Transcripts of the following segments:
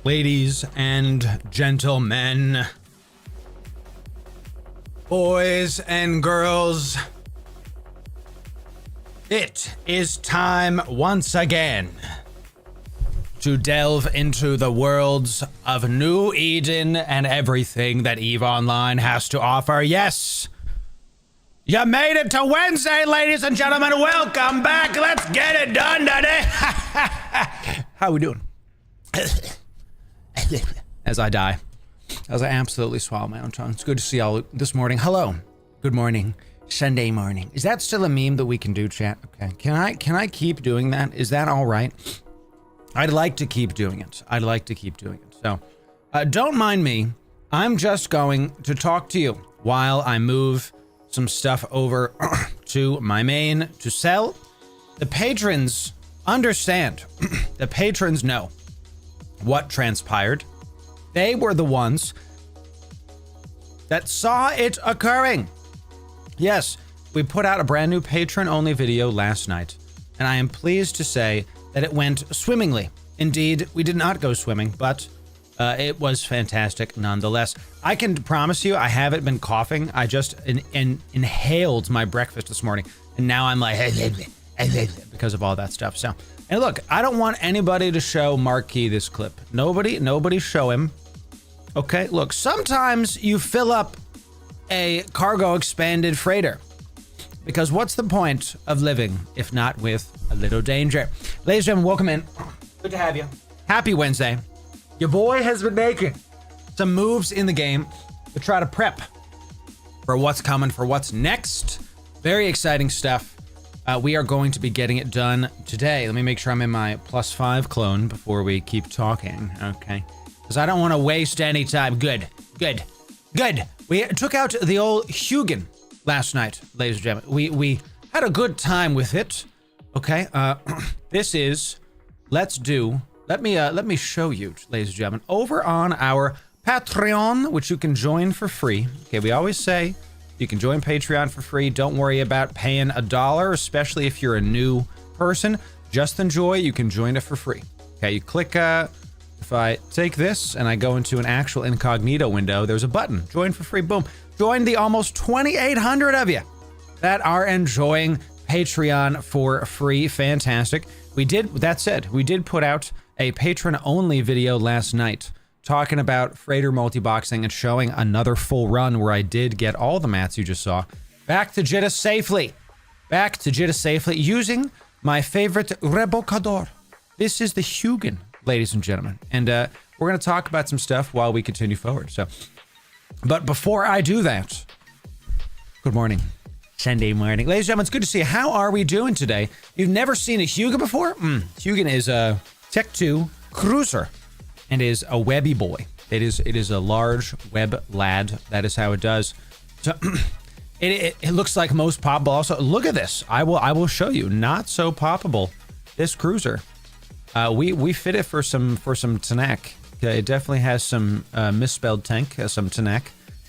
Ladies and gentlemen, boys and girls, it is time once again to delve into the worlds of New Eden and everything that EVE Online has to offer. Yes, you made it to Wednesday, ladies and gentlemen. Welcome back. Let's get it done today. How we doing? As I die, as I absolutely swallow my own tongue. It's good to see y'all this morning. Hello, good morning, Sunday morning. Is that still a meme that we can do, chat? Okay, can I keep doing that? Is that all right? I'd like to keep doing it. I'd like to keep doing it. So, don't mind me. I'm just going to talk to you while I move some stuff over to my main to sell. The patrons understand. The patrons know what transpired. They were the ones that saw it occurring. Yes, we put out a brand new patron-only video last night, and I am pleased to say that it went swimmingly. Indeed, we did not go swimming, but it was fantastic nonetheless. I can promise you I haven't been coughing. I just inhaled my breakfast this morning, and now I'm like because of all that stuff. So, and look, I don't want anybody to show Marquis this clip. Nobody show him. Okay, look, sometimes you fill up a cargo expanded freighter, because what's the point of living if not with a little danger? Ladies and gentlemen, welcome in. Good to have you. Happy Wednesday. Your boy has been making some moves in the game to try to prep for what's coming, for what's next. Very exciting stuff. We are going to be getting it done today. Let me make sure I'm in my +5 clone before we keep talking, okay? Because I don't want to waste any time. Good. We took out the old Huginn last night, ladies and gentlemen. We had a good time with it, okay? This is, let me show you, ladies and gentlemen, over on our Patreon, which you can join for free. Okay, we always say you can join Patreon for free. Don't worry about paying $1, especially if you're a new person. Just enjoy. You can join it for free. Okay, you click if I take this and I go into an actual incognito window, there's a button, join for free, boom. Join the almost 2,800 of you that are enjoying Patreon for free. Fantastic. That said, we did put out a patron-only video last night talking about freighter multi-boxing and showing another full run where I did get all the mats you just saw back to Jeddah safely. Back to Jeddah safely using my favorite rebocador. This is the Huginn, ladies and gentlemen. And we're going to talk about some stuff while we continue forward. But before I do that, good morning. Sunday morning. Ladies and gentlemen, it's good to see you. How are we doing today? You've never seen a Huginn before? Huginn is a Tech 2 cruiser and is a webby boy. It is a large web lad. That is how it does. So it looks like most poppable. Also, look at this. I will show you. Not so poppable. This cruiser. We fit it for some Tanak. Okay, it definitely has some misspelled tank, has some Tanak.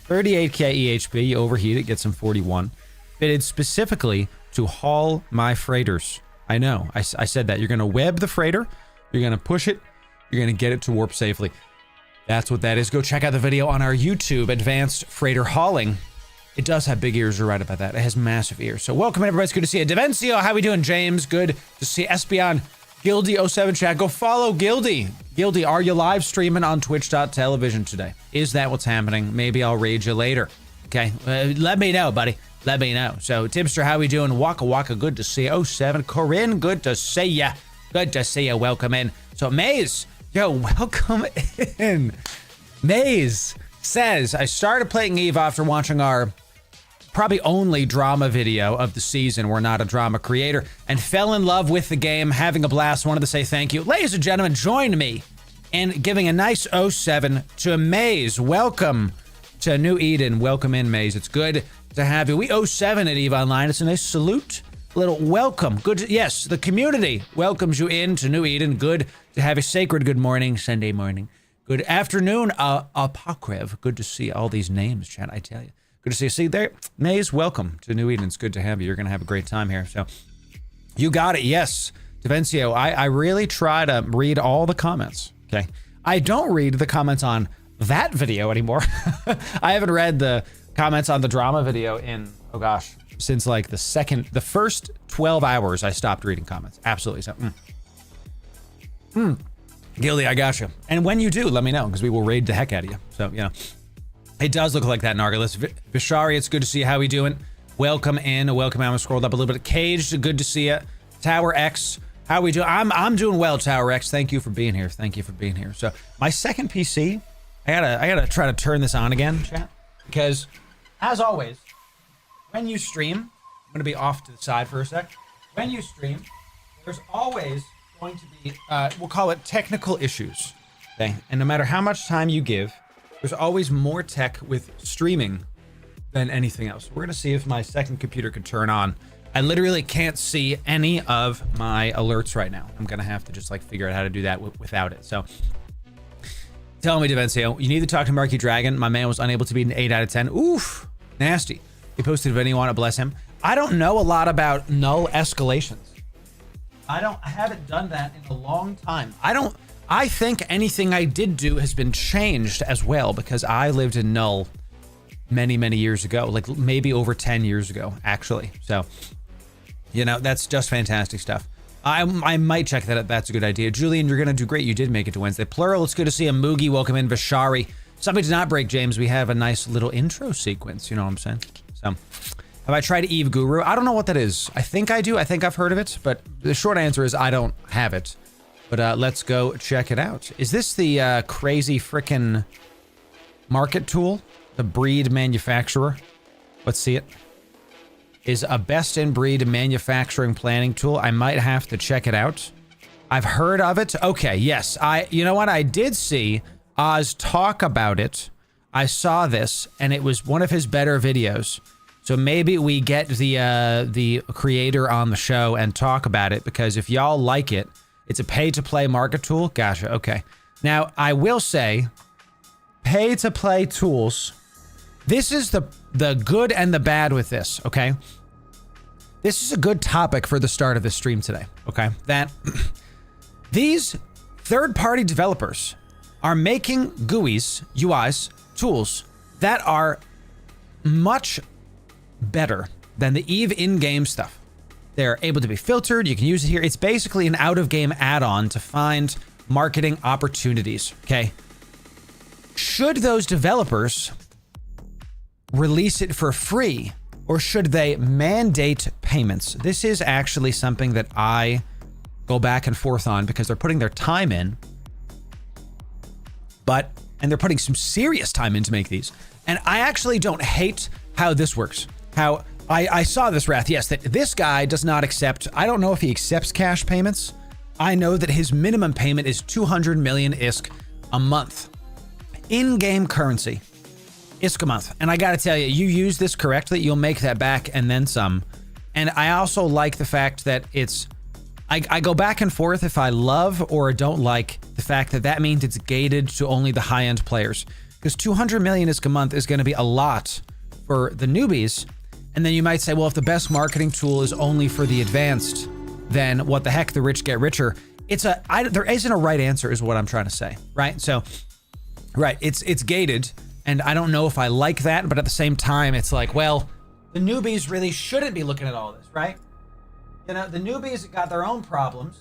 38k EHP. You overheat it, get some 41. Fitted specifically to haul my freighters. I know, I said that. You're going to web the freighter, you're going to push it, you're going to get it to warp safely. That's what that is. Go check out the video on our YouTube, Advanced Freighter Hauling. It does have big ears, you're right about that. It has massive ears. So welcome everybody, it's good to see you. Devencio, how we doing? James, good to see you. Espion, Gildy07 chat, go follow Gildy. Gildy, are you live streaming on twitch.television today? Is that what's happening? Maybe I'll raid you later. Okay, let me know, buddy. Let me know. So, Tipster, how we doing? Waka Waka, good to see you. 07, Corinne, good to see ya. Good to see you. Welcome in. So, Maze, yo, welcome in. Maze says, I started playing EVE after watching our probably only drama video of the season. We're not a drama creator. And fell in love with the game, having a blast. Wanted to say thank you. Ladies and gentlemen, join me in giving a nice 07 to Maze. Welcome to New Eden. Welcome in, Maze. It's good to have you. We 07 at EVE Online. It's a nice salute, a little welcome. Good. Yes, the community welcomes you into New Eden. Good to have a sacred good morning, Sunday morning. Good afternoon, Apocryph. Good to see all these names, chat, I tell you. Good to see you. See there, Maze, welcome to New Eden. It's good to have you. You're going to have a great time here. So, you got it. Yes, Devencio, I really try to read all the comments, okay? I don't read the comments on that video anymore. I haven't read the comments on the drama video in, oh gosh, since like the first 12 hours I stopped reading comments. Absolutely. So, Gildy, I got you. And when you do, let me know, because we will raid the heck out of you. So, you know, it does look like that, Nargilus. Vishari, it's good to see you. How we doing? Welcome in. Welcome. I'm scrolled up a little bit. Caged, good to see you. Tower X, how we doing? I'm doing well, Tower X. Thank you for being here. Thank you for being here. So, my second PC, I gotta try to turn this on again, chat, because as always, when you stream, I'm going to be off to the side for a sec. When you stream, there's always going to be, we'll call it technical issues. Okay? And no matter how much time you give, there's always more tech with streaming than anything else. We're going to see if my second computer can turn on. I literally can't see any of my alerts right now. I'm going to have to just like figure out how to do that without it. So, tell me, Devencio, you need to talk to Marky Dragon. My man was unable to beat an 8 out of 10. Oof, nasty. He posted a video on it, bless him. I don't know a lot about null escalations. I haven't done that in a long time. I think anything I did do has been changed as well, because I lived in null many, many years ago, like maybe over 10 years ago, actually. So, you know, that's just fantastic stuff. I might check that out. That's a good idea. Julian, you're going to do great. You did make it to Wednesday. Plural, it's good to see a Moogie. Welcome in, Vishari. Something to not break, James. We have a nice little intro sequence. You know what I'm saying? So, have I tried Eve Guru? I don't know what that is. I think I do. I think I've heard of it. But the short answer is I don't have it. But let's go check it out. Is this the crazy frickin' market tool? The breed manufacturer? Let's see it. Is a best-in-breed manufacturing planning tool. I might have to check it out. I've heard of it. Okay, yes. You know what? I did see Oz talk about it. I saw this, and it was one of his better videos. So maybe we get the creator on the show and talk about it, because if y'all like it, it's a pay-to-play market tool. Gotcha, okay. Now, I will say, pay-to-play tools, this is the good and the bad with this, okay? This is a good topic for the start of this stream today, okay? That these Third-party developers are making GUIs, UIs, tools that are much better than the EVE in-game stuff. They're able to be filtered. You can use it here. It's basically an out-of-game add-on to find marketing opportunities, okay? Should those developers release it for free, or should they mandate payments? This is actually something that I go back and forth on because they're putting their time in, and they're putting some serious time in to make these. And I actually don't hate how this works. How I saw this, Wrath, yes, that this guy does not accept, I don't know if he accepts cash payments. I know that his minimum payment is 200 million ISK a month. In-game currency, ISK a month. And I gotta tell you, you use this correctly, you'll make that back and then some. And I also like the fact that it's, I go back and forth if I love or don't like the fact that that means it's gated to only the high-end players. Because 200 million ISK a month is gonna be a lot for the newbies. And then you might say, well, if the best marketing tool is only for the advanced, then what the heck, the rich get richer. There isn't a right answer is what I'm trying to say, right? So, right, it's gated, and I don't know if I like that, but at the same time, it's like, well, the newbies really shouldn't be looking at all this, right? You know, the newbies got their own problems.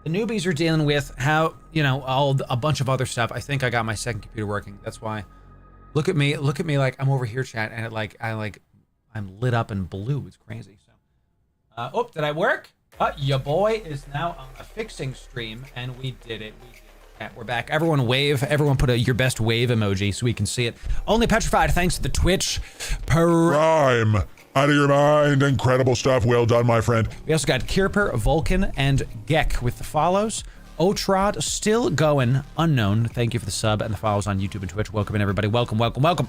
The newbies are dealing with how, you know, a bunch of other stuff. I think I got my second computer working. That's why. Look at me like I'm over here, chat, and I'm lit up in blue. It's crazy. So, oh, did I work? Your boy is now on a fixing stream, and we did it. We're back. Everyone wave. Everyone put your best wave emoji so we can see it. Only Petrified, thanks to the Twitch. Prime. Out of your mind. Incredible stuff. Well done, my friend. We also got Kirper, Vulcan, and Gek with the follows. Otrod, still going, unknown. Thank you for the sub and the follows on YouTube and Twitch. Welcome in, everybody. Welcome, welcome, welcome.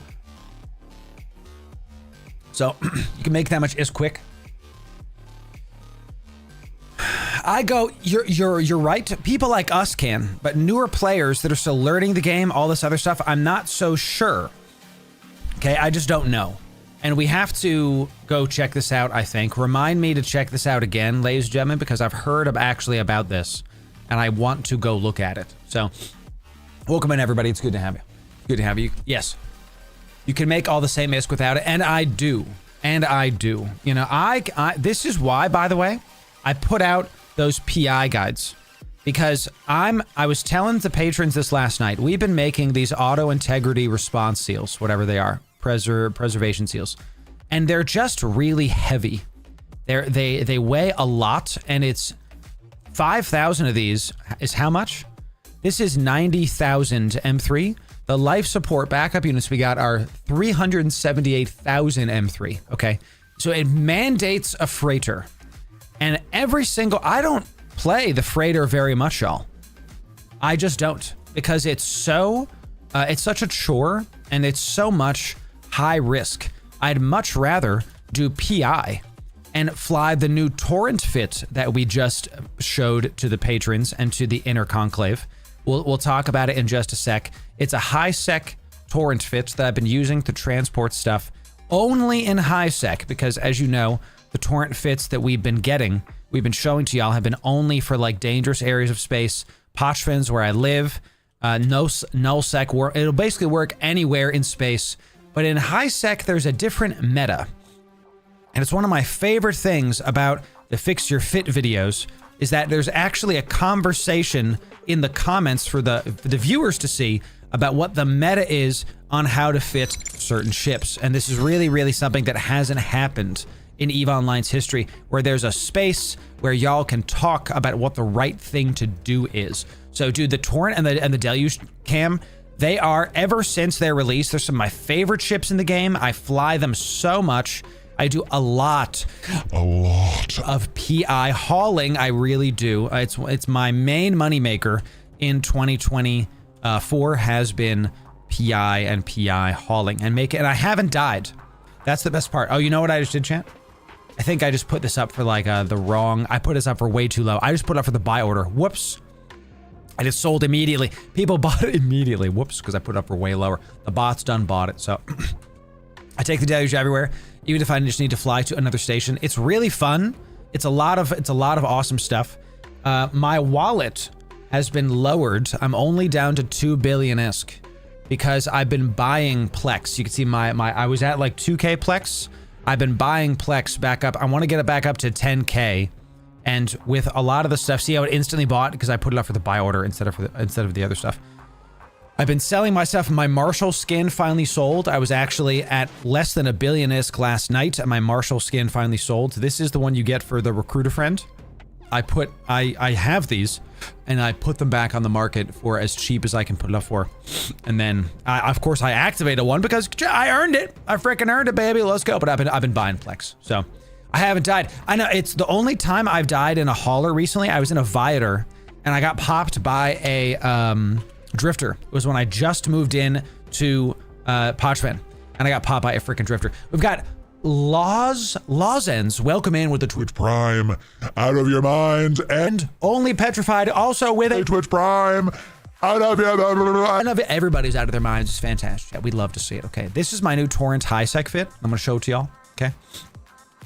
So, you can make that much is quick. I go, you're right. People like us can, but newer players that are still learning the game, all this other stuff, I'm not so sure. Okay, I just don't know. And we have to go check this out, I think. Remind me to check this out again, ladies and gentlemen, because I've heard about this, and I want to go look at it. So, welcome in, everybody. It's good to have you. Good to have you. Yes. You can make all the same ISK without it, and I do. And I do. You know, this is why, by the way, I put out those PI guides, because I was telling the patrons this last night. We've been making these auto integrity response seals, whatever they are, preservation seals, and they're just really heavy. They weigh a lot, and it's 5,000 of these is how much? This is 90,000 M3. The life support backup units we got are 378,000 M3. Okay, so it mandates a freighter. And every single, I don't play the freighter very much, y'all. I just don't, because it's such a chore, and it's so much high risk. I'd much rather do PI and fly the new Torrent fit that we just showed to the patrons and to the inner conclave. We'll talk about it in just a sec. It's a high sec Torrent fit that I've been using to transport stuff only in high sec, because as you know, the Torrent fits that we've been showing to y'all have been only for like dangerous areas of space, Pochvins where I live, null sec, it'll basically work anywhere in space. But in high sec, there's a different meta. And it's one of my favorite things about the Fix Your Fit videos is that there's actually a conversation in the comments for the viewers to see about what the meta is on how to fit certain ships. And this is really, really something that hasn't happened in EVE Online's history, where there's a space where y'all can talk about what the right thing to do is. So dude, the Torrent and the Deluge Cam, they are, ever since their release, they're some of my favorite ships in the game. I fly them so much. I do a lot of PI hauling. I really do. It's my main moneymaker in 2024 has been PI and PI hauling and I haven't died. That's the best part. Oh, you know what I just did, chat? I think I just put this up for like I put this up for way too low. I just put it up for the buy order. Whoops. And it sold immediately. People bought it immediately. Whoops, because I put it up for way lower. The bots done bought it, so. I take the deluge everywhere, even if I just need to fly to another station. It's really fun. It's a lot of awesome stuff. My wallet has been lowered. I'm only down to 2 billion-isk because I've been buying Plex. You can see I was at like 2K Plex. I've been buying Plex back up. I want to get it back up to 10K. And with a lot of the stuff, see how it instantly bought because I put it up for the buy order instead of the other stuff. I've been selling my stuff. My Marshall skin finally sold. I was actually at less than 1 billion-isk last night, and my Marshall skin finally sold. This is the one you get for the recruiter friend. I have these, and I put them back on the market for as cheap as I can put it up for. And then, of course, I activated one because I earned it. I freaking earned it, baby. Let's go. But I've been buying Plex, so I haven't died. I know it's the only time I've died in a hauler recently. I was in a Viator, and I got popped by a drifter. It was when I just moved in to Pochven, and I got popped by a freaking drifter. We've got Lozens, welcome in with the Twitch Prime, out of your mind, and only petrified, also with a Twitch Prime, out of your mind. Everybody's out of their minds. It's fantastic. Yeah, we'd love to see it. Okay, this is my new Torrent high sec fit. I'm gonna show it to y'all. Okay,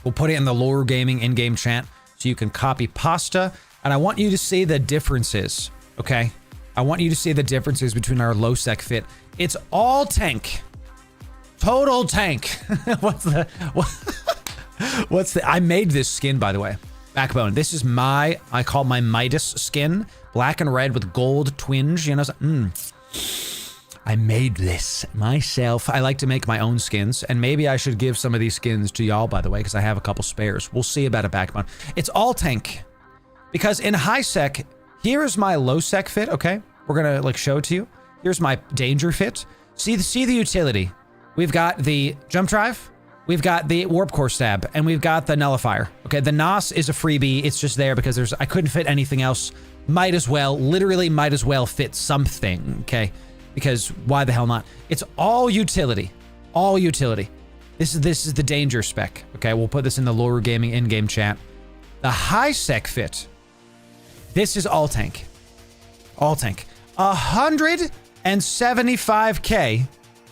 we'll put it in the Loru Gaming in-game chat so you can copy pasta, and I want you to see the differences. Okay, I want you to see the differences between our low sec fit. It's all tank. Total tank. What's the I made this skin, by the way. Backbone. This is I call my Midas skin. Black and red with gold twinge, you know. I made this myself. I like to make my own skins, and maybe I should give some of these skins to y'all, by the way, because I have a couple spares. We'll see about a Backbone. It's all tank. Because in high sec, here's my low sec fit, okay? We're gonna like show it to you. Here's my danger fit. See the utility. We've got the jump drive, we've got the warp core stab, and we've got the nullifier. Okay, the NOS is a freebie. It's just there because I couldn't fit anything else. Literally might as well fit something, okay? Because why the hell not? It's all utility, all utility. This is the danger spec, okay? We'll put this in the Loru Gaming in-game chat. The high sec fit, this is all tank, all tank. 175K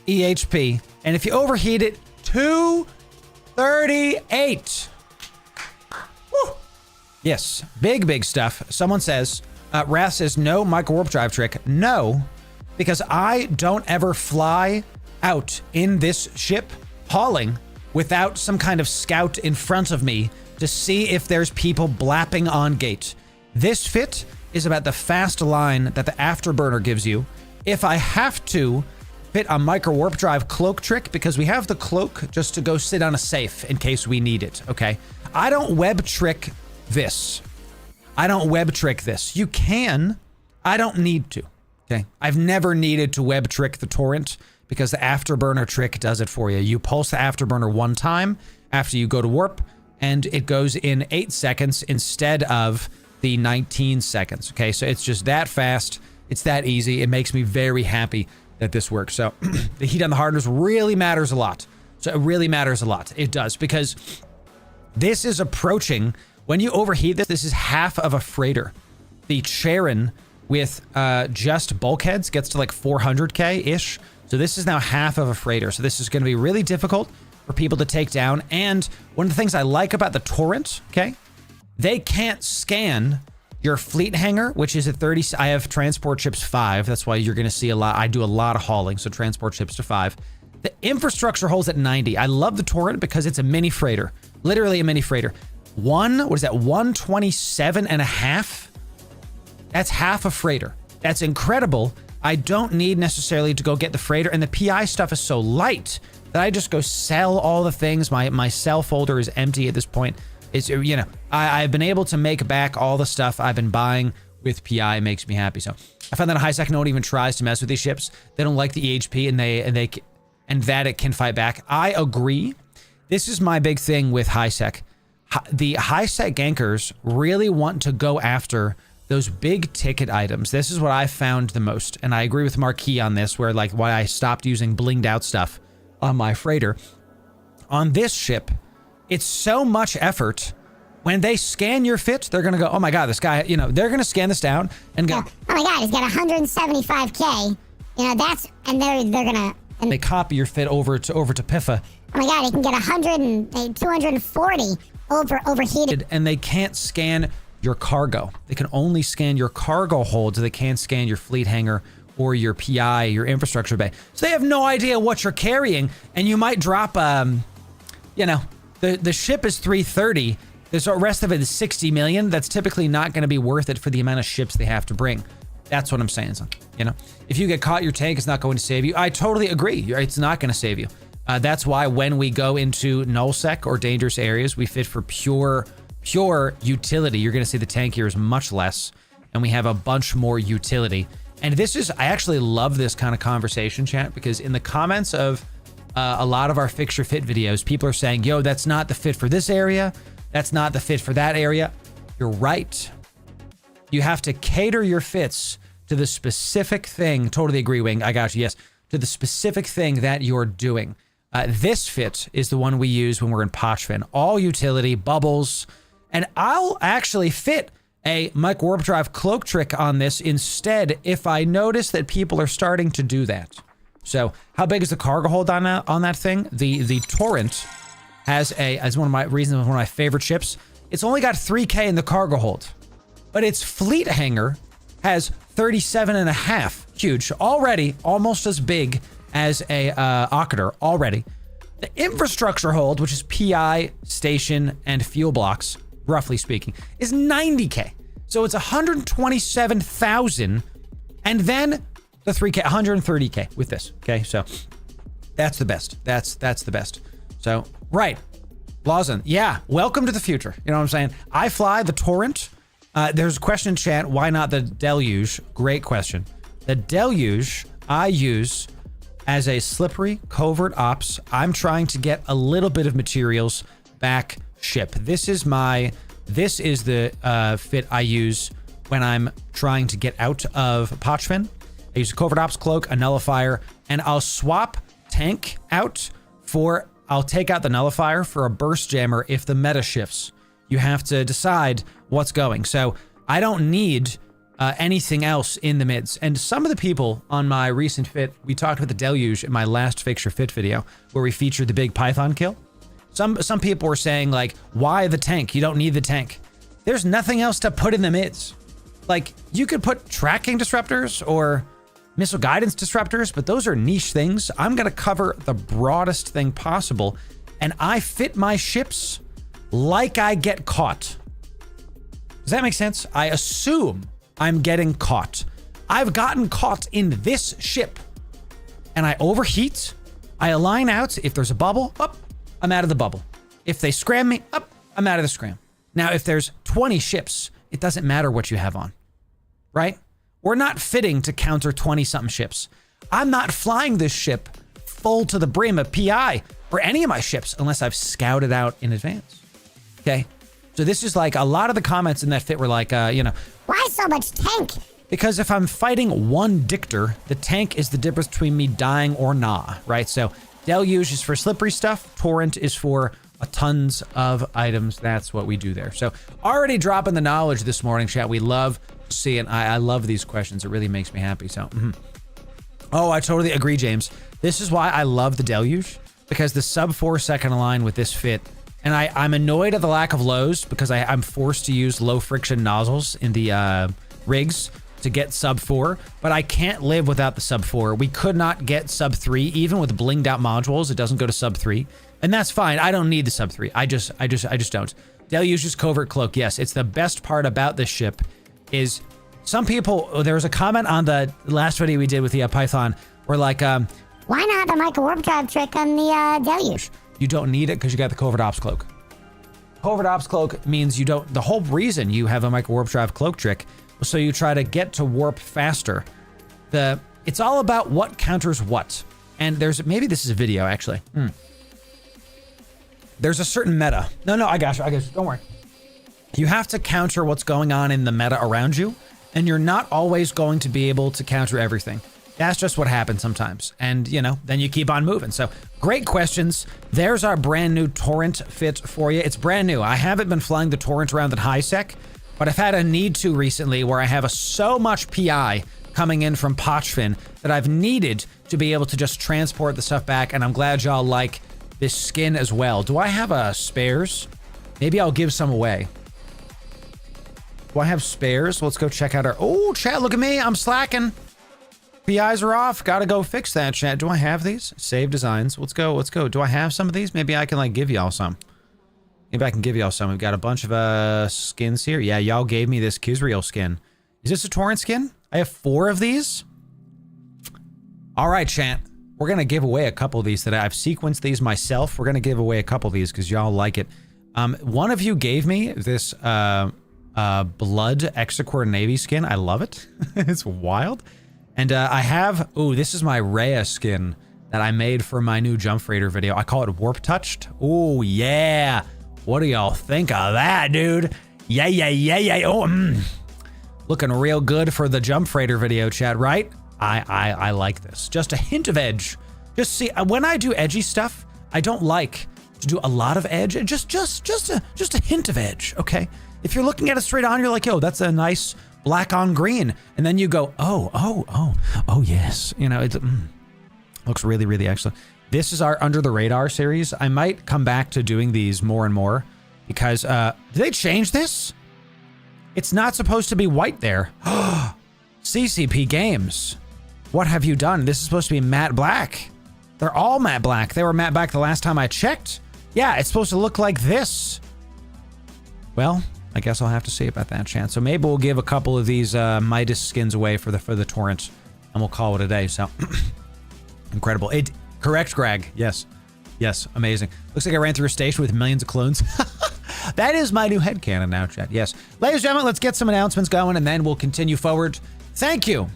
EHP. And if you overheat it, 238. Woo. Yes, big stuff. Someone says, Wrath says, no micro warp drive trick. No, because I don't ever fly out in this ship hauling without some kind of scout in front of me to see if there's people blapping on gate. This fit is about the fast line that the afterburner gives you. If I have to fit a micro warp drive cloak trick, because we have the cloak just to go sit on a safe in case we need it, okay? I don't web trick this. I don't web trick this. You can. I don't need to, okay? I've never needed to web trick the Torrent because the afterburner trick does it for you. You pulse the afterburner one time after you go to warp, and it goes in 8 seconds instead of the 19 seconds, okay? So it's just that fast. It's that easy. It makes me very happy that this works. So the heat on the hardness really matters a lot. So it really matters a lot. It does, because this is approaching, when you overheat this is half of a freighter. The Charon with just bulkheads gets to like 400K-ish. So this is now half of a freighter. So this is going to be really difficult for people to take down. And one of the things I like about the Torrent, okay, they can't scan your fleet hangar, which is at 30. I have transport ships 5. That's why you're going to see a lot. I do a lot of hauling, so transport ships to 5. The infrastructure holds at 90. I love the Torrent because it's a mini freighter, literally a mini freighter. What is that? 127.5. That's half a freighter. That's incredible. I don't need necessarily to go get the freighter, and the PI stuff is so light that I just go sell all the things. My sell folder is empty at this point. It's, you know, I've been able to make back all the stuff I've been buying with PI. It makes me happy. So I found that a high sec no one even tries to mess with these ships. They don't like the EHP and that it can fight back. I agree. This is my big thing with high sec. The high sec gankers really want to go after those big ticket items. This is what I found the most. And I agree with Marquis on this, where like why I stopped using blinged out stuff on my freighter. On this ship, it's so much effort. When they scan your fit, they're going to go, oh my God, this guy, you know, they're going to scan this down and go, oh my God, he's got 175K. You know, that's, and they're going to. They copy your fit over to Piffa. Oh my God, he can get 240 overheated. And they can't scan your cargo. They can only scan your cargo hold, so they can't scan your fleet hangar or your PI, your infrastructure bay. So they have no idea what you're carrying, and you might drop, you know, the ship is 330. The rest of it is 60 million. That's typically not going to be worth it for the amount of ships they have to bring. That's what I'm saying, son. You know, if you get caught, your tank is not going to save you. I totally agree. It's not going to save you. That's why when we go into nullsec or dangerous areas, we fit for pure utility. You're going to see the tank here is much less, and we have a bunch more utility. And this is, I actually love this kind of conversation, chat, because in the comments of a lot of our fixture fit videos, people are saying, yo, that's not the fit for this area. That's not the fit for that area. You're right. You have to cater your fits to the specific thing. Totally agree, Wing. I got you. Yes. To the specific thing that you're doing. This fit is the one we use when we're in Pochfin. All utility, bubbles. And I'll actually fit a Mike Warp Drive cloak trick on this instead if I notice that people are starting to do that. So how big is the cargo hold on that thing? The Torrent has as one of my favorite ships. It's only got 3K in the cargo hold, but its fleet hangar has 37.5. Huge. Already almost as big as a Ocketer already. The infrastructure hold, which is PI, station, and fuel blocks, roughly speaking, is 90K. So it's 127,000, and then the 3K, 130K with this. Okay, so that's the best. That's the best. So, right. Lawson, yeah, welcome to the future. You know what I'm saying? I fly the Torrent. There's a question in chat, why not the Deluge? Great question. The Deluge I use as a slippery covert ops. I'm trying to get a little bit of materials back ship. This is the fit I use when I'm trying to get out of Pochfin. I use a covert ops cloak, a nullifier, and I'll swap tank out for, I'll take out the nullifier for a burst jammer if the meta shifts. You have to decide what's going. So I don't need anything else in the mids. And some of the people on my recent fit, we talked about the Deluge in my last fixture fit video where we featured the big Python kill. Some people were saying like, why the tank? You don't need the tank. There's nothing else to put in the mids. Like you could put tracking disruptors or missile guidance disruptors, but those are niche things. I'm going to cover the broadest thing possible, and I fit my ships like I get caught. Does that make sense? I assume I'm getting caught. I've gotten caught in this ship, and I overheat. I align out. If there's a bubble, up, I'm out of the bubble. If they scram me, up, I'm out of the scram. Now, if there's 20 ships, it doesn't matter what you have on, right? We're not fitting to counter 20-something ships. I'm not flying this ship full to the brim of PI or any of my ships unless I've scouted out in advance. Okay? So this is like a lot of the comments in that fit were like, you know. Why so much tank? Because if I'm fighting one Dictor, the tank is the difference between me dying or nah, right? So Deluge is for slippery stuff. Torrent is for tons of items. That's what we do there. So already dropping the knowledge this morning, chat. We love seeing. I love these questions. It really makes me happy. So, oh, I totally agree, James. This is why I love the Deluge, because the sub 4 second align with this fit. And I'm annoyed at the lack of lows because I'm forced to use low friction nozzles in the rigs to get sub 4, but I can't live without the sub 4. We could not get sub 3, even with blinged out modules. It doesn't go to sub 3, and that's fine. I don't need the sub 3. I just don't. Deluge's covert cloak. Yes, it's the best part about this ship. Is some people, there was a comment on the last video we did with the Python where like, why not the Micro Warp Drive trick on the Deluge? You don't need it because you got the covert ops cloak. Covert ops cloak means you don't, the whole reason you have a Micro Warp Drive cloak trick was so you try to get to warp faster. It's all about what counters what. And there's, maybe this is a video actually. There's a certain meta. No, I got you, don't worry. You have to counter what's going on in the meta around you, and you're not always going to be able to counter everything. That's just what happens sometimes. And, you know, then you keep on moving. So, great questions. There's our brand new Torrent fit for you. It's brand new. I haven't been flying the Torrent around at high sec, but I've had a need to recently where I have so much PI coming in from Pochfin that I've needed to be able to just transport the stuff back, and I'm glad y'all like this skin as well. Do I have spares? Maybe I'll give some away. Do I have spares? Let's go check out our... Oh, chat, look at me. I'm slacking. PIs are off. Gotta go fix that, chat. Do I have these? Save designs. Let's go. Let's go. Do I have some of these? Maybe I can, like, give y'all some. Maybe I can give y'all some. We've got a bunch of skins here. Yeah, y'all gave me this Kizriel skin. Is this a Torrent skin? I have 4 of these. All right, chat. We're going to give away a couple of these today. I've sequenced these myself. We're going to give away a couple of these because y'all like it. One of you gave me this Blood Exequer Navy skin. I love it. It's wild. And I have... Ooh, this is my Rhea skin that I made for my new Jump Freighter video. I call it Warp Touched. Ooh, yeah. What do y'all think of that, dude? Yeah, yeah, yeah, yeah. Oh, looking real good for the Jump Freighter video, chat, right? I like this. Just a hint of edge. Just see, when I do edgy stuff, I don't like to do a lot of edge. Just a hint of edge, okay? If you're looking at it straight on, you're like, yo, that's a nice black on green. And then you go, oh, yes. You know, it looks really, really excellent. This is our Under the Radar series. I might come back to doing these more and more because, did they change this? It's not supposed to be white there. CCP Games. What have you done? This is supposed to be matte black. They're all matte black. They were matte black the last time I checked. Yeah, it's supposed to look like this. Well, I guess I'll have to see about that, chance. So maybe we'll give a couple of these Midas skins away for the Torrent, and we'll call it a day. So incredible. Correct, Greg. Yes. Yes, amazing. Looks like I ran through a station with millions of clones. That is my new headcanon now, chat. Yes. Ladies and gentlemen, let's get some announcements going, and then we'll continue forward. Thank you.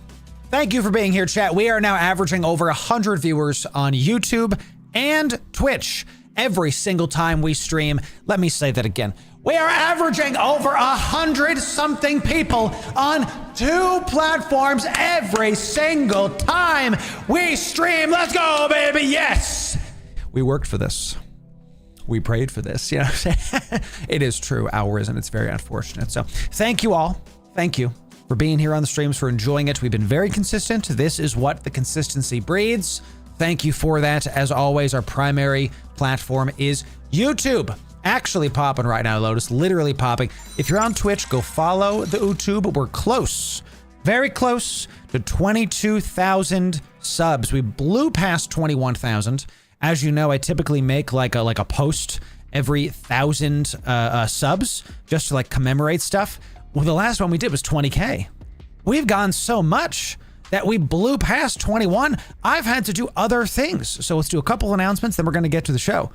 Thank you for being here, chat. We are now averaging over 100 viewers on YouTube and Twitch every single time we stream. Let me say that again. We are averaging over 100-something people on 2 platforms every single time we stream. Let's go, baby. Yes. We worked for this. We prayed for this. You know what I'm saying? It is true, hours, and it's very unfortunate. So thank you all. Thank you for being here on the streams, for enjoying it. We've been very consistent. This is what the consistency breeds. Thank you for that. As always, our primary platform is YouTube. Actually popping right now, Lotus. Literally popping. If you're on Twitch, go follow the YouTube. We're close. Very close to 22,000 subs. We blew past 21,000. As you know, I typically make like a post every 1,000 subs just to like commemorate stuff. Well, the last one we did was 20K. We've gone so much that we blew past 21. I've had to do other things. So let's do a couple announcements, then we're going to get to the show.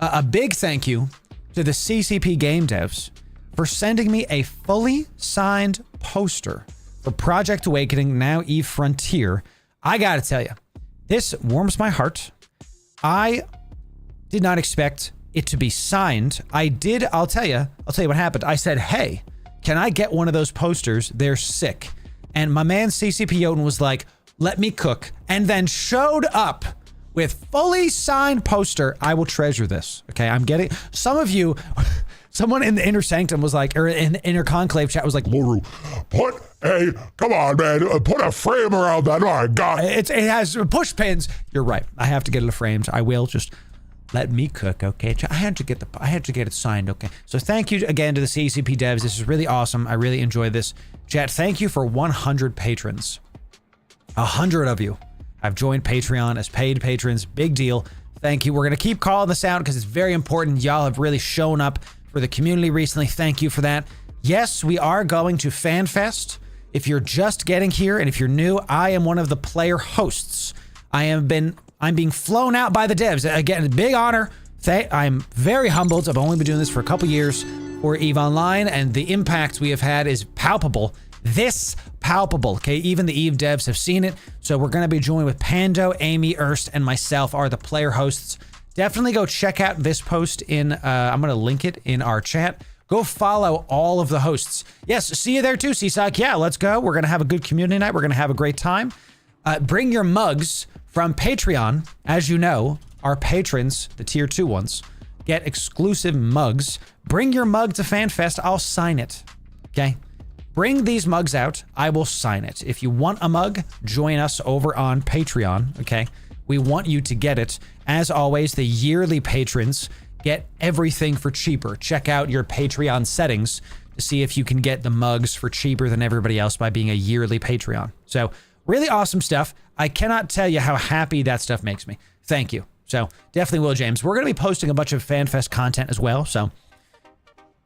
A big thank you to the CCP game devs for sending me a fully signed poster for Project Awakening, now Eve Frontier. I got to tell you, this warms my heart. I did not expect it to be signed. I'll tell you what happened. I said, hey, can I get one of those posters? They're sick. And my man CCP Yoden was like, let me cook, and then showed up with fully signed poster. I will treasure this. Okay, I'm getting some of you. Someone in the inner sanctum was like, or in the inner conclave chat was like, Loru, come on, man, put a frame around that. Oh, God. It has push pins. You're right. I have to get it framed. I will. Just let me cook, okay? I had to get it signed, okay? So thank you again to the CCP devs. This is really awesome. I really enjoyed this. Chat, thank you for 100 patrons. 100 of you have joined Patreon as paid patrons. Big deal. Thank you. We're going to keep calling this out because it's very important. Y'all have really shown up for the community recently. Thank you for that. Yes, we are going to Fanfest. If you're just getting here and if you're new, I am one of the player hosts. I'm being flown out by the devs. Again, big honor. I'm very humbled. I've only been doing this for a couple years for EVE Online, and the impact we have had is palpable. This palpable, okay? Even the EVE devs have seen it. So we're going to be joined with Pando, Amy, Erst, and myself are the player hosts. Definitely go check out this post in, I'm going to link it in our chat. Go follow all of the hosts. Yes, see you there too, Seasock. Yeah, let's go. We're going to have a good community night. We're going to have a great time. Bring your mugs from Patreon. As you know, our patrons, the tier 2 ones, get exclusive mugs. Bring your mug to Fanfest. I'll sign it. Okay? Bring these mugs out. I will sign it. If you want a mug, join us over on Patreon. Okay? We want you to get it. As always, the yearly patrons get everything for cheaper. Check out your Patreon settings to see if you can get the mugs for cheaper than everybody else by being a yearly Patreon. So really awesome stuff. I cannot tell you how happy that stuff makes me. Thank you. So definitely will, James. We're going to be posting a bunch of FanFest content as well. So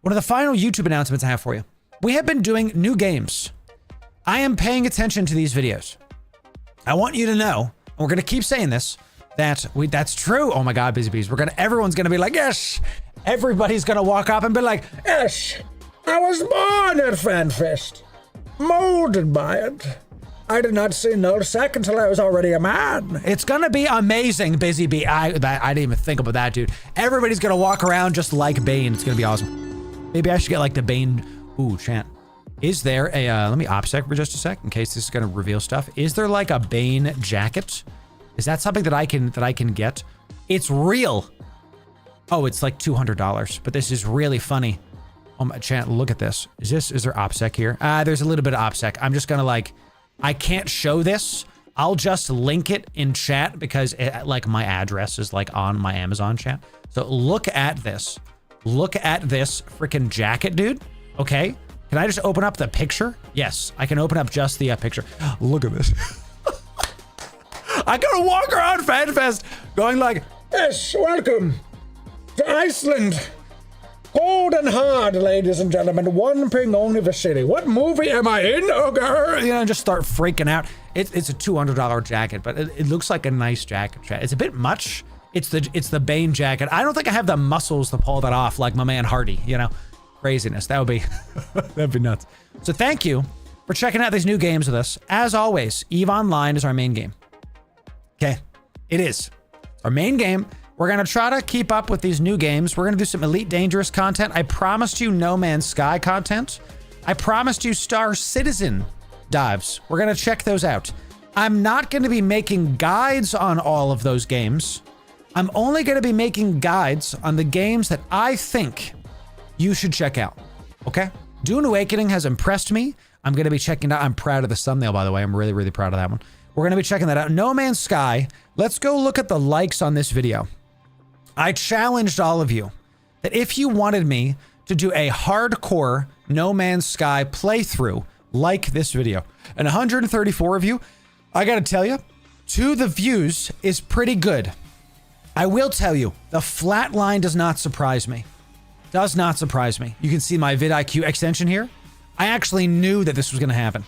one of the final YouTube announcements I have for you. We have been doing new games. I am paying attention to these videos. I want you to know, and we're going to keep saying this, that's true. Oh my God, Busy Bees. Everyone's going to be like, yes. Everybody's going to walk up and be like, Yes, I was born at Fanfest, molded by it. I did not see no second till I was already a man. it's going to be amazing, Busy Bee. I didn't even think about that, dude. Everybody's going to walk around just like Bane. It's going to be awesome. Maybe I should get like the Bane. Ooh, chat. Is there a, let me OPSEC for just a sec in case this is going to reveal stuff. Is there like a Bane jacket? Is that something that I can get? It's real. Oh, it's like $200, but this is really funny. Oh my, chat, look at this. Is there OPSEC here? There's a little bit of OPSEC. I'm just going to like, I can't show this. I'll just link it in chat because like my address is like on my Amazon chat. So look at this. Look at this freaking jacket, dude. Okay. Can I just open up the picture? Yes, I can open up just the picture. Look at this. I gotta walk around FanFest going like, Yes, welcome to Iceland. Cold and hard, ladies and gentlemen. One ping only the city. What movie am I in? Oh, girl. you know, just start freaking out. It's a $200 jacket, but it looks like a nice jacket. It's a bit much. It's the Bane jacket. I don't think I have the muscles to pull that off like my man Hardy, you know? Craziness. That would be, that'd be nuts. So thank you for checking out these new games with us. As always, EVE Online is our main game. Okay, it is our main game. We're going to try to keep up with these new games. We're going to do some Elite Dangerous content. I promised you No Man's Sky content. I promised you Star Citizen dives. We're going to check those out. I'm not going to be making guides on all of those games. I'm only going to be making guides on the games that I think you should check out. Okay? Dune Awakening has impressed me. I'm going to be checking it out. I'm proud of the thumbnail, by the way. I'm really, really proud of that one. We're going to be checking that out. No Man's Sky. Let's go look at the likes on this video. I challenged all of you that if you wanted me to do a hardcore No Man's Sky playthrough like this video, and 134 of you, I got to tell you, the views is pretty good. I will tell you, the flat line does not surprise me. Does not surprise me. You can see my vidIQ extension here. I actually knew that this was going to happen.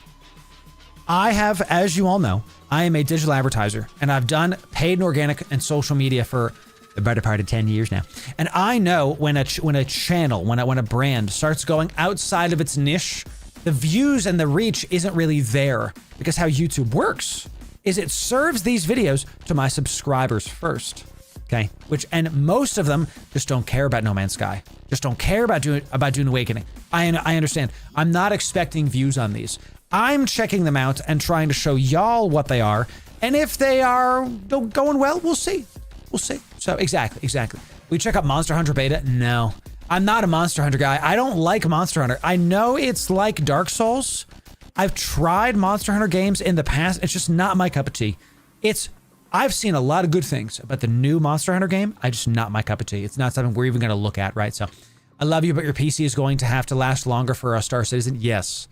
I have, as you all know, I am a digital advertiser, and I've done paid and organic and social media for the better part of 10 years now. And I know when a channel, when a brand starts going outside of its niche, the views and the reach isn't really there, because how YouTube works is it serves these videos to my subscribers first. Okay, and most of them just don't care about No Man's Sky. Just don't care about Dune Awakening. I understand. I'm not expecting views on these. I'm checking them out and trying to show y'all what they are. And if they are going well, we'll see. We'll see. So exactly. We check out Monster Hunter Beta? No, I'm not a Monster Hunter guy. I don't like Monster Hunter. I know it's like Dark Souls. I've tried Monster Hunter games in the past. It's just not my cup of tea. I've seen a lot of good things about the new Monster Hunter game. I just not my cup of tea. It's not something we're even going to look at, right? So I love you, but your PC is going to have to last longer for a Star Citizen. Yes,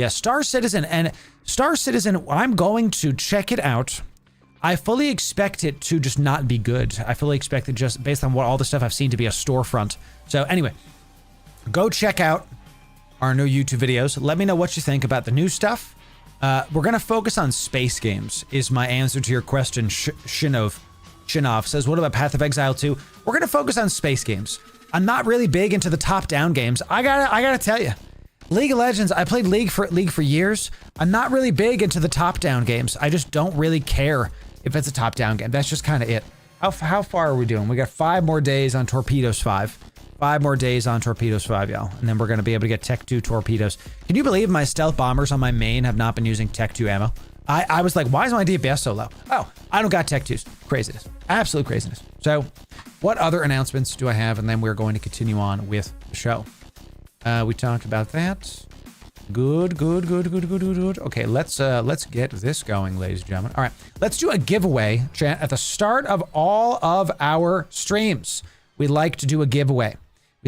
Star Citizen. And Star Citizen, I'm going to check it out. I fully expect it to just not be good. I fully expect it, just based on all the stuff I've seen, to be a storefront. So anyway, go check out our new YouTube videos. Let me know what you think about the new stuff. We're going to focus on space games, is my answer to your question. Shinov says, what about Path of Exile 2? We're going to focus on space games. I'm not really big into the top-down games. I gotta tell you. League of Legends, I played League for years. I'm not really big into the top-down games. I just don't really care if it's a top-down game. That's just kind of it. How far are we doing? We got 5 more days on Torpedoes 5. 5 more days on Torpedoes 5, y'all. And then we're going to be able to get Tech 2 torpedoes. Can you believe my stealth bombers on my main have not been using Tech 2 ammo? I was like, why is my DPS so low? Oh, I don't got Tech 2s. Craziness. Absolute craziness. So what other announcements do I have? And then we're going to continue on with the show. We talked about that. Good. Okay, let's get this going, ladies and gentlemen. All right, let's do a giveaway, chat, at the start of all of our streams. We like to do a giveaway.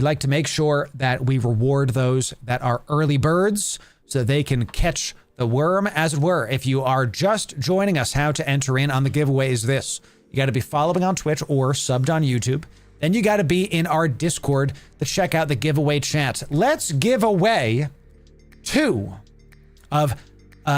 We like to make sure that we reward those that are early birds so they can catch the worm, as it were. If you are just joining us, how to enter in on the giveaway is this. You got to be following on Twitch or subbed on YouTube. Then you got to be in our Discord to check out the giveaway chat. Let's give away 2 of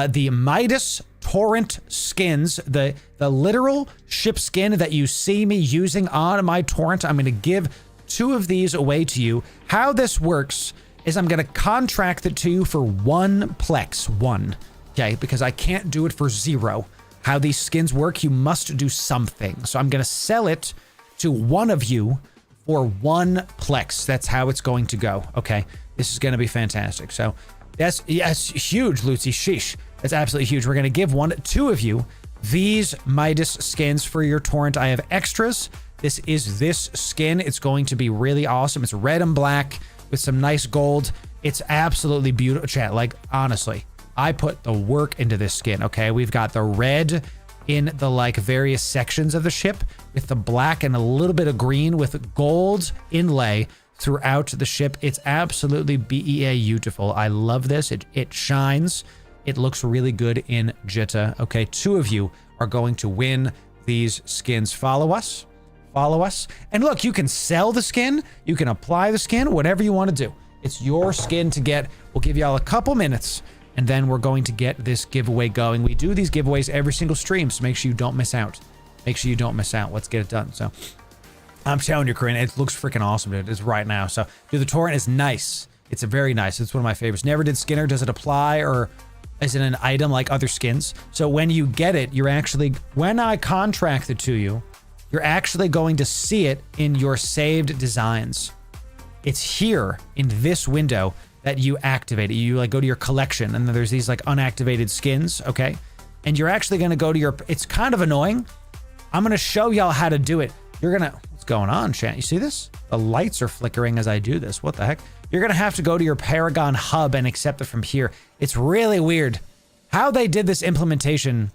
the Midas Torrent skins, the literal ship skin that you see me using on my Torrent. I'm going to give 2 of these away to you. How this works is I'm going to contract it to you for 1 plex, 1, okay? Because I can't do it for 0. How these skins work, you must do something. So I'm going to sell it to one of you for 1 plex. That's how it's going to go, okay? This is going to be fantastic. So that's huge, Lucy. Sheesh. That's absolutely huge. We're going to give 2 of you these Midas skins for your Torrent. I have extras. This is this skin. It's going to be really awesome. It's red and black with some nice gold. It's absolutely beautiful, chat. Like, honestly, I put the work into this skin, okay? We've got the red in the, like, various sections of the ship with the black and a little bit of green with gold inlay throughout the ship. It's absolutely beautiful. I love this. It shines. It looks really good in Jitta. Okay, 2 of you are going to win these skins. Follow us. Follow us. And look, you can sell the skin. You can apply the skin, whatever you want to do. It's your skin to get. We'll give y'all a couple minutes, and then we're going to get this giveaway going. We do these giveaways every single stream, so make sure you don't miss out. Make sure you don't miss out. Let's get it done. So I'm telling you, Corinne, it looks freaking awesome, dude. It's right now. So, dude, the Torrent is nice. It's a very nice. It's one of my favorites. Never did Skinner. Does it apply, or is it an item like other skins? So when you get it, you're actually, when I contract it to you, you're actually going to see it in your saved designs. It's here in this window that you activate it. You like go to your collection, and then there's these like unactivated skins, okay? And you're actually gonna go to your, it's kind of annoying. I'm gonna show y'all how to do it. You're gonna, what's going on, chat? You see this? The lights are flickering as I do this. What the heck? You're gonna have to go to your Paragon hub and accept it from here. It's really weird. How they did this implementation,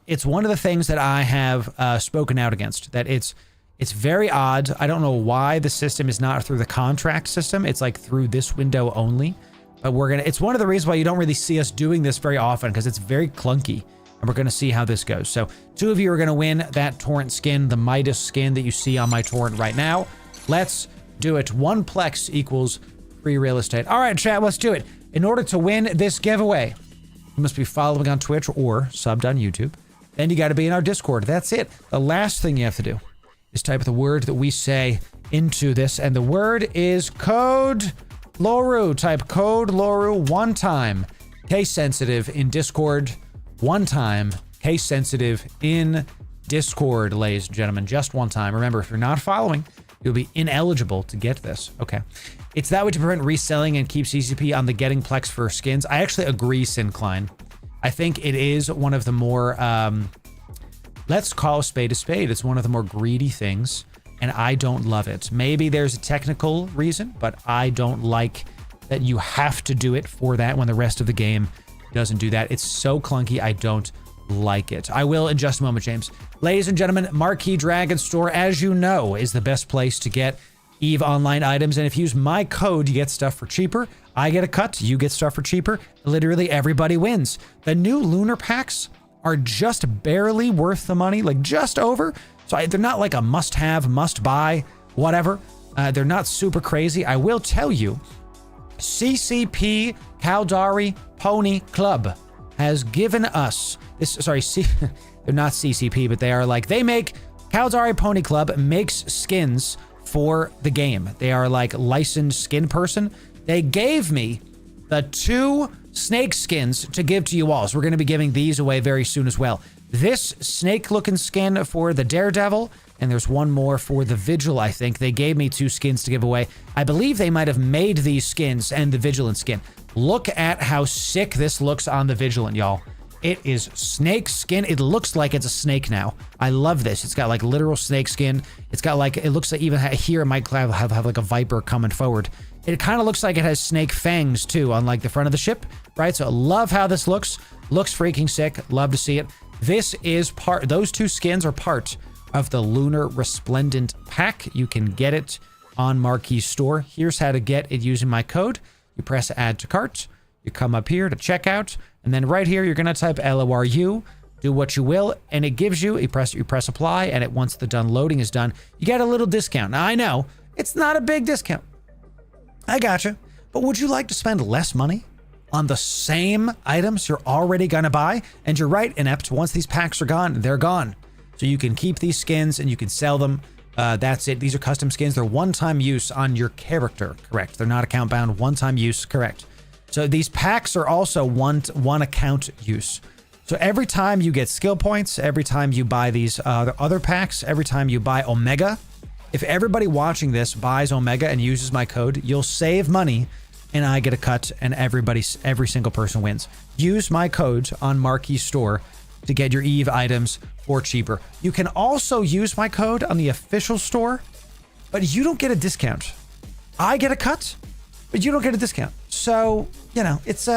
it's one of the things that I have spoken out against, that it's very odd. I don't know why the system is not through the contract system. It's like through this window only. But it's one of the reasons why you don't really see us doing this very often, because it's very clunky. And we're going to see how this goes. So 2 of you are going to win that Torrent skin, the Midas skin that you see on my Torrent right now. Let's do it. 1 plex equals free real estate. All right, chat, let's do it. In order to win this giveaway, you must be following on Twitch or subbed on YouTube. Then you got to be in our Discord. That's it. The last thing you have to do is type the word that we say into this, and the word is code Loru. Type code Loru 1 time. Case sensitive in Discord. 1 time. Case sensitive in Discord, ladies and gentlemen. Just 1 time. Remember, if you're not following, you'll be ineligible to get this. Okay. It's that way to prevent reselling and keep CCP on the getting plex for skins. I actually agree, Sincline. I think it is one of the more, let's call a spade. It's one of the more greedy things, and I don't love it. Maybe there's a technical reason, but I don't like that you have to do it for that when the rest of the game doesn't do that. It's so clunky, I don't like it. I will in just a moment, James. Ladies and gentlemen, Marquee Dragon Store, as you know, is the best place to get EVE Online items, and if you use my code, you get stuff for cheaper. I get a cut, you get stuff for cheaper. Literally everybody wins. The new lunar packs are just barely worth the money, like just over. So they're not like a must-have, must-buy, whatever. They're not super crazy. I will tell you, CCP Caldari Pony Club has given us this. Sorry, they're not CCP, but they are like, they make, Caldari Pony Club makes skins for the game. They are like licensed skin person. They gave me the 2 snake skins to give to you all. So we're going to be giving these away very soon as well. This snake looking skin for the Daredevil, and there's 1 more for the Vigil, I think. They gave me 2 skins to give away. I believe they might have made these skins and the Vigilant skin. Look at how sick this looks on the Vigilant, y'all. It is snake skin. It looks like it's a snake now. I love this. It's got like literal snake skin. It's got like, it looks like even here it might have like a viper coming forward. It kind of looks like it has snake fangs too on like the front of the ship, right? So I love how this looks. Looks freaking sick. Love to see it. This is those 2 skins are part of the Lunar Resplendent pack. You can get it on Marquee Store. Here's how to get it using my code. You press add to cart. You come up here to checkout. And then right here, you're going to type LORU. Do what you will. And it gives you, you press apply. And once the loading is done, you get a little discount. Now, I know it's not a big discount. I gotcha. But would you like to spend less money on the same items you're already going to buy? And you're right, Inept. Once these packs are gone, they're gone. So you can keep these skins and you can sell them. That's it. These are custom skins. They're one-time use on your character. Correct. They're not account bound. One-time use. Correct. So these packs are also one account use. So every time you get skill points, every time you buy these other packs, every time you buy Omega, if everybody watching this buys Omega and uses my code, you'll save money and I get a cut and every single person wins. Use my code on Marquee Store to get your Eve items for cheaper. You can also use my code on the official store, but you don't get a discount. I get a cut, but you don't get a discount. So, it's,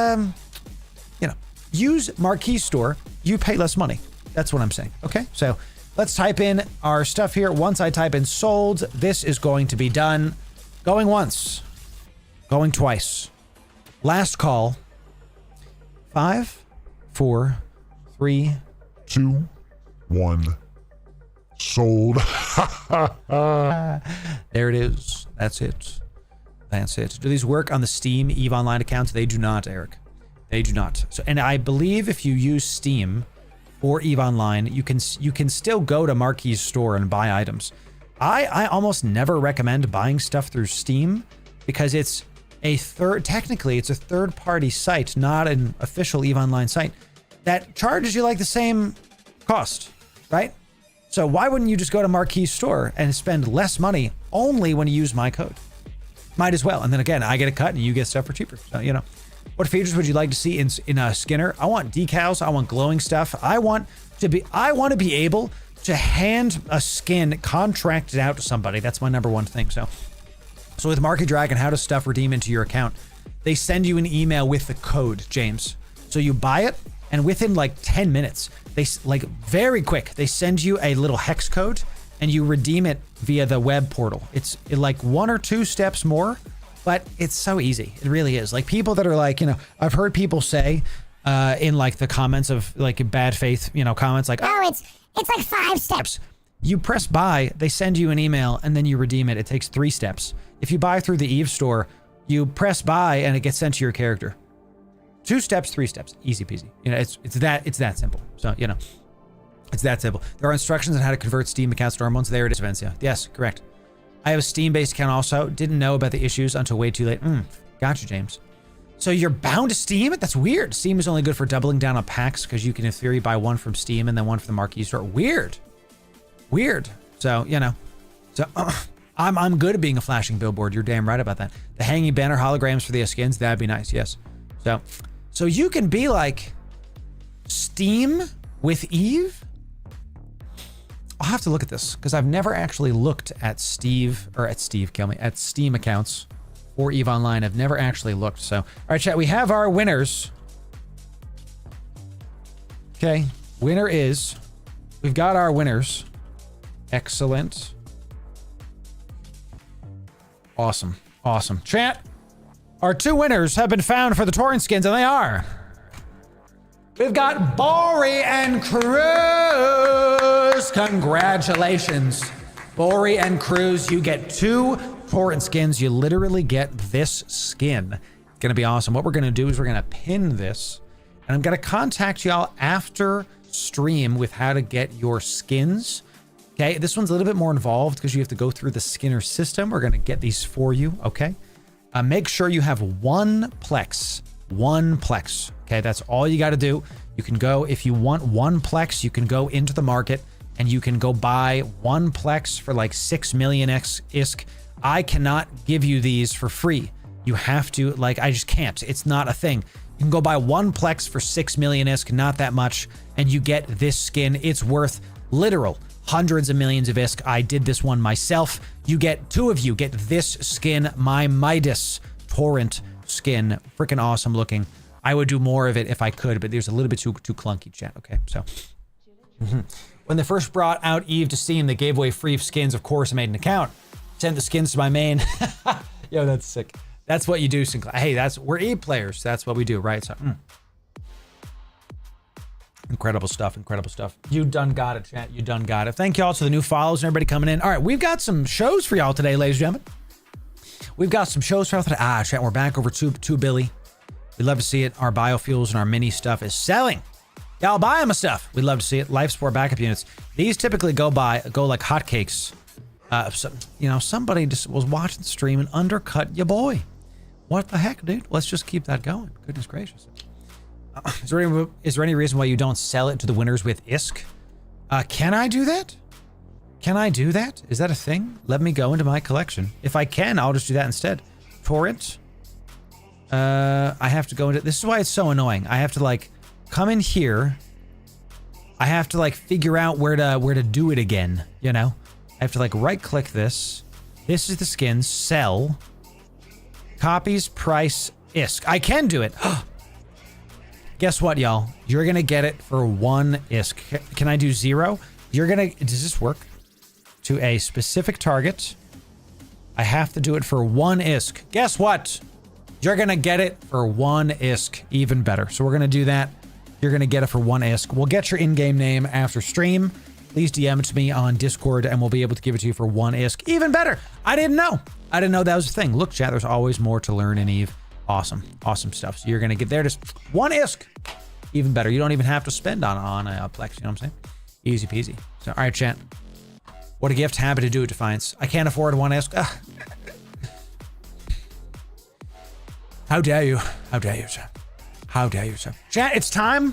use Marquee Store. You pay less money. That's what I'm saying. Okay. So let's type in our stuff here. Once I type in sold, this is going to be done. Going once, going twice. Last call. 5, 4, 3, 2, 1. Sold. There it is. That's it. That's it. Do these work on the Steam EVE Online accounts? They do not, Eric. They do not. So, and I believe if you use Steam for EVE Online, you can still go to Marquee Store and buy items. I almost never recommend buying stuff through Steam because it's technically it's a third-party site, not an official EVE Online site that charges you like the same cost, right? So why wouldn't you just go to Marquee Store and spend less money only when you use my code? Might as well. And then again, I get a cut and you get stuff for cheaper. So, what features would you like to see in a Skinner? I want decals. I want glowing stuff. I want to be able to hand a skin contracted out to somebody. That's my number one thing. So with Market Dragon, how does stuff redeem into your account? They send you an email with the code, James. So you buy it, and within like 10 minutes, very quick, they send you a little hex code, and you redeem it via the web portal. It's like 1 or 2 steps more, but it's so easy. It really is. Like people that are like, I've heard people say in like the comments of like bad faith, comments like, oh, it's like 5 steps. You press buy, they send you an email, and then you redeem it. It takes 3 steps. If you buy through the Eve store, you press buy and it gets sent to your character. 2 steps, 3 steps, easy peasy. It's that simple. So, it's that simple. There are instructions on how to convert Steam accounts to normal ones. There it is, Vencia. Yes, correct. I have a Steam-based account also. Didn't know about the issues until way too late. Gotcha, James. So you're bound to Steam? That's weird. Steam is only good for doubling down on packs because you can, in theory, buy one from Steam and then one from the Marquee Store. Weird. So, I'm good at being a flashing billboard. You're damn right about that. The hanging banner holograms for the skins, that'd be nice. Yes. So you can be like Steam with Eve. I'll have to look at this because I've never actually looked at Steam accounts for EVE Online. I've never actually looked. So, all right, chat, we have our winners. Okay, we've got our winners. Excellent. Awesome. Chat, our 2 winners have been found for the Torrent skins, and they are... We've got Bori and Cruz. Congratulations. Bori and Cruz, you get 2 Torrent skins. You literally get this skin. It's going to be awesome. What we're going to do is we're going to pin this, and I'm going to contact y'all after stream with how to get your skins. Okay, this one's a little bit more involved because you have to go through the Skinner system. We're going to get these for you, okay? Make sure you have 1 Plex. 1 Plex. Okay, that's all you got to do. You can go, if you want 1 Plex, you can go into the market and you can go buy 1 Plex for like 6 million ISK. I cannot give you these for free. You have to, I just can't. It's not a thing. You can go buy 1 Plex for 6 million ISK, not that much, and you get this skin. It's worth literal hundreds of millions of ISK. I did this one myself. You get 2 of you get this skin, my Midas Torrent skin. Freaking awesome looking. I would do more of it if I could, but there's a little bit too clunky, chat. Okay, so. When they first brought out Eve to Steam, they gave away free skins. Of course, I made an account. Send the skins to my main. Yo, that's sick. That's what you do, Sinclair. Hey, we're E-players. That's what we do, right? So, incredible stuff, incredible stuff. You done got it, chat. You done got it. Thank y'all to the new follows and everybody coming in. All right, we've got some shows for y'all today, ladies and gentlemen. We've got some shows for y'all today. Chat, we're back over 2 Billy. We'd love to see it. Our biofuels and our mini stuff is selling. Y'all buy my stuff. We'd love to see it. Life support backup units. These typically go like hotcakes. Somebody just was watching the stream and undercut your boy. What the heck, dude? Let's just keep that going. Goodness gracious. Is there any reason why you don't sell it to the winners with ISK? Can I do that? Can I do that? Is that a thing? Let me go into my collection. If I can, I'll just do that instead. Torrent. I have to go into... This is why it's so annoying. I have to, like, come in here. I have to, like, figure out where to do it again, you know? I have to, like, right-click this. This is the skins. Sell. Copies, price, ISK. I can do it. Guess what, y'all? You're gonna get it for 1 ISK. Can I do 0? You're gonna... Does this work? To a specific target. I have to do it for 1 ISK. Guess what? You're gonna get it for 1 ISK. Even better. So we're gonna do that. You're gonna get it for 1 ISK. We'll get your in-game name after stream. Please DM it to me on Discord and we'll be able to give it to you for 1 ISK. Even better. I didn't know. I didn't know that was a thing. Look, chat, there's always more to learn in EVE. Awesome. Awesome stuff. So you're gonna get there just 1 ISK. Even better. You don't even have to spend on Plex, you know what I'm saying? Easy peasy. So, all right, chat. What a gift. Happy to do it, Defiance. I can't afford 1 ISK. Ugh. How dare you? How dare you, sir? How dare you, sir? Chat, it's time.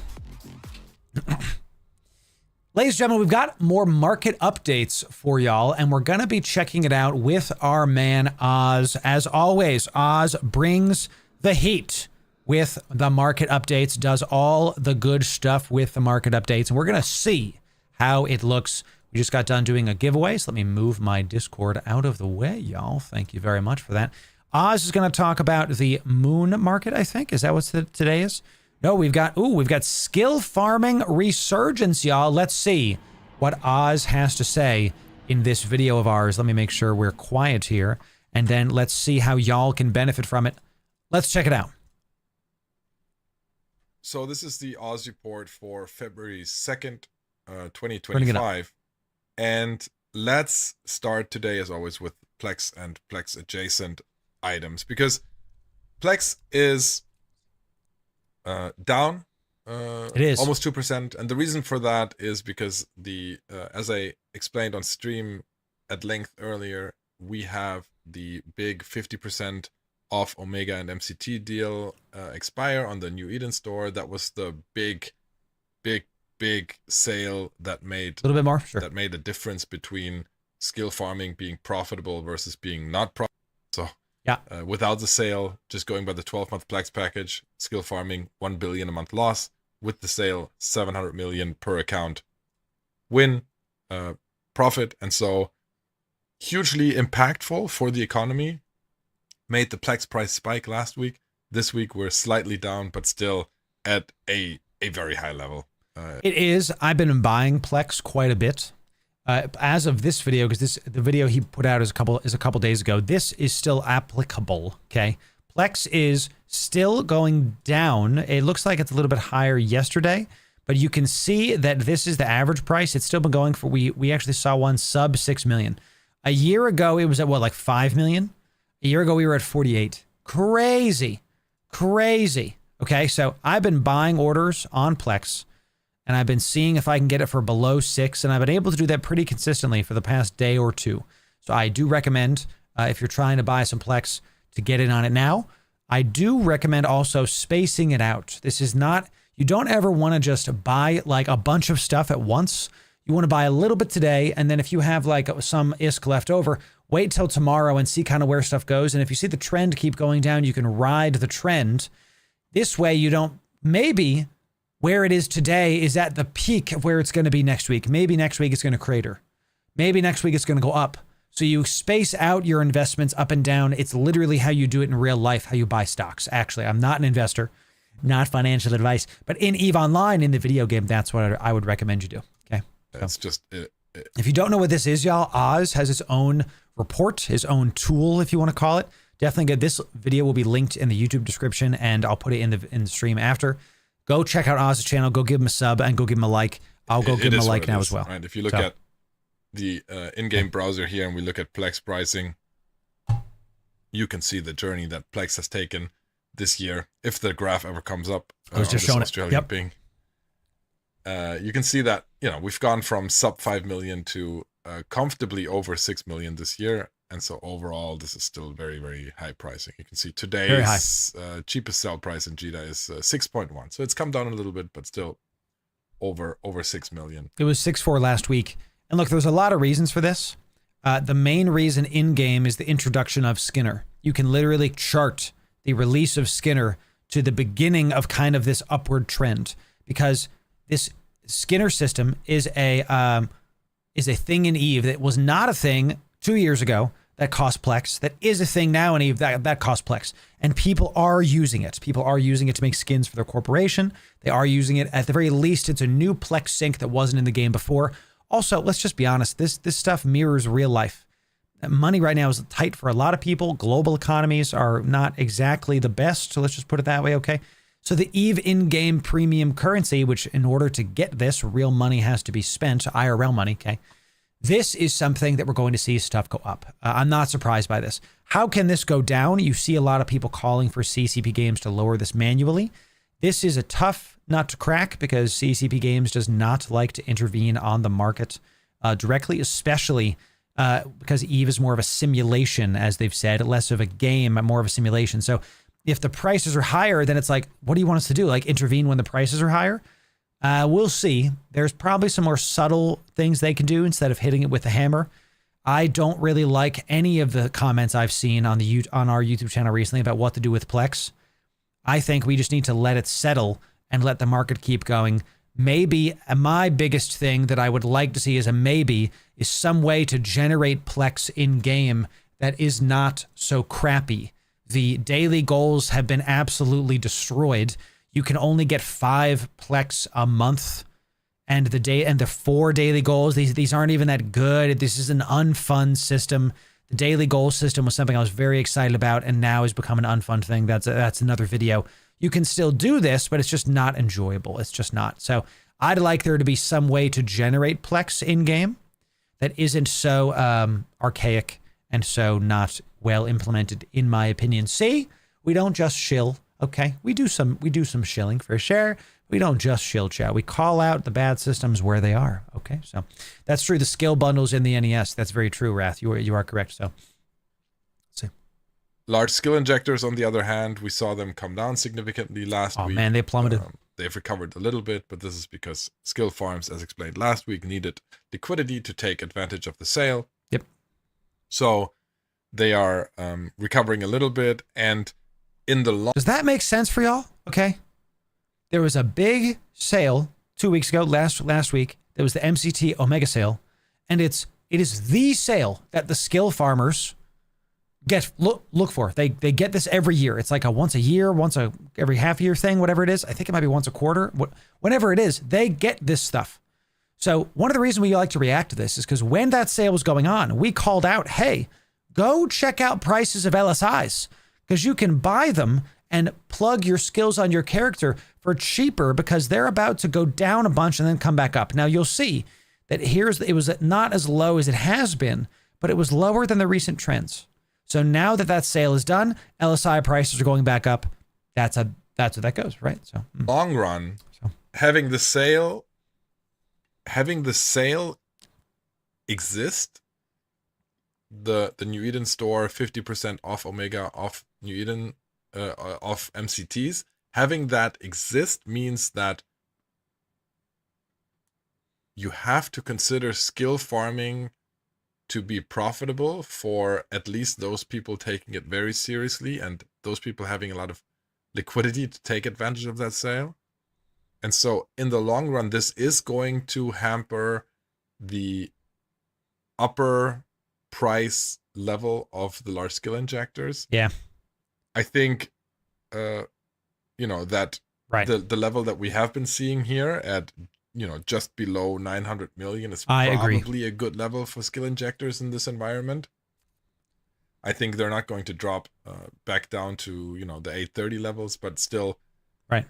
Ladies and gentlemen, we've got more market updates for y'all, and we're going to be checking it out with our man, Oz. As always, Oz brings the heat with the market updates, does all the good stuff with the market updates, and we're going to see how it looks. We just got done doing a giveaway, so let me move my Discord out of the way, y'all. Thank you very much for that. Oz is going to talk about the moon market, I think. Is that what today is? No, we've got skill farming resurgence, y'all. Let's see what Oz has to say in this video of ours. Let me make sure we're quiet here, and then let's see how y'all can benefit from it. Let's check it out. So this is the Oz report for February 2nd, 2025. And let's start today, as always, with Plex and Plex adjacent items, because Plex is down it is almost 2%, and the reason for that is because as I explained on stream at length earlier, we have the big 50% off Omega and MCT deal expire on the New Eden store. That was the big sale that made a little bit more, sure, that made the difference between skill farming being profitable versus being not profitable. So yeah, without the sale, just going by the 12-month Plex package, skill farming 1 billion a month loss. With the sale, 700 million per account win, profit, and so hugely impactful for the economy. Made the Plex price spike last week. This week we're slightly down, but still at a very high level. It is. I've been buying Plex quite a bit. As of this video, because the video he put out is a couple days ago. This is still applicable. Okay, Plex is still going down. It looks like it's a little bit higher yesterday, but you can see that this is the average price. It's still been going for. We actually saw one sub 6 million. A year ago, it was at what, like 5 million. A year ago, we were at 48. Crazy. Okay, so I've been buying orders on Plex, and I've been seeing if I can get it for below 6, and I've been able to do that pretty consistently for the past day or two. So I do recommend, if you're trying to buy some Plex, to get in on it now. I do recommend also spacing it out. This is not, you don't ever want to just buy like a bunch of stuff at once. You want to buy a little bit today, and then if you have like some ISK left over, wait till tomorrow and see kind of where stuff goes. And if you see the trend keep going down, you can ride the trend. This way you don't, maybe where it is today is at the peak of where it's going to be next week. Maybe next week it's going to crater. Maybe next week it's going to go up. So you space out your investments up and down. It's literally how you do it in real life, how you buy stocks. Actually, I'm not an investor, not financial advice, but in EVE Online, in the video game, that's what I would recommend you do. Okay. It's just if you don't know what this is, y'all, Oz has its own report, his own tool, if you want to call it. Definitely good. This video will be linked in the YouTube description, and I'll put it in the stream after. Go check out Oz's channel. Go give him a sub and go give him a like. I'll go give him a like now as well. Right. If you look at the in-game browser here and we look at Plex pricing, you can see the journey that Plex has taken this year. If the graph ever comes up, I was just showing Australian ping. You can see that, you know, we've gone from sub 5 million to comfortably over 6 million this year. And so overall, this is still very, very high pricing. You can see today's cheapest sell price in JITA is 6.1. So it's come down a little bit, but still over 6 million. It was 6.4 last week. And look, there's a lot of reasons for this. The main reason in-game is the introduction of Skinner. You can literally chart the release of Skinner to the beginning of kind of this upward trend, because this Skinner system is a thing in EVE that was not a thing 2 years ago that cost Plex, that is a thing now in EVE that cost Plex. And people are using it. People are using it to make skins for their corporation. They are using it. At the very least, it's a new Plex sync that wasn't in the game before. Also, let's just be honest, this stuff mirrors real life. Money right now is tight for a lot of people. Global economies are not exactly the best, so let's just put it that way, okay? So the EVE in-game premium currency, which in order to get this, real money has to be spent, IRL money, okay? This is something that we're going to see stuff go up. I'm not surprised by this. How can this go down? You see a lot of people calling for CCP Games to lower this manually. This is a tough nut to crack because CCP Games does not like to intervene on the market directly, especially because EVE is more of a simulation, as they've said, less of a game, more of a simulation. So if the prices are higher, then it's like, what do you want us to do? Like intervene when the prices are higher? We'll see. There's probably some more subtle things they can do instead of hitting it with a hammer. I don't really like any of the comments I've seen on our YouTube channel recently about what to do with Plex. I think we just need to let it settle and let the market keep going. Maybe my biggest thing that I would like to see is some way to generate Plex in game that is not so crappy. The daily goals have been absolutely destroyed. You can only get 5 Plex a month, and the 4 daily goals, these aren't even that good. This is an unfun system. The daily goal system was something I was very excited about, and now has become an unfun thing. That's another video. You can still do this, but it's just not enjoyable. It's just not. So I'd like there to be some way to generate Plex in-game that isn't so archaic and so not well implemented, in my opinion. See, we don't just shill, okay? We do some shilling for sure. We don't just shill, chat. We call out the bad systems where they are, okay? So that's true. The skill bundles in the NES, that's very true, Wrath. You are correct. So let's see. Large skill injectors, on the other hand, we saw them come down significantly last week. Oh man, they plummeted. They've recovered a little bit, but this is because skill farms, as explained last week, needed liquidity to take advantage of the sale. Yep. So they are recovering a little bit, and in the long... Does that make sense for y'all? Okay. There was a big sale 2 weeks ago, last week. There was the MCT Omega sale, and it is the sale that the skill farmers look for. They get this every year. It's like a once a year, every half year thing, whatever it is. I think it might be once a quarter. Whenever it is, they get this stuff. So one of the reasons we like to react to this is because when that sale was going on, we called out, hey, go check out prices of LSIs, because you can buy them and plug your skills on your character for cheaper because they're about to go down a bunch and then come back up. Now you'll see that it was not as low as it has been, but it was lower than the recent trends. So now that sale is done, LSI prices are going back up. That's what that goes, right? So long run, having the sale exist, the New Eden store 50% off Omega, off New Eden, off MCTs, having that exist means that you have to consider skill farming to be profitable for at least those people taking it very seriously and those people having a lot of liquidity to take advantage of that sale. And so in the long run, this is going to hamper the upper price level of the large skill injectors. Yeah. I think, that right. the level that we have been seeing here at, just below 900 million is I agree. probably a good level for skill injectors in this environment. I think they're not going to drop back down to, you know, the 830 levels, but still, Right.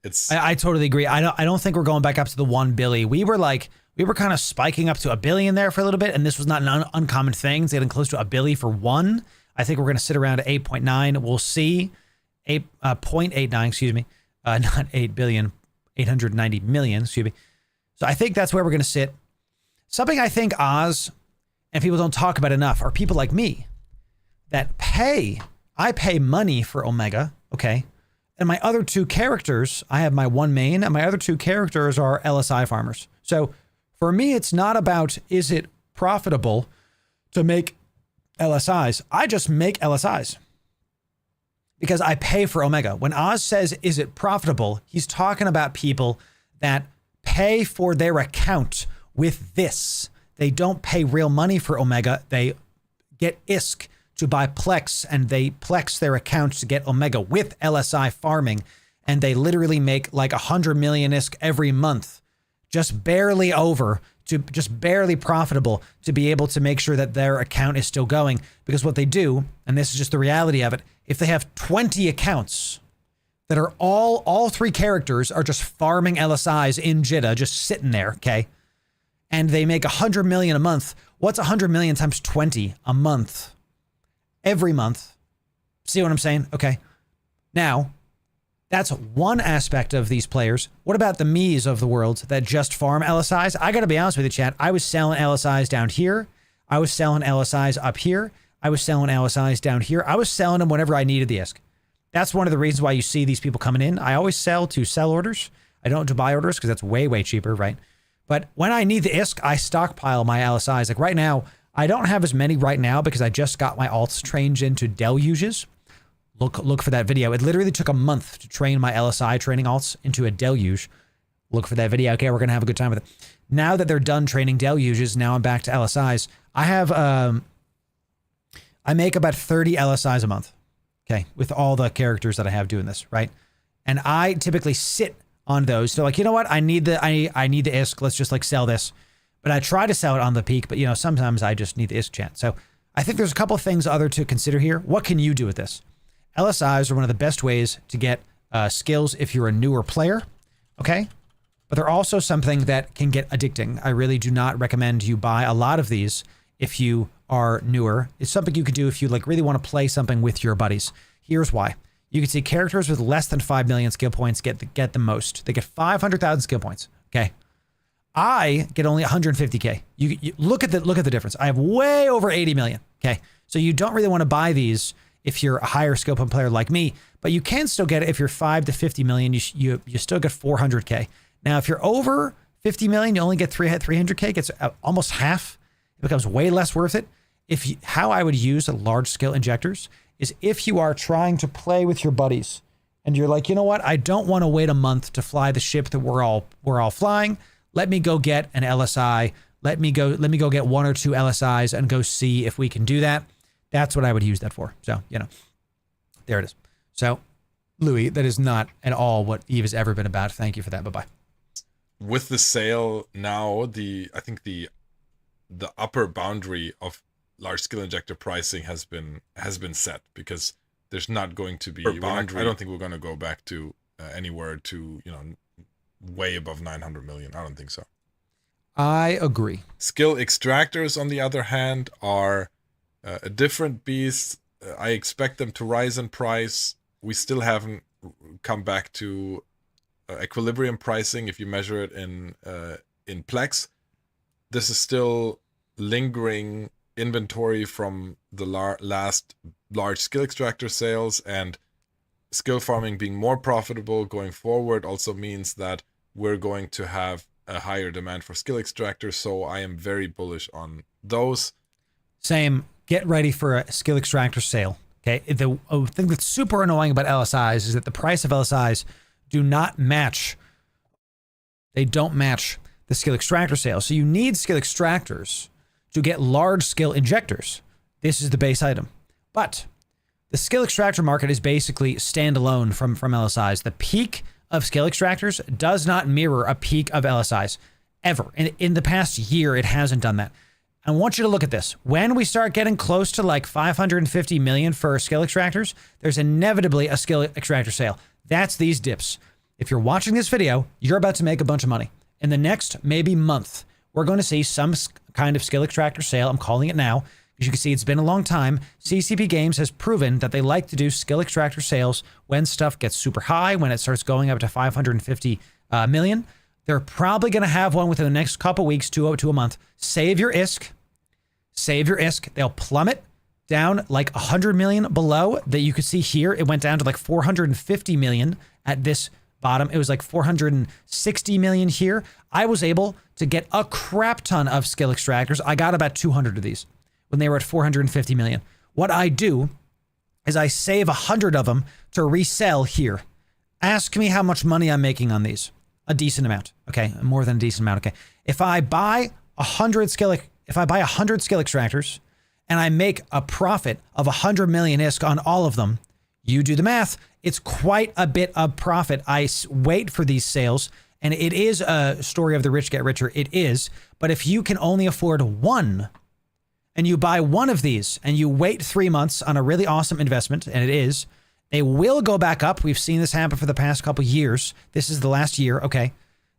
It's. I totally agree. I don't think we're going back up to the 1 billion. We were kind of spiking up to 1 billion there for a little bit, and this was not an uncommon thing. It's getting close to 1 billion for one. I think we're going to sit around at 8.9. We'll see 0.89, excuse me, not 8 billion, 890 million, excuse me. So I think that's where we're going to sit. Something I think Oz and people don't talk about enough are people like me that I pay money for Omega, okay? And my other two characters, I have my one main, and my other two characters are LSI farmers. So for me, it's not about, is it profitable to make LSIs? I just make LSIs because I pay for Omega. When Oz says, is it profitable? He's talking about people that pay for their account with this. They don't pay real money for Omega. They get ISK to buy Plex, and they Plex their accounts to get Omega with LSI farming, and they literally make like 100 million ISK every month, just barely profitable to be able to make sure that their account is still going. Because what they do, and this is just the reality of it, if they have 20 accounts that are all three characters are just farming LSIs in Jitta, just sitting there, okay? And they make 100 million a month. What's 100 million times 20 a month? Every month. See what I'm saying? Okay. Now, that's one aspect of these players. What about the me's of the world that just farm LSIs? I got to be honest with you, chat. I was selling LSIs down here. I was selling LSIs up here. I was selling LSIs down here. I was selling them whenever I needed the ISK. That's one of the reasons why you see these people coming in. I always sell to sell orders. I don't do buy orders because that's way, way cheaper, right? But when I need the ISK, I stockpile my LSIs. Like right now, I don't have as many right now because I just got my alts trained into deluges. Look for that video. It literally took a month to train my LSI training alts into a deluge. Look for that video. Okay, we're going to have a good time with it. Now that they're done training deluges, now I'm back to LSIs. I have, I make about 30 LSIs a month. Okay, with all the characters that I have doing this, right? And I typically sit on those. So like, you know what? I need the ISK. Let's just like sell this. But I try to sell it on the peak, but you know, sometimes I just need the ISK chat. So I think there's a couple of things other to consider here. What can you do with this? LSIs are one of the best ways to get skills if you're a newer player, okay? But they're also something that can get addicting. I really do not recommend you buy a lot of these if you are newer. It's something you can do if you like really want to play something with your buddies. Here's why. You can see characters with less than 5 million skill points get the most. They get 500,000 skill points, okay? I get only 150K. You look at the difference. I have way over 80 million. Okay. So you don't really want to buy these if you're a higher skill point player like me, but you can still get it if you're 5 to 50 million. You still get 400K. Now, if you're over 50 million, you only get 300K. It gets almost half. It becomes way less worth it. How I would use a large skill injectors is if you are trying to play with your buddies and you're like, you know what? I don't want to wait a month to fly the ship that we're all flying. Let me go get an LSI. Let me go get 1 or 2 LSIs and go see if we can do that. That's what I would use that for. So, you know, there it is. So, Louis, that is not at all what Eve has ever been about. Thank you for that. Bye-bye. With the sale now, I think the upper boundary of large skill injector pricing has been set, because there's not going to be I don't think we're going to go back to anywhere to, you know, way above 900 million. I don't think so. I agree. Skill extractors, on the other hand, are a different beast. I expect them to rise in price. We still haven't come back to equilibrium pricing if you measure it in Plex. This is still lingering inventory from the last large skill extractor sales, and skill farming being more profitable going forward also means that we're going to have a higher demand for skill extractors. So I am very bullish on those. Same. Get ready for a skill extractor sale. Okay. The thing that's super annoying about LSIs is that the price of LSIs do not match. They don't match the skill extractor sale. So you need skill extractors to get large skill injectors. This is the base item. But the skill extractor market is basically standalone from LSIs. The peak of skill extractors does not mirror a peak of LSIs ever. In the past year, it hasn't done that. I want you to look at this. When we start getting close to like 550 million for skill extractors, there's inevitably a skill extractor sale. That's these dips. If you're watching this video, you're about to make a bunch of money. In the next maybe month, we're going to see some kind of skill extractor sale. I'm calling it now. As you can see, it's been a long time. CCP Games has proven that they like to do skill extractor sales when stuff gets super high, when it starts going up to 550 million. They're probably going to have one within the next couple weeks to a month. Save your ISK. Save your ISK. They'll plummet down like 100 million below that you could see here. It went down to like 450 million at this bottom. It was like 460 million here. I was able to get a crap ton of skill extractors. I got about 200 of these when they were at 450 million. What I do is I save 100 of them to resell here. Ask me how much money I'm making on these. A decent amount. Okay, more than a decent amount. Okay, if I buy 100 skill extractors and I make a profit of 100 million ISK on all of them, you do the math. It's quite a bit of profit. I wait for these sales, and it is a story of the rich get richer. It is, but if you can only afford one, and you buy one of these, and you wait 3 months on a really awesome investment, and it is. They will go back up. We've seen this happen for the past couple years. This is the last year. Okay.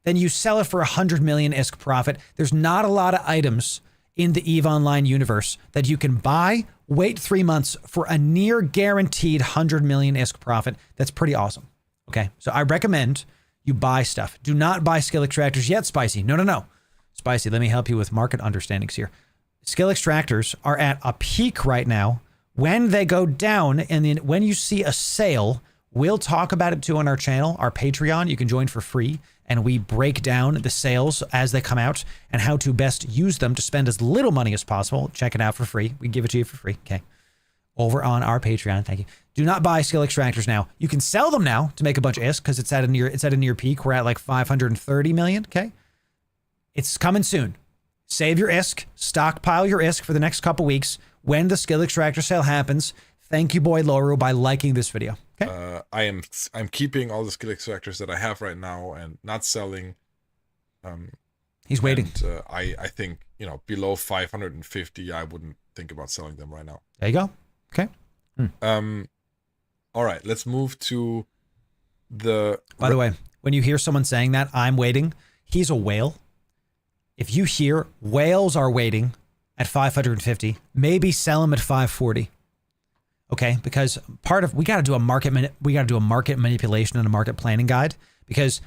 Then you sell it for 100 million ISK profit. There's not a lot of items in the EVE Online universe that you can buy, wait 3 months for a near guaranteed 100 million ISK profit. That's pretty awesome. Okay. So I recommend you buy stuff. Do not buy skill extractors yet, Spicy. No. Spicy, let me help you with market understandings here. Skill extractors are at a peak right now. When they go down, and then when you see a sale, we'll talk about it too on our channel, our Patreon. You can join for free, and we break down the sales as they come out and how to best use them to spend as little money as possible. Check it out for free. We give it to you for free. Okay. Over on our Patreon. Thank you. Do not buy skill extractors now. You can sell them now to make a bunch of ISK because it's at a near peak. We're at like 530 million. Okay. It's coming soon. Save your ISK, stockpile your ISK for the next couple weeks. When the skill extractor sale happens, thank you, boy Loru, by liking this video. Okay. I'm keeping all the skill extractors that I have right now and not selling. He's waiting. And, I think, below 550, I wouldn't think about selling them right now. There you go. Okay. All right, let's move to the... By the way, when you hear someone saying that, I'm waiting, he's a whale. If you hear whales are waiting at 550, maybe sell them at 540. Okay, because we got to do a market manipulation and a market planning guide, because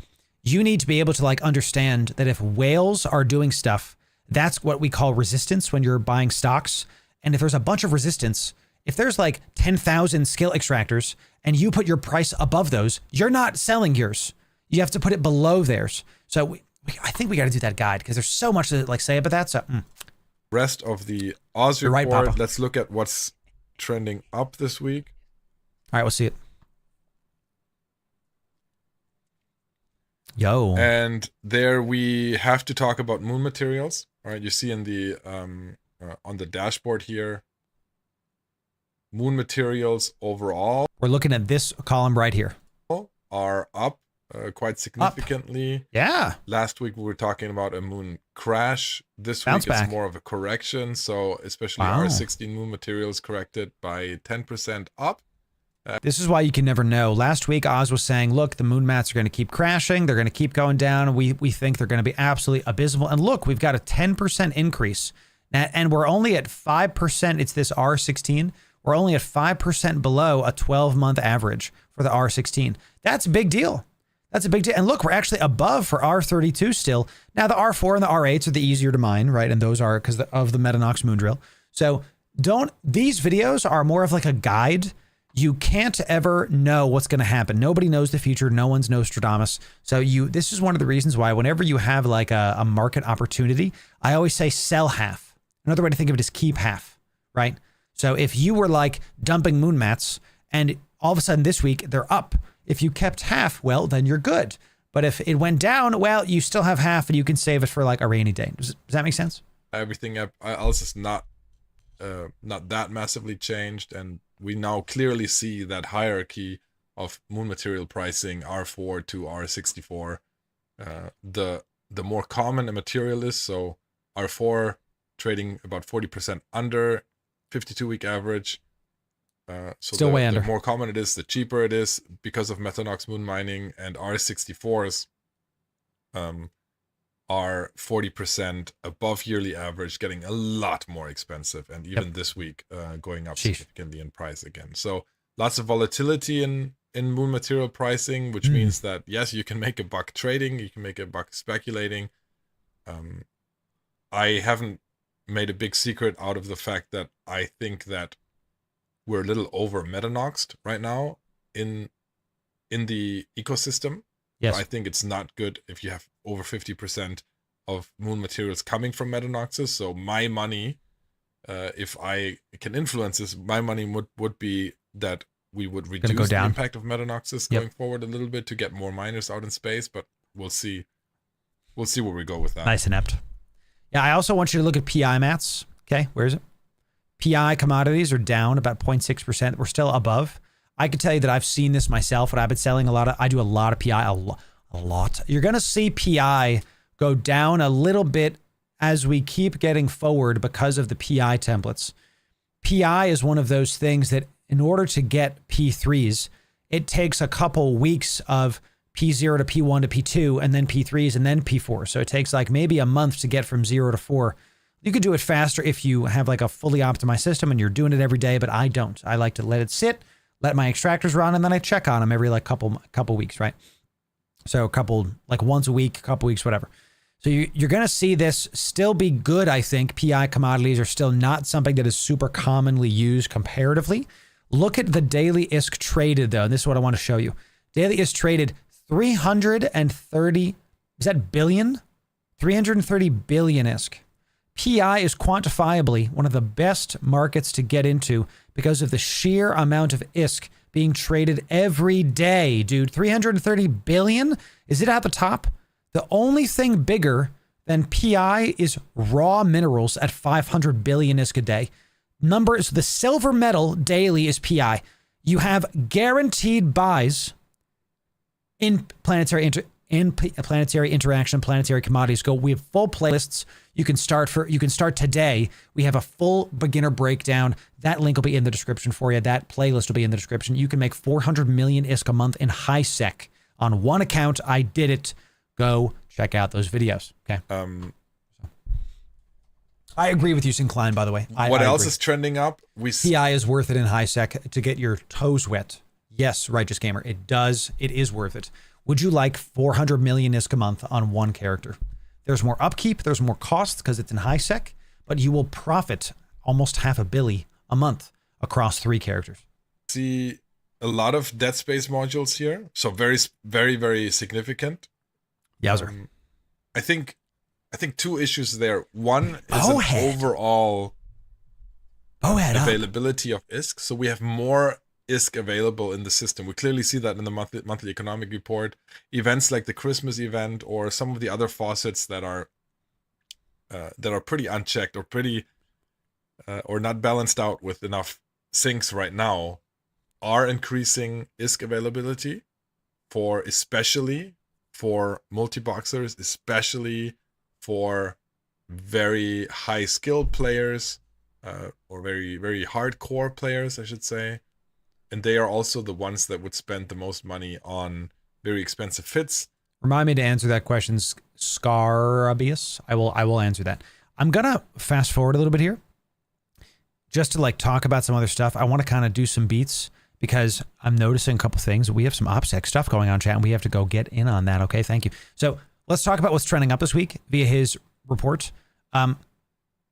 you need to be able to understand that if whales are doing stuff, that's what we call resistance when you're buying stocks. And if there's a bunch of resistance, if there's like 10,000 skill extractors and you put your price above those, you're not selling yours. You have to put it below theirs. So I think we got to do that guide because there's so much to say about that. So rest of the Oz report. Right, Papa. Let's look at what's trending up this week. All right, we'll see it. Yo. And there we have to talk about moon materials. All right, you see in the on the dashboard here, moon materials overall. We're looking at this column right here. Are up quite significantly. Up. Yeah. Last week we were talking about a moon crash. This Bounce week back. It's more of a correction. So especially our 16 moon materials corrected by 10% up. This is why you can never know. Last week, Oz was saying, look, the moon mats are going to keep crashing. They're going to keep going down. We think they're going to be absolutely abysmal. And look, we've got a 10% increase. And we're only at 5%. It's this R16. We're only at 5% below a 12-month average for the R16. That's a big deal. That's a big deal. And look, we're actually above for R32 still. Now, the R4 and the R8s are the easier to mine, right? And those are because of the Metanox moon drill. So these videos are more of like a guide. You can't ever know what's going to happen. Nobody knows the future. No one's Nostradamus. So this is one of the reasons why whenever you have like a market opportunity, I always say sell half. Another way to think of it is keep half, right? So if you were like dumping moon mats and all of a sudden this week they're up, if you kept half, well, then you're good. But if it went down, well, you still have half and you can save it for like a rainy day. Does that make sense? Everything else is not that massively changed, and we now clearly see that hierarchy of moon material pricing R4 to R64. The more common a material is, so R4 trading about 40% under 52-week average. So Still way the under. more common it is, the cheaper it is because of Metanox moon mining, and R64s are 40% above yearly average, getting a lot more expensive, and even this week going up significantly in price again. So lots of volatility in moon material pricing, which means that yes, you can make a buck trading, you can make a buck speculating. I haven't made a big secret out of the fact that I think that we're a little over metanoxed right now in the ecosystem. Yes. I think it's not good if you have over 50% of moon materials coming from metanoxes. So my money, if I can influence this, my money would be that we would reduce the impact of metanoxes going forward a little bit to get more miners out in space, but we'll see. We'll see where we go with that. Nice inept. Yeah, I also want you to look at PI mats. Okay, where is it? PI commodities are down about 0.6%. We're still above. I can tell you that I've seen this myself, and I've been selling I do a lot of PI, a lot. You're going to see PI go down a little bit as we keep getting forward because of the PI templates. PI is one of those things that in order to get P3s, it takes a couple weeks of P0 to P1 to P2, and then P3s, and then P4. So it takes like maybe a month to get from 0 to 4. You could do it faster if you have like a fully optimized system and you're doing it every day, but I don't. I like to let it sit, let my extractors run, and then I check on them every like couple weeks, right? So a couple, like once a week, couple weeks, whatever. So you're going to see this still be good, I think. PI commodities are still not something that is super commonly used comparatively. Look at the daily ISK traded, though. And this is what I want to show you. Daily ISK traded 330, is that billion? 330 billion ISK. PI is quantifiably one of the best markets to get into because of the sheer amount of ISK being traded every day, dude. 330 billion? Is it at the top? The only thing bigger than PI is raw minerals at 500 billion ISK a day. Numbers, the silver metal daily is PI. You have guaranteed buys in planetary interaction, planetary commodities. We have full playlists. You can start today. We have a full beginner breakdown. That link will be in the description for you. That playlist will be in the description. You can make 400 million ISK a month in high sec on one account. I did it. Go check out those videos. Okay. I agree with you, Sincline, by the way. What else is trending up? PI is worth it in high sec to get your toes wet. Yes, Righteous Gamer. It does. It is worth it. Would you like 400 million ISK a month on one character? There's more upkeep. There's more costs because it's in high sec, but you will profit almost $500 million a month across 3 characters. See a lot of Dead Space modules here. So very, very, very significant. Yowzer. I think 2 issues there. One is an overall availability of ISK. So we have more ISK available in the system. We clearly see that in the monthly economic report. Events like the Christmas event or some of the other faucets that are pretty unchecked or pretty or not balanced out with enough sinks right now are increasing ISK availability especially for multi-boxers, especially for very high skilled players or very, very hardcore players, I should say. And they are also the ones that would spend the most money on very expensive fits. Remind me to answer that question, Scarabius. I will answer that. I'm gonna fast forward a little bit here, just to like talk about some other stuff. I want to kind of do some beats because I'm noticing a couple things. We have some OPSEC stuff going on, chat, and we have to go get in on that. Okay, thank you. So let's talk about what's trending up this week via his report.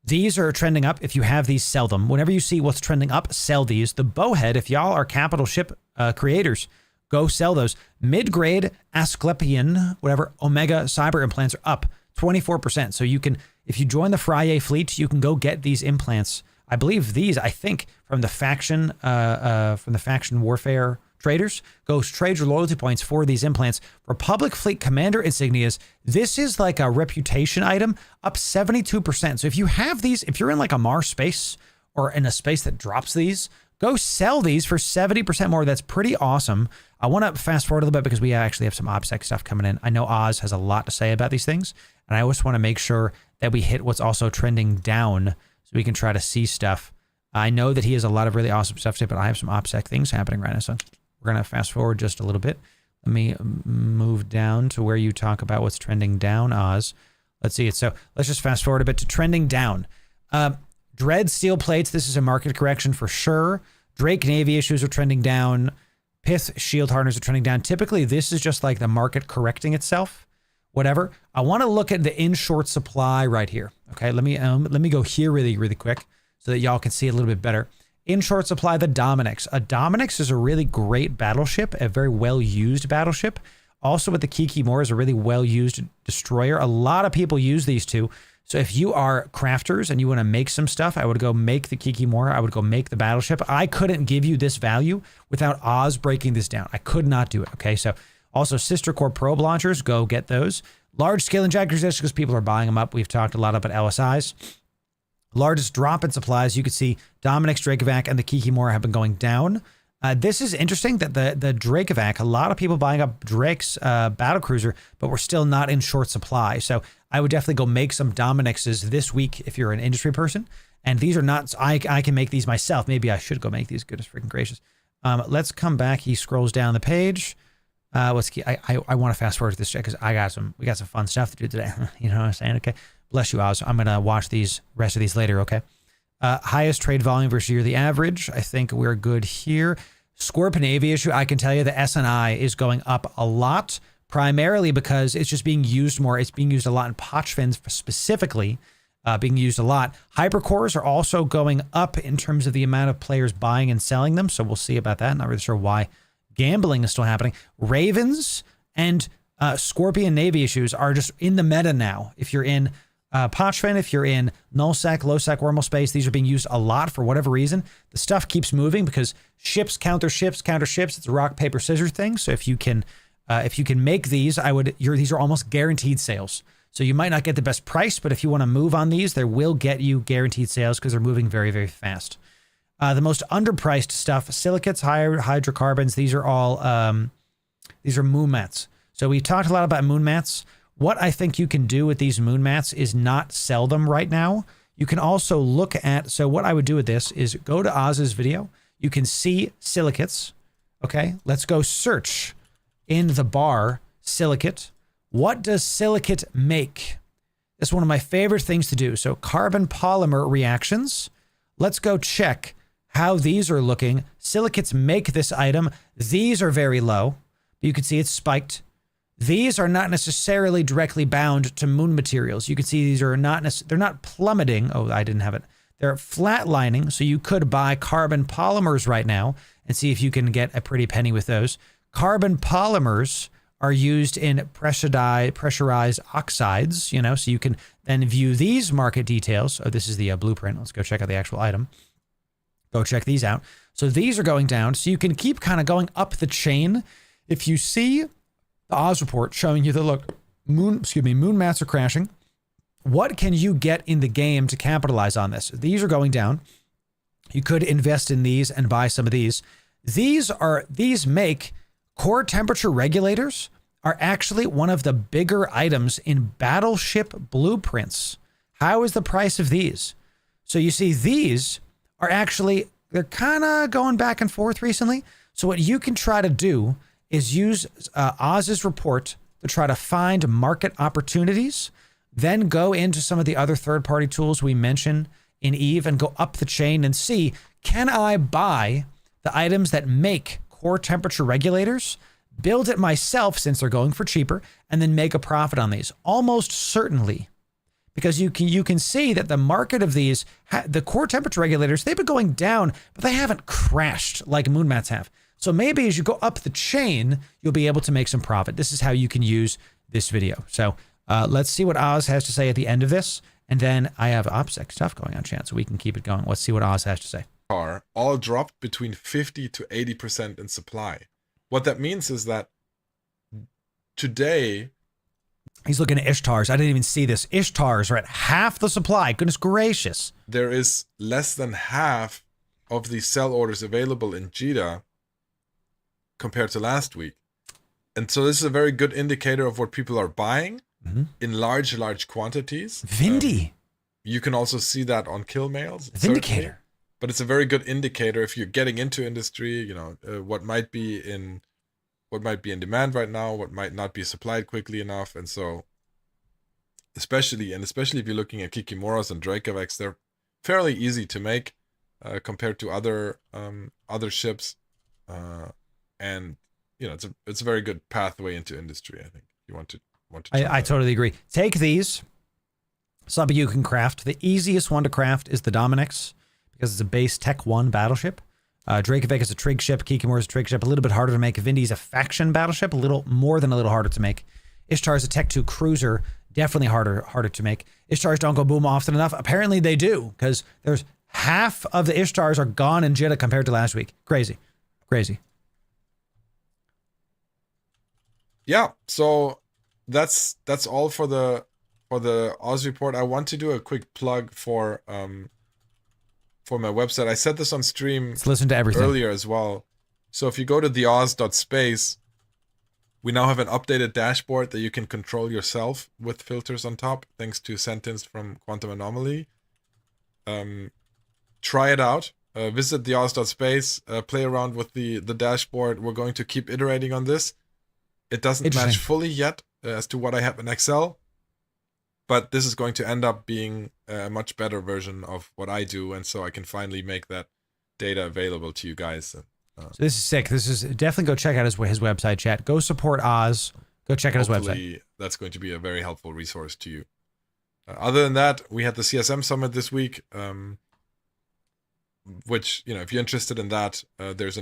These are trending up. If you have these, sell them. Whenever you see what's trending up, sell these. The Bowhead, if y'all are capital ship creators, go sell those. Mid-grade Asclepian, whatever, Omega cyber implants are up 24%. So you can, if you join the Frye fleet, you can go get these implants. I believe these, I think, from the faction warfare traders, go trade your loyalty points for these implants. Republic Fleet Commander insignias, this is like a reputation item, up 72%. So if you have these, if you're in like a Mars space or in a space that drops these, go sell these for 70% more. That's pretty awesome. I want to fast forward a little bit because we actually have some OPSEC stuff coming in. I know Oz has a lot to say about these things, and I always want to make sure that we hit what's also trending down so we can try to see stuff. I know that he has a lot of really awesome stuff today, but I have some OPSEC things happening right now. So we're going to fast forward just a little bit. Let me move down to where you talk about what's trending down, Oz. Let's see it. So let's just fast forward a bit to trending down. Dread steel plates. This is a market correction for sure. Drake Navy issues are trending down. Pith shield hardeners are trending down. Typically, this is just like the market correcting itself. Whatever. I want to look at the in short supply right here. Okay, let me go here really quick so that y'all can see a little bit better. In short supply, the Dominix. A Dominix is a really great battleship, a very well used battleship. Also, with the Kikimor is a really well used destroyer. A lot of people use these two. So if you are crafters and you want to make some stuff, I would go make the Kikimor. I would go make the battleship. I couldn't give you this value without Oz breaking this down. I could not do it. Okay, so also Sister Corp probe launchers, go get those. Large scale injectors, just because people are buying them up. We've talked a lot about LSIs. Largest drop in supplies, you could see Dominix, Dracovac, and the Kikimor have been going down. This is interesting that the Dracovac, a lot of people buying up Drake's battlecruiser, but we're still not in short supply. So I would definitely go make some Dominixes this week if you're an industry person. And these are not, I can make these myself. Maybe I should go make these. Goodness freaking gracious. Let's come back. He scrolls down the page. I want to fast forward to this because we got some fun stuff to do today. You know what I'm saying? Okay. Bless you, Oz. I'm going to watch these rest of these later. Okay. Highest trade volume versus yearly average. I think we're good here. Scorp Navy issue. I can tell you the SNI is going up a lot, primarily because it's just being used more. It's being used a lot in Pochfins specifically, being used a lot. Hypercores are also going up in terms of the amount of players buying and selling them. So we'll see about that. Not really sure why gambling is still happening. Ravens and Scorpion Navy issues are just in the meta now. If you're in Pochfin, if you're in nullsec, low-sec, wormhole space, these are being used a lot for whatever reason. The stuff keeps moving because ships counter ships counter ships. It's a rock, paper, scissors thing. So if you can make these, these are almost guaranteed sales. So you might not get the best price, but if you want to move on these, they will get you guaranteed sales because they're moving very, very fast. The most underpriced stuff, silicates, hydrocarbons, these are all, these are moon mats. So we talked a lot about moon mats. What I think you can do with these moon mats is not sell them right now. You can also look at, so what I would do with this is go to Oz's video. You can see silicates. Okay, let's go search in the bar silicate. What does silicate make? That's one of my favorite things to do. So carbon polymer reactions. Let's go check how these are looking. Silicates make this item. These are very low. You can see it's spiked. These are not necessarily directly bound to moon materials. You can see these are they're not plummeting. Oh, I didn't have it. They're flatlining. So you could buy carbon polymers right now and see if you can get a pretty penny with those. Carbon polymers are used in pressurized oxides, so you can then view these market details. Oh, this is the blueprint. Let's go check out the actual item. Go check these out. So these are going down. So you can keep kind of going up the chain. If you see the Oz report showing you that, look, moon mats are crashing. What can you get in the game to capitalize on this? These are going down. You could invest in these and buy some of these. These make core temperature regulators are actually one of the bigger items in battleship blueprints. How is the price of these? So you see these are actually, they're kind of going back and forth recently. So what you can try to do is use Oz's report to try to find market opportunities, then go into some of the other third-party tools we mentioned in Eve and go up the chain and see, can I buy the items that make core temperature regulators, build it myself since they're going for cheaper, and then make a profit on these? Almost certainly. Because you can see that the market of these, the core temperature regulators, they've been going down, but they haven't crashed like moon mats have. So maybe as you go up the chain, you'll be able to make some profit. This is how you can use this video. So let's see what Oz has to say at the end of this. And then I have OPSEC stuff going on, chat, so we can keep it going. Let's see what Oz has to say. Are all dropped between 50 to 80% in supply. What that means is that today... He's looking at Ishtars. I didn't even see this. Ishtars are at half the supply. Goodness gracious. There is less than half of the sell orders available in JITA compared to last week. And so this is a very good indicator of what people are buying. in large quantities. Vindy. You can also see that on kill mails. Vindicator. Certainly. But it's a very good indicator if you're getting into industry, you know, what might be in demand right now, what might not be supplied quickly enough. And so especially if you're looking at Kikimoras and Dracovex, they're fairly easy to make compared to other ships. And you know, it's a very good pathway into industry, I think. You want to I totally agree. Take these. Some you can craft. The easiest one to craft is the Dominix, because it's a base Tech 1 battleship. Dracovic is a trig ship. Kikimor is a trig ship. A little bit harder to make. Vindy's a faction battleship. A little more than a little harder to make. Ishtar is a Tech 2 cruiser. Definitely harder to make. Ishtars don't go boom often enough. Apparently they do, because there's half of the Ishtars are gone in Jeddah compared to last week. Crazy. Yeah, so that's all for the Oz report. I want to do a quick plug for my website. I said this on stream. Let's listen to everything earlier as well. So if you go to theoz.space, we now have an updated dashboard that you can control yourself with filters on top, thanks to Sentence from Quantum Anomaly. Try it out. Visit theoz.space. Play around with the dashboard. We're going to keep iterating on this. It doesn't match fully yet as to what I have in Excel, but this is going to end up being a much better version of what I do, and so I can finally make that data available to you guys. So this is sick. This is definitely go check out his website, chat. Go support Oz. Go check out his website. That's going to be a very helpful resource to you. Other than that, we had the CSM Summit this week, which, you know, if you're interested in that, there's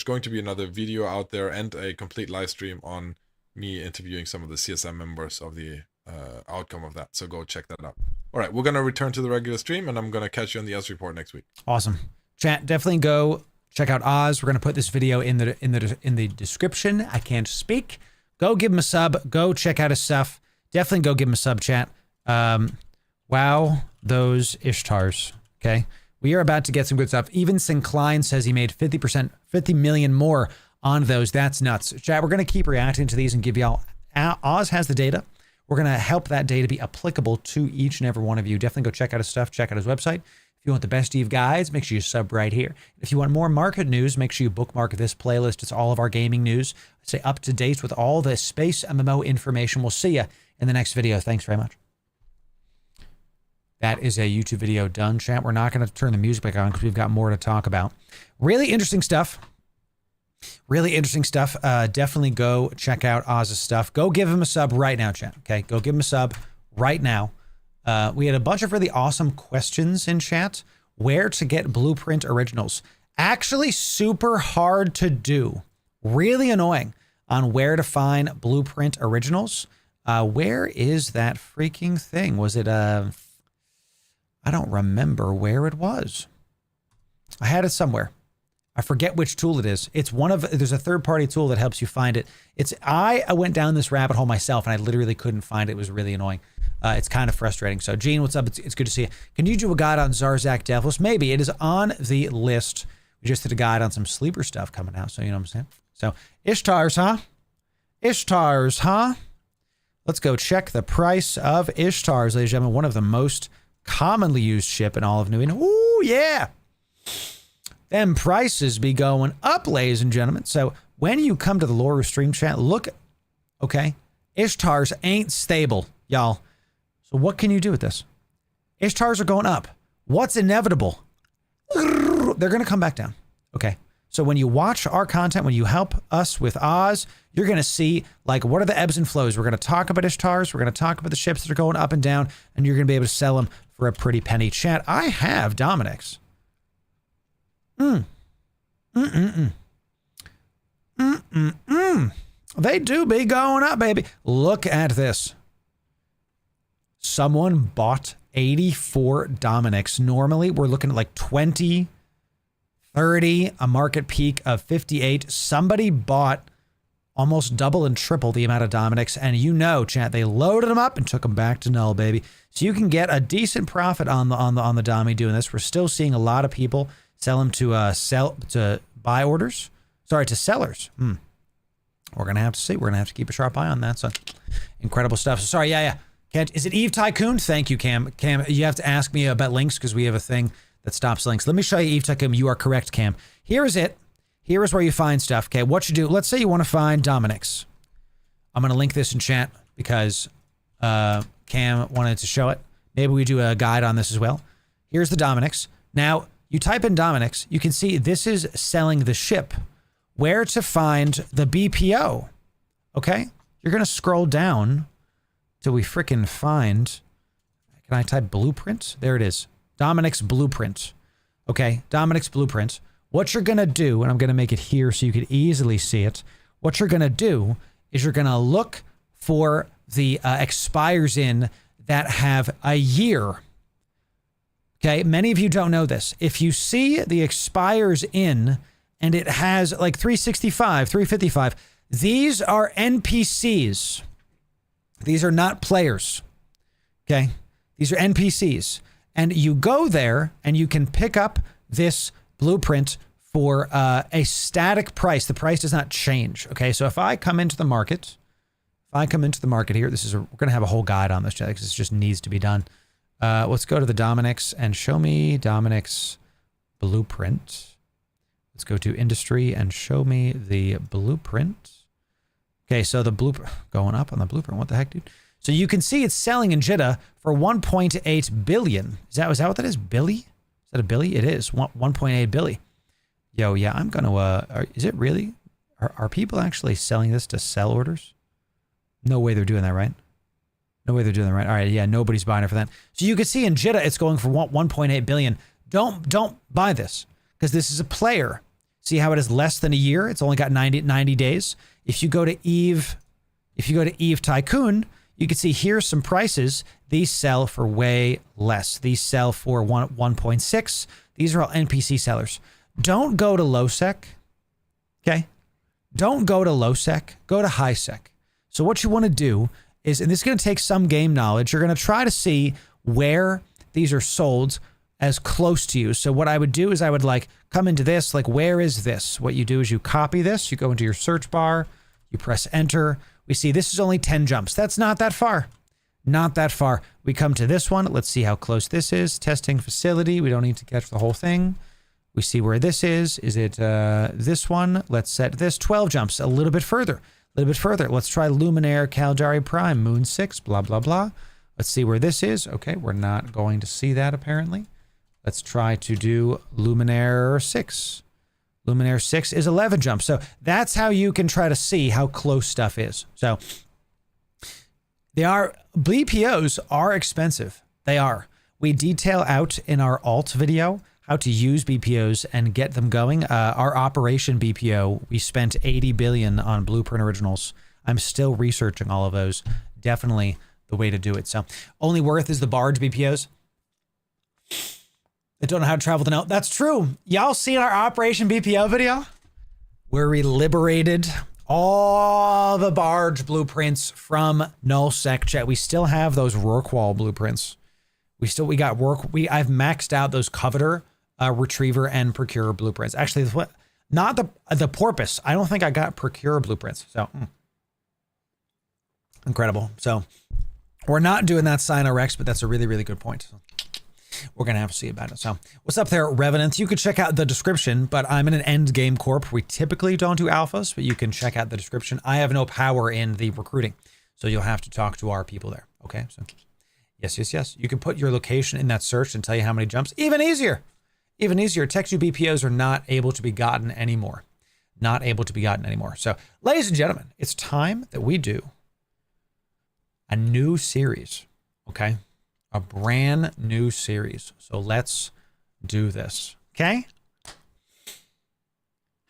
going to be another video out there and a complete live stream on me interviewing some of the CSM members of the outcome of that. So go check that out. All right, we're going to return to the regular stream, and I'm going to catch you on the Oz report next week. Awesome. Chat, definitely go check out Oz. We're going to put this video in the description. I can't speak. Go give him a sub. Go check out his stuff. Definitely go give him a sub, chat. Wow, those Ishtars. Okay. We are about to get some good stuff. Even Sincline says he made 50 million more on those. That's nuts. Chat, we're going to keep reacting to these and give y'all. Oz has the data. We're going to help that data be applicable to each and every one of you. Definitely go check out his stuff. Check out his website. If you want the best Eve guides, make sure you sub right here. If you want more market news, make sure you bookmark this playlist. It's all of our gaming news. Stay up to date with all the space MMO information. We'll see you in the next video. Thanks very much. That is a YouTube video done, chat. We're not going to turn the music back on because we've got more to talk about. Really interesting stuff. Definitely go check out Oz's stuff. Go give him a sub right now, chat. Okay, go give him a sub right now. We had a bunch of really awesome questions in chat. Where to get blueprint originals? Actually, super hard to do. Really annoying on where to find blueprint originals. Where is that freaking thing? Was it I don't remember where it was. I had it somewhere. I forget which tool it is. It's there's a third-party tool that helps you find it. I went down this rabbit hole myself and I literally couldn't find it. It was really annoying. It's kind of frustrating. So Gene, what's up? It's good to see you. Can you do a guide on Zarzak Devils? Maybe. It is on the list. We just did a guide on some sleeper stuff coming out. So you know what I'm saying? So Ishtars, huh? Let's go check the price of Ishtars, ladies and gentlemen. One of the most commonly used ship in all of New England. Ooh, yeah. Them prices be going up, ladies and gentlemen. So when you come to the Loru stream chat, look, okay, Ishtars ain't stable, y'all. So what can you do with this? Ishtars are going up. What's inevitable? They're going to come back down. Okay. So when you watch our content, when you help us with Oz, you're going to see, like, what are the ebbs and flows? We're going to talk about Ishtars. We're going to talk about the ships that are going up and down, and you're going to be able to sell them for a pretty penny. Chat, I have Dominix. They do be going up, baby. Look at this. Someone bought 84 Dominix. Normally, we're looking at like 20, 30, a market peak of 58. Somebody bought almost double and triple the amount of Dominix, and you know, chat, they loaded them up and took them back to null, baby. So you can get a decent profit on the Domi doing this. We're still seeing a lot of people sell them to buy orders. Sorry, to sellers. We're gonna have to see. We're gonna have to keep a sharp eye on that. So Incredible stuff. Sorry, yeah. Is it Eve Tycoon? Thank you, Cam. Cam, you have to ask me about links because we have a thing that stops links. Let me show you Eve Tycoon. You are correct, Cam. Here is it. Here is where you find stuff. Okay, what you do, let's say you want to find Dominic's. I'm going to link this in chat because Cam wanted to show it. Maybe we do a guide on this as well. Here's the Dominic's. Now, you type in Dominic's, you can see this is selling the ship. Where to find the BPO? Okay, you're going to scroll down till we frickin' find, can I type blueprint? There it is. Dominic's blueprint. Okay, Dominic's blueprint. What you're going to do, and I'm going to make it here so you can easily see it. What you're going to do is you're going to look for the expires in that have a year. Okay, many of you don't know this. If you see the expires in and it has like 365, 355, these are NPCs. These are not players. Okay, these are NPCs. And you go there and you can pick up this blueprint for a static price. The price does not change. Okay, so if I come into the market, here, this is we're gonna have a whole guide on this because this just needs to be done. Let's go to the Dominic's and show me Dominic's blueprint. Let's go to industry and show me the blueprint. Okay, so the blueprint going up on the blueprint. What the heck, dude? So you can see it's selling in Jeddah for 1.8 billion. Is that what that is? Billy? Is that a Billy? It is 1.8 billion. Yo, yeah, I'm gonna. Is it really? Are people actually selling this to sell orders? No way they're doing that, right? No way they're doing that, right? All right, yeah, nobody's buying it for that. So you can see in Jeddah it's going for 1.8 billion. Don't buy this because this is a player. See how it is less than a year? It's only got 90 days. If you go to Eve Tycoon, you can see here's some prices. These sell for way less. These sell for 1.6. These are all NPC sellers. Don't go to low sec. Okay? Don't go to low sec. Go to high sec. So what you want to do is, and this is going to take some game knowledge, you're going to try to see where these are sold as close to you. So what I would do is I would like come into this, like where is this? What you do is you copy this, you go into your search bar, you press enter. We see this is only 10 jumps. That's not that far. Not that far. We come to this one. Let's see how close this is. Testing facility. We don't need to catch the whole thing. We see where this is. Is it this one? Let's set this 12 jumps, a little bit further. Let's try Luminaire, Caldari Prime, Moon 6, blah, blah, blah. Let's see where this is. Okay, we're not going to see that apparently. Let's try to do Luminaire 6. Luminaire 6 is 11 jumps. So that's how you can try to see how close stuff is. So BPOs are expensive. They are. We detail out in our alt video how to use BPOs and get them going. Our Operation BPO, we spent 80 billion on Blueprint Originals. I'm still researching all of those. Definitely the way to do it. So only worth is the Barge BPOs. They don't know how to travel to know. That's true. Y'all seen our Operation BPO video? Where we liberated all the Barge blueprints from nullsec chat. We still have those Rorqual blueprints. I've maxed out those Coveter, Retriever, and Procurer blueprints. Actually, not the Porpoise. I don't think I got Procurer blueprints. So incredible. So we're not doing that Sino Rex, but that's a really, really good point. So we're going to have to see about it. So what's up there, Revenant? You could check out the description, but I'm in an endgame corp. We typically don't do alphas, but you can check out the description. I have no power in the recruiting, so you'll have to talk to our people there. Okay, so yes. You can put your location in that search and tell you how many jumps. Even easier. Text you BPOs are not able to be gotten anymore. So, ladies and gentlemen, it's time that we do a new series, okay? A brand new series. So let's do this, okay?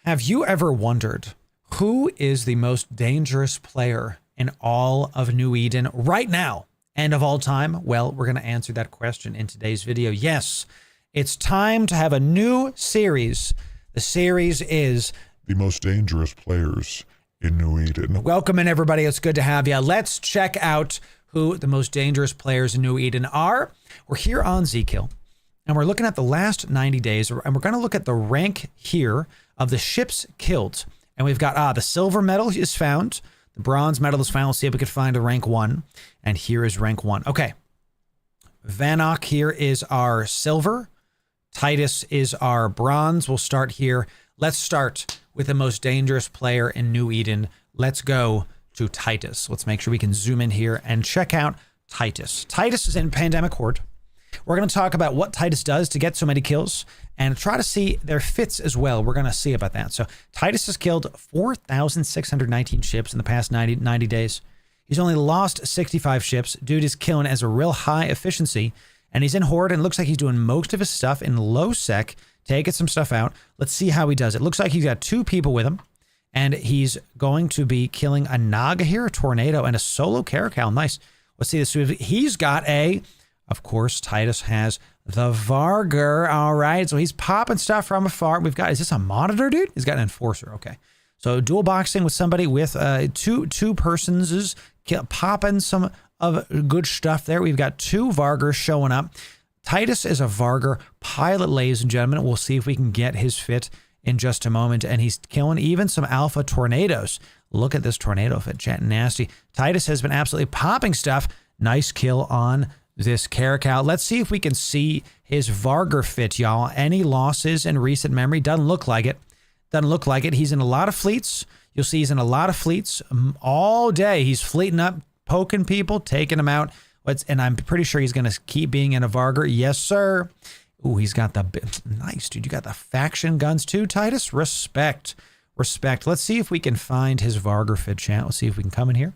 Have you ever wondered who is the most dangerous player in all of New Eden right now and of all time? Well, we're going to answer that question in today's video. Yes, it's time to have a new series. The series is the most dangerous players in New Eden. Welcome in, everybody. It's good to have you. Let's check out who the most dangerous players in New Eden are. We're here on Zkill, and we're looking at the last 90 days, and we're going to look at the rank here of the ships killed. And we've got, the silver medal is found. The bronze medal is final. Let's see if we can find a rank 1. And here is rank 1. Okay. Vanok here is our silver. Titus is our bronze. We'll start here. Let's start with the most dangerous player in New Eden. Let's go to Titus. Let's make sure we can zoom in here and check out Titus. Titus is in Pandemic Horde. We're going to talk about what Titus does to get so many kills and try to see their fits as well. We're going to see about that. So Titus has killed 4,619 ships in the past 90 days. He's only lost 65 ships. Dude is killing as a real high efficiency. And he's in Horde and it looks like he's doing most of his stuff in low sec, taking some stuff out. Let's see how he does it. Looks like he's got 2 people with him. And he's going to be killing a Naga here, a Tornado, and a solo Caracal. Nice. Let's see this. He's got of course, Titus has the Vargur. All right. So he's popping stuff from afar. We've got, is this a monitor, dude? He's got an enforcer. Okay. So dual boxing with somebody with two persons is popping some of good stuff there. We've got 2 Vargurs showing up. Titus is a Vargur pilot, ladies and gentlemen. We'll see if we can get his fit in just a moment. And he's killing even some alpha tornadoes. Look at this tornado fit, chat. Nasty. Titus has been absolutely popping stuff. Nice kill on this Caracal. Let's see if we can see his Vargur fit, y'all. Any losses in recent memory? Doesn't look like it. Doesn't look like it. He's in a lot of fleets. You'll see he's in a lot of fleets all day. He's fleeting up, poking people, taking them out. And I'm pretty sure he's going to keep being in a Vargur. Yes, sir. Ooh, he's got the... Nice, dude. You got the faction guns too, Titus? Respect. Respect. Let's see if we can find his Vargur fit, chat. Let's see if we can come in here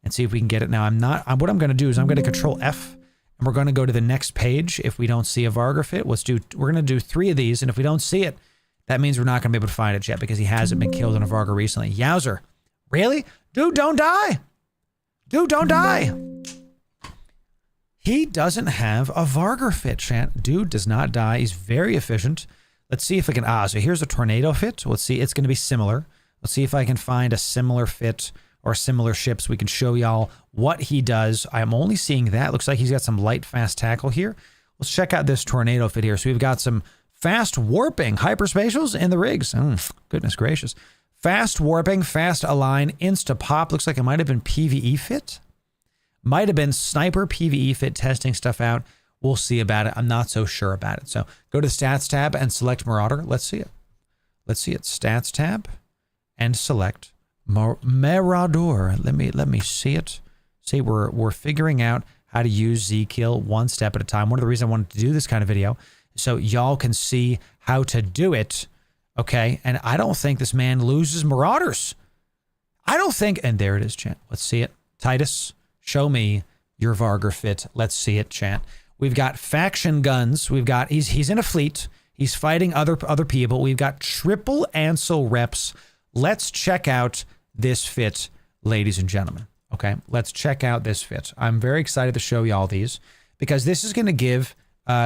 and see if we can get it. Now, what I'm going to do is I'm going to control F. And we're going to go to the next page. If we don't see a Vargur fit, we're going to do 3 of these. And if we don't see it, that means we're not going to be able to find it yet because he hasn't been killed in a Vargur recently. Yowzer. Really? Dude, don't die. Dude, don't die. He doesn't have a Vargur fit, chat. Dude does not die. He's very efficient. Let's see if I can... so here's a tornado fit. Let's see. It's going to be similar. Let's see if I can find a similar fit or similar ships. We can show y'all what he does. I'm only seeing that. Looks like he's got some light fast tackle here. Let's check out this tornado fit here. So we've got some fast warping hyperspatials in the rigs. Goodness gracious. Fast warping, fast align, insta pop. Looks like it might have been PvE fit. Might have been sniper PvE fit, testing stuff out. We'll see about it. I'm not so sure about it. So go to the stats tab and select Marauder. Let's see it. Let's see it. Stats tab and select Marauder. Let me see it. See, we're figuring out how to use Z-Kill one step at a time. One of the reasons I wanted to do this kind of video is so y'all can see how to do it. Okay, and I don't think this man loses Marauders. I don't think, and there it is, chat. Let's see it. Titus, show me your Vargur fit. Let's see it, chat. We've got faction guns. We've got, he's in a fleet. He's fighting other people. We've got triple Ansel reps. Let's check out this fit, ladies and gentlemen. Okay, let's check out this fit. I'm very excited to show you all these because this is going to give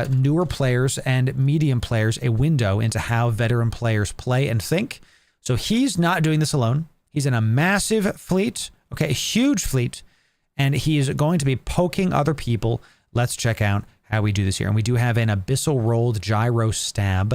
newer players and medium players a window into how veteran players play and think. So he's not doing this alone. He's in a massive fleet, okay, a huge fleet, and he is going to be poking other people. Let's check out how we do this here. And we do have an abyssal rolled gyro stab.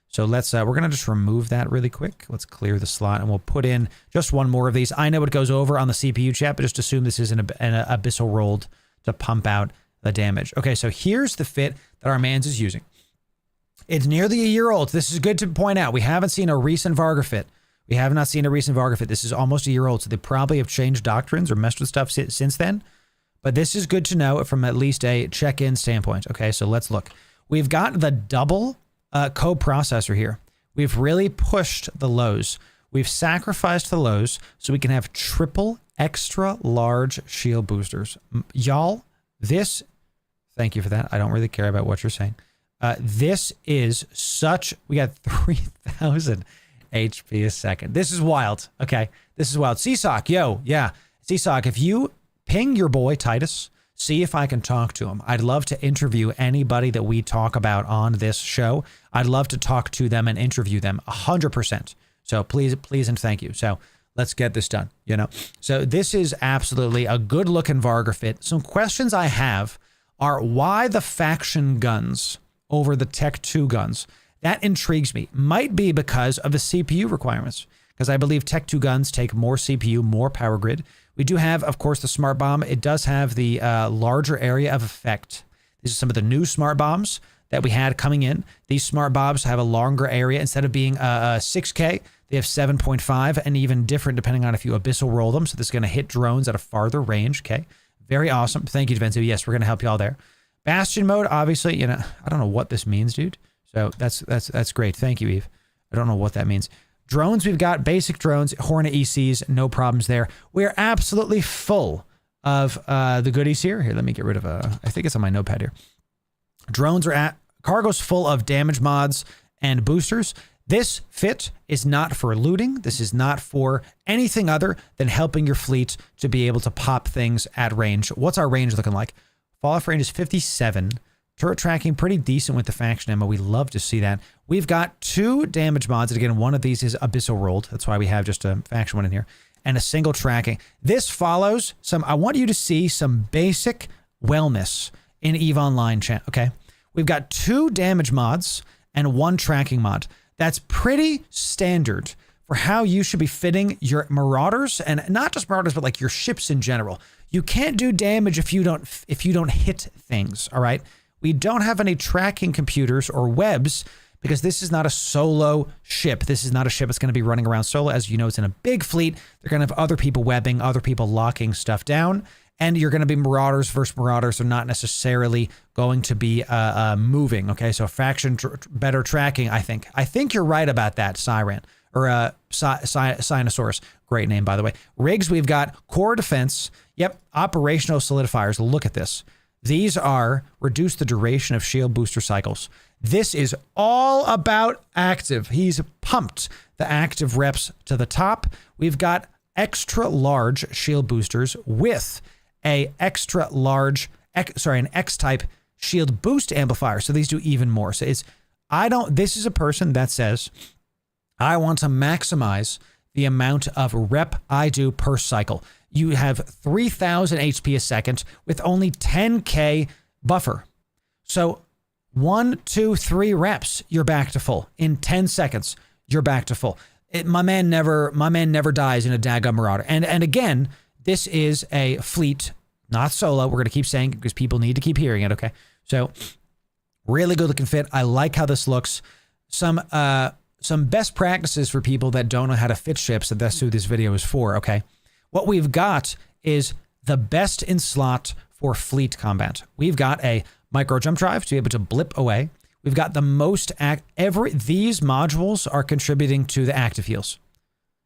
So let's, we're going to just remove that really quick. Let's clear the slot and we'll put in just one more of these. I know it goes over on the CPU chat, but just assume this is an abyssal rolled to pump out the damage. Okay, so here's the fit that our man's is using. It's nearly a year old. This is good to point out. We haven't seen a recent Vargur fit. We have not seen a recent Vargur fit. This is almost a year old, so they probably have changed doctrines or messed with stuff since then. But this is good to know from at least a check-in standpoint. Okay, so let's look. We've got the double co-processor here. We've really pushed the lows. We've sacrificed the lows so we can have triple extra large shield boosters. Y'all, this, thank you for that. I don't really care about what you're saying. This is such, we got 3,000 HP a second. This is wild. Okay, this is wild. Seesock, yo, yeah. Seesock, if you ping your boy Titus, see if I can talk to him. I'd love to interview anybody that we talk about on this show. I'd love to talk to them and interview them 100%. So please and thank you. So let's get this done, you know. So this is absolutely a good looking Vargur fit. Some questions I have are why the faction guns over the Tech 2 guns? That intrigues me. Might be because of the CPU requirements. because I believe Tech 2 guns take more CPU, more power grid. We do have, of course, the smart bomb. It does have the larger area of effect. These are some of the new smart bombs that we had coming in. These smart bombs have a longer area. Instead of being 6K, they have 7.5, and even different depending on if you abyssal roll them. So this is going to hit drones at a farther range. Okay, very awesome. Thank you, Defensive. Yes, we're going to help you all there. Bastion mode, obviously, you know, I don't know what this means, dude. So that's great. Thank you, Eve. I don't know what that means. Drones, we've got basic drones, Hornet ECs, no problems there. We're absolutely full of the goodies here. Here, let me get rid of I think it's on my notepad here. Drones are at cargo's full of damage mods and boosters. This fit is not for looting. This is not for anything other than helping your fleet to be able to pop things at range. What's our range looking like? Fall off range is 57. Turret tracking pretty decent with the faction ammo. We love to see that. We've got 2 damage mods. And again, one of these is abyssal rolled. That's why we have just a faction one in here. And a single tracking. This follows I want you to see some basic wellness in EVE Online chat, okay? We've got 2 damage mods and 1 tracking mod. That's pretty standard for how you should be fitting your Marauders, and not just Marauders, but like your ships in general. You can't do damage if you don't hit things, all right? We don't have any tracking computers or webs because this is not a solo ship. This is not a ship that's going to be running around solo. As you know, it's in a big fleet. They're going to have other people webbing, other people locking stuff down, and you're going to be Marauders versus Marauders. They're not necessarily going to be moving, okay? So faction better tracking, I think. I think you're right about that, Siren. Or Sinosaurus. Great name, by the way. Rigs, we've got core defense. Yep, operational solidifiers. Look at this. These are reduce the duration of shield booster cycles. This is all about active. He's pumped the active reps to the top. We've got extra large shield boosters with a extra large, an X-type shield boost amplifier. So these do even more. So this is a person that says, I want to maximize the amount of rep I do per cycle. You have 3,000 HP a second with only 10K buffer. So 1, 2, 3 reps, you're back to full. In 10 seconds, you're back to full. My man never dies in a daggum Marauder. And again, this is a fleet, not solo. We're going to keep saying it because people need to keep hearing it, okay? So really good looking fit. I like how this looks. Some best practices for people that don't know how to fit ships, and that's who this video is for, okay? What we've got is the best in slot for fleet combat. We've got a micro jump drive to be able to blip away. We've got the most these modules are contributing to the active heals.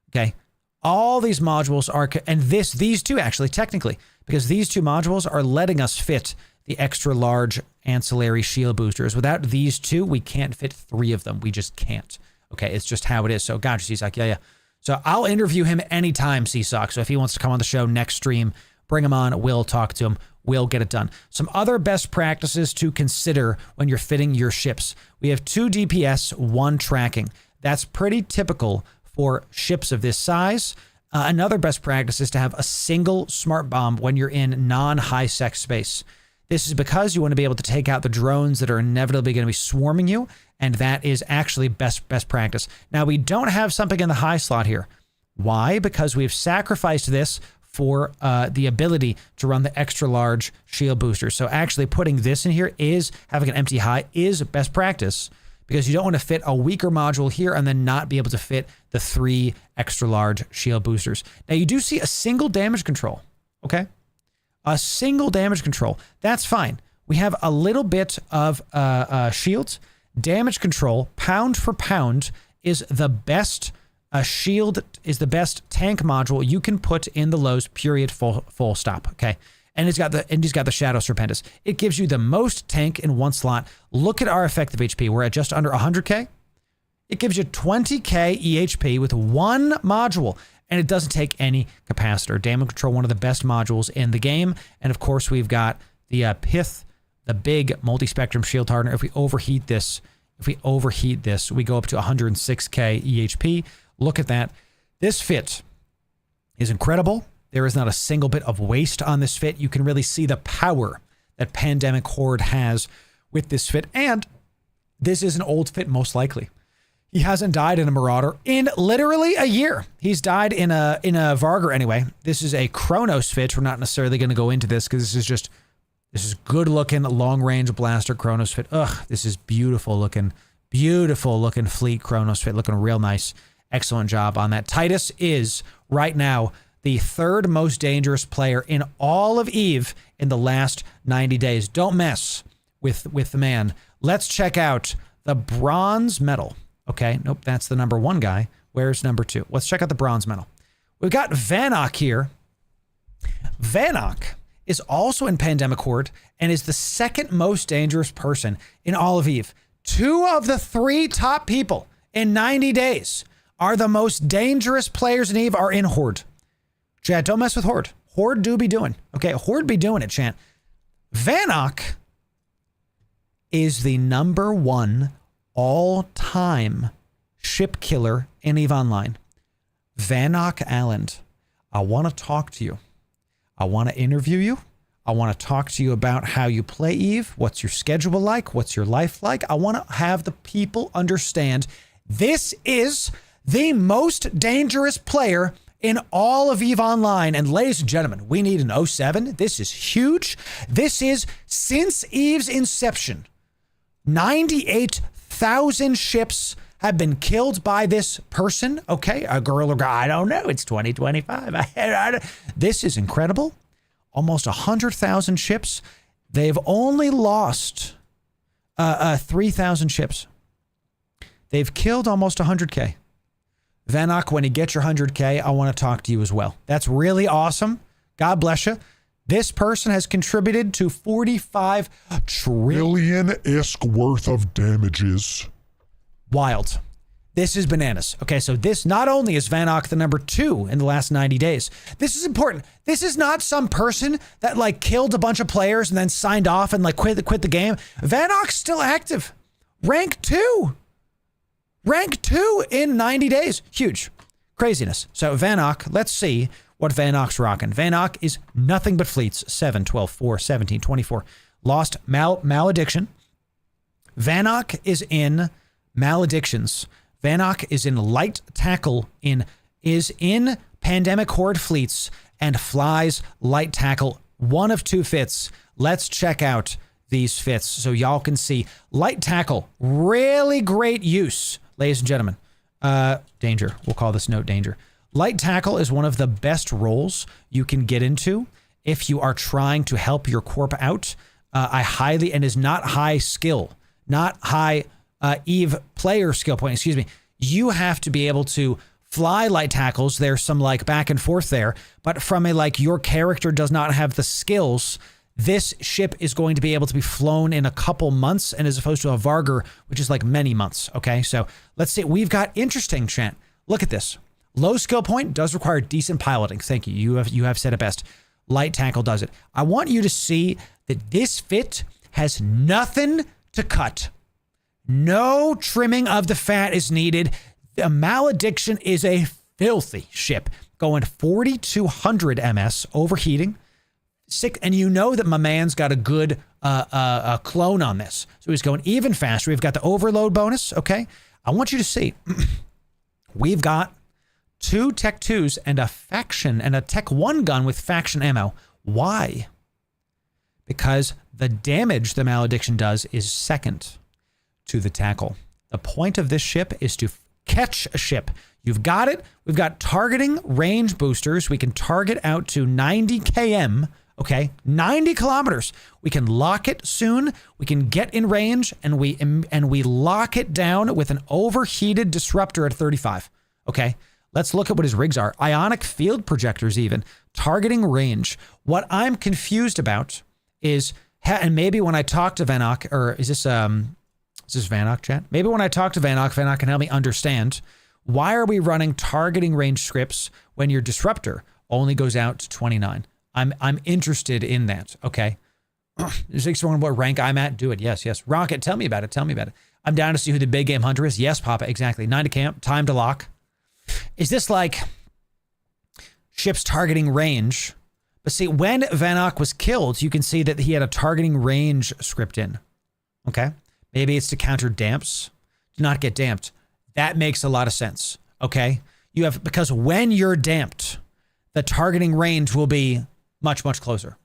Okay. All these modules are, and these two actually technically, because these 2 modules are letting us fit the extra large ancillary shield boosters. Without these 2, we can't fit 3 of them. We just can't. Okay. It's just how it is. So gotcha, Seasock. Yeah. So I'll interview him anytime, Seasock. So if he wants to come on the show next stream, bring him on. We'll talk to him. We'll get it done. Some other best practices to consider when you're fitting your ships. We have 2 DPS, 1 tracking. That's pretty typical for ships of this size. Another best practice is to have a single smart bomb when you're in non-high sec space. This is because you want to be able to take out the drones that are inevitably going to be swarming you, and that is actually best practice. Now, we don't have something in the high slot here. Why? Because we've sacrificed this for the ability to run the extra large shield boosters. So actually putting this in here is having an empty high is best practice, because you don't want to fit a weaker module here and then not be able to fit the 3 extra large shield boosters. Now, you do see a single damage control, okay? A single damage control. That's fine. We have a little bit of shields. Damage control, pound for pound, is the best. A shield is the best tank module you can put in the lows, period, full stop, okay? And he's got the Shadow Serpentis. It gives you the most tank in 1 slot. Look at our effective HP. We're at just under 100K. It gives you 20K EHP with 1 module, and it doesn't take any capacitor. Damage control, one of the best modules in the game. And of course, we've got the Pith, the big multi-spectrum shield hardener. If we overheat this, we go up to 106K EHP. Look at that. This fit is incredible. There is not a single bit of waste on this fit. You can really see the power that Pandemic Horde has with this fit. And this is an old fit, most likely. He hasn't died in a Marauder in literally a year. He's died in a Vargur anyway. This is a Chronos fit. We're not necessarily going to go into this because this is good looking long range blaster Chronos fit. Ugh, this is beautiful looking fleet Chronos fit, looking real nice. Excellent job on that. Titus is right now the third most dangerous player in all of EVE in the last 90 days. Don't mess with the man. Let's check out the bronze medal. Okay, nope, that's the number 1 guy. Where's number 2? Let's check out the bronze medal. We've got Vanok here. Vanok is also in Pandemic Horde and is the second most dangerous person in all of EVE. 2 of the 3 top people in 90 days are the most dangerous players in EVE are in Horde. Chat, don't mess with Horde. Horde do be doing. Okay, Horde be doing it, chat. Vanok is the number 1 all-time ship killer in EVE Online. Vanok Allen, I want to talk to you. I want to interview you. I want to talk to you about how you play EVE. What's your schedule like? What's your life like? I want to have the people understand this is the most dangerous player in all of EVE Online. And ladies and gentlemen, we need an 07. This is huge. This is, since EVE's inception, 98,000 ships have been killed by this person. Okay, a girl or guy, I don't know. It's 2025. This is incredible. Almost 100,000 ships. They've only lost 3,000 ships. They've killed almost 100K. Vanok, when you get your 100K, I want to talk to you as well. That's really awesome. God bless you. This person has contributed to 45 trillion-isk worth of damages. Wild. This is bananas. Okay, so this not only is Vanok the number 2 in the last 90 days. This is important. This is not some person that like killed a bunch of players and then signed off and like quit the game. Vanok's still active. Rank 2. Rank 2 in 90 days. Huge. Craziness. So Vanok, let's see what Vanok's rocking. Vanok is nothing but fleets. 7, 12, 4, 17, 24. Lost Malediction. Vanok is in Maledictions. Vanok is in Light Tackle, is in Pandemic Horde fleets, and flies Light Tackle. One of 2 fits. Let's check out these fits so y'all can see. Light Tackle, really great use, ladies and gentlemen. Danger. We'll call this note danger. Light Tackle is one of the best roles you can get into if you are trying to help your corp out. And is not high skill, not high EVE player skill point, excuse me. You have to be able to fly light tackles. There's some like back and forth there, but from a like your character does not have the skills. This ship is going to be able to be flown in a couple months, and as opposed to a Vargur, which is like many months. Okay, so let's see. We've got interesting, chat. Look at this. Low skill point does require decent piloting. Thank you. You have said it best. Light tackle does it. I want you to see that this fit has nothing to cut. No trimming of the fat is needed. The Malediction is a filthy ship, going 4,200 MS, overheating. And you know that my man's got a good clone on this. So he's going even faster. We've got the overload bonus, okay? I want you to see. We've got 2 Tech 2s and a faction and a Tech 1 gun with faction ammo. Why? Because the damage the Malediction does is second to the tackle. The point of this ship is to catch a ship. You've got it. We've got targeting range boosters. We can target out to 90 km. Okay, 90 kilometers. We can lock it soon. We can get in range, and we lock it down with an overheated disruptor at 35. Okay, let's look at what his rigs are. Ionic field projectors, even targeting range. What I'm confused about is, and maybe when I talk to Vanok, or is this Vanok, chat? Maybe when I talk to Vanok, Vanok can help me understand why are we running targeting range scripts when your disruptor only goes out to 29. I'm interested in that. Okay. Is it someone what rank I'm at? Do it. Yes. Rocket, tell me about it. I'm down to see who the big game hunter is. Yes, Papa. Exactly. 9 to camp. Time to lock. Is this like ships targeting range? But see, when Vanok was killed, you can see that he had a targeting range script in. Okay. Maybe it's to counter damps. Do not get damped. That makes a lot of sense. Okay. Because when you're damped, the targeting range will be much, much closer.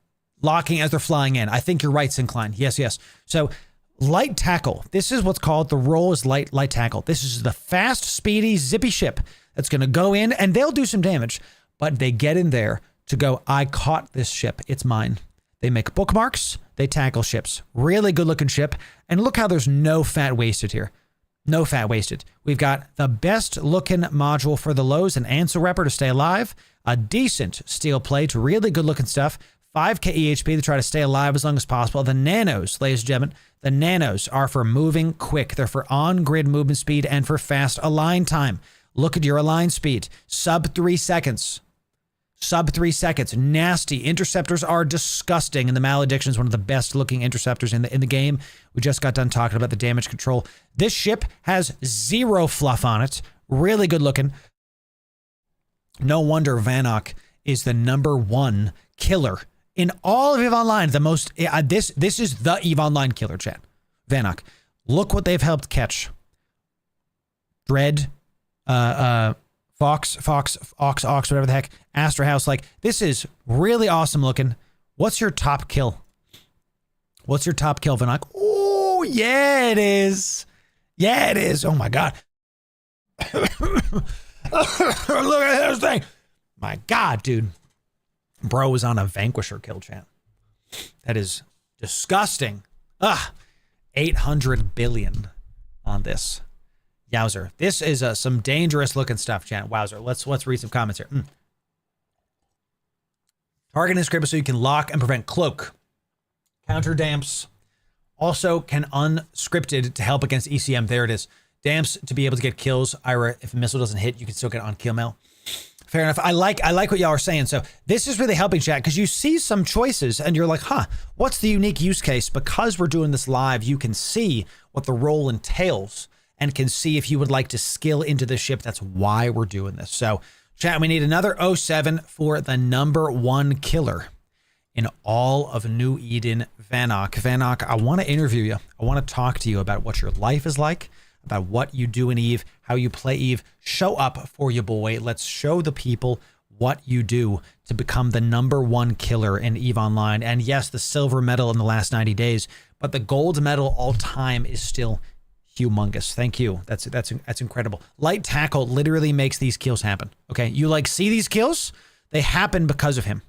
Locking as they're flying in. I think you're right, Syncline. Yes. So light tackle. This is what's called the role is light tackle. This is the fast, speedy, zippy ship that's going to go in and they'll do some damage, but they get in there to go, I caught this ship. It's mine. They make bookmarks. They tackle ships. Really good looking ship. And look how there's no fat wasted here. No fat wasted. We've got the best looking module for the lows, an Ansel Repper to stay alive, a decent steel plate, really good looking stuff, 5k EHP to try to stay alive as long as possible. The nanos, ladies and gentlemen, the nanos are for moving quick. They're for on-grid movement speed and for fast align time. Look at your align speed. Sub 3 seconds. Sub 3 seconds. Nasty. Interceptors are disgusting, and the Malediction is one of the best looking interceptors in the game. We just got done talking about the damage control. This ship has zero fluff on it. Really good looking. No wonder Vanok is the #1 killer in all of EVE Online. The most this is the EVE Online killer, chat. Vanok. Look what they've helped catch. Dread, Fox, Ox, whatever the heck, Astra House. Like, this is really awesome looking. What's your top kill? What's your top kill, Vanok? Oh, yeah, it is. Yeah, it is. Oh, my God. Look at this thing. My God, dude. Bro was on a Vanquisher kill, chat. That is disgusting. 800 billion on this. Yowzer. This is some dangerous looking stuff, chat. Wowzer. Let's read some comments here. Target inscriptor so you can lock and prevent cloak. Counter damps. Also can unscripted to help against ECM. There it is. Damps to be able to get kills. Ira, if a missile doesn't hit, you can still get on kill mail. Fair enough. I like what y'all are saying. So this is really helping, chat, because you see some choices and you're like, what's the unique use case? Because we're doing this live, you can see what the role entails and can see if you would like to skill into the ship. That's why we're doing this. So, chat, we need another 07 for the #1 killer in all of New Eden, Vanok. Vanok, I want to interview you. I want to talk to you about what your life is like, about what you do in EVE, how you play EVE. Show up for you, boy. Let's show the people what you do to become the #1 killer in EVE Online. And yes, the silver medal in the last 90 days, but the gold medal all time is still humongous. Thank you. That's incredible. Light tackle literally makes these kills happen. Okay, you like see these kills? They happen because of him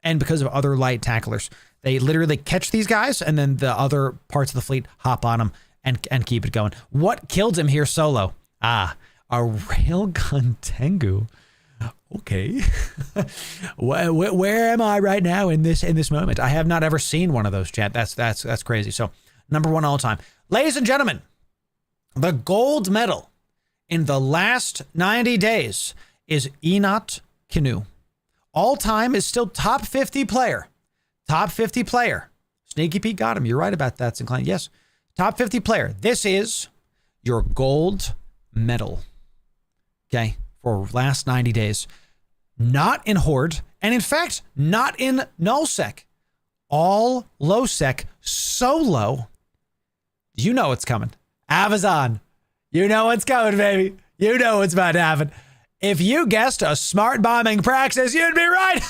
and because of other light tacklers. They literally catch these guys and then the other parts of the fleet hop on them and keep it going. What killed him here solo? A railgun Tengu. Okay. Where am I right now in this moment? I have not ever seen one of those, chat. That's crazy. So #1 all time. Ladies and gentlemen, the gold medal in the last 90 days is Enot Canoe. All time is still top 50 player. Top 50 player. Sneaky Pete got him. You're right about that, Sinclair. Yes. Top 50 player. This is your gold medal. Okay. For last 90 days. Not in Horde. And in fact, not in Nullsec. All low sec solo. You know what's coming. Amazon. You know what's coming, baby. You know what's about to happen. If you guessed a smart bombing praxis, you'd be right.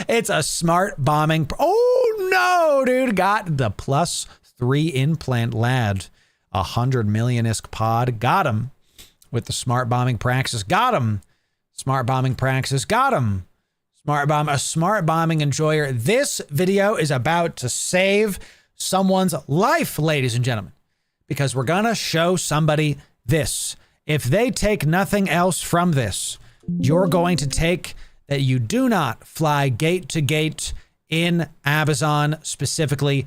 It's a smart bombing. Oh, no, dude. Got the +3 implant lad. 100 million-isk pod. Got him with the smart bombing praxis. Got him. Smart bombing praxis. Got him. A smart bombing enjoyer. This video is about to save someone's life, ladies and gentlemen. Because we're going to show somebody this. If they take nothing else from this, you're going to take that you do not fly gate to gate in Amazon specifically.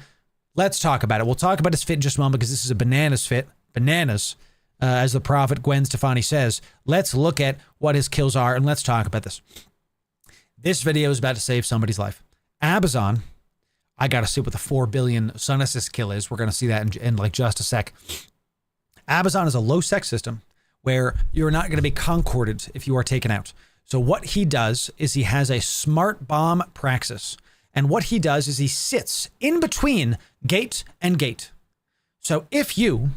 Let's talk about it. We'll talk about his fit in just a moment because this is a bananas fit. Bananas, as the prophet Gwen Stefani says. Let's look at what his kills are and let's talk about this. This video is about to save somebody's life. Amazon, I got to see what the 4 billion Sun Assist kill is. We're going to see that in like just a sec. Amazon is a low sec system where you're not going to be concorded if you are taken out. So what he does is he has a smart bomb praxis. And what he does is he sits in between gate and gate. So if you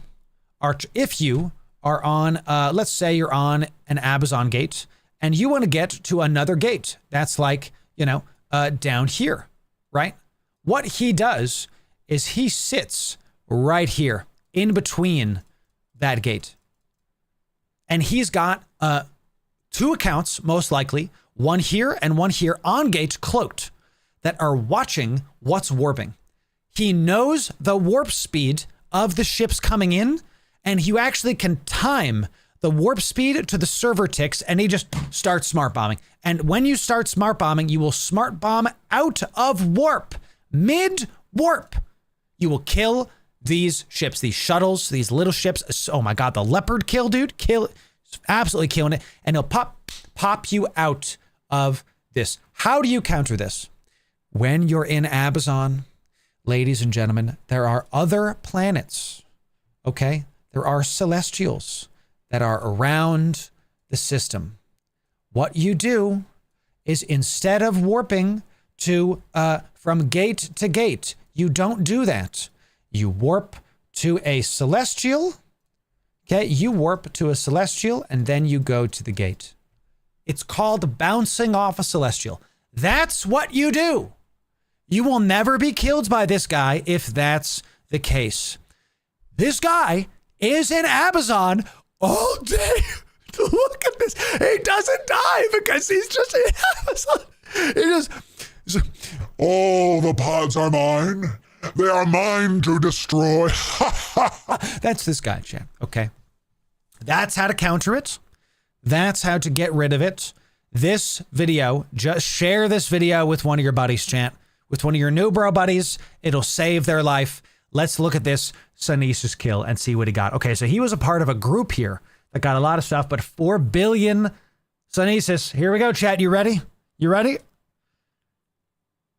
are on, let's say you're on an Amazon gate and you want to get to another gate. That's like, down here, right? What he does is he sits right here in between that gate. And he's got 2 accounts, most likely, one here and one here on gate cloaked that are watching what's warping. He knows the warp speed of the ships coming in, and you actually can time the warp speed to the server ticks, and he just starts smart bombing. And when you start smart bombing, you will smart bomb out of warp, mid warp. You will kill these ships, these shuttles, these little ships. Oh my God, the leopard kill, dude, absolutely killing it. And he'll pop you out of this. How do you counter this? When you're in Amazon, ladies and gentlemen, there are other planets, okay? There are celestials that are around the system. What you do is instead of warping to from gate to gate, you don't do that. You warp to a celestial, okay? You warp to a celestial and then you go to the gate. It's called bouncing off a celestial. That's what you do. You will never be killed by this guy if that's the case. This guy is in Amazon all day. Look at this. He doesn't die because he's just in Amazon. He just... All the pods are mine. They are mine to destroy. That's this guy, chat. Okay. That's how to counter it. That's how to get rid of it. This video, just share this video with one of your buddies, chat. With one of your new bro buddies. It'll save their life. Let's look at this Sunesis kill and see what he got. Okay, so he was a part of a group here that got a lot of stuff, but 4 billion Sunesis. Here we go, chat. You ready? You ready?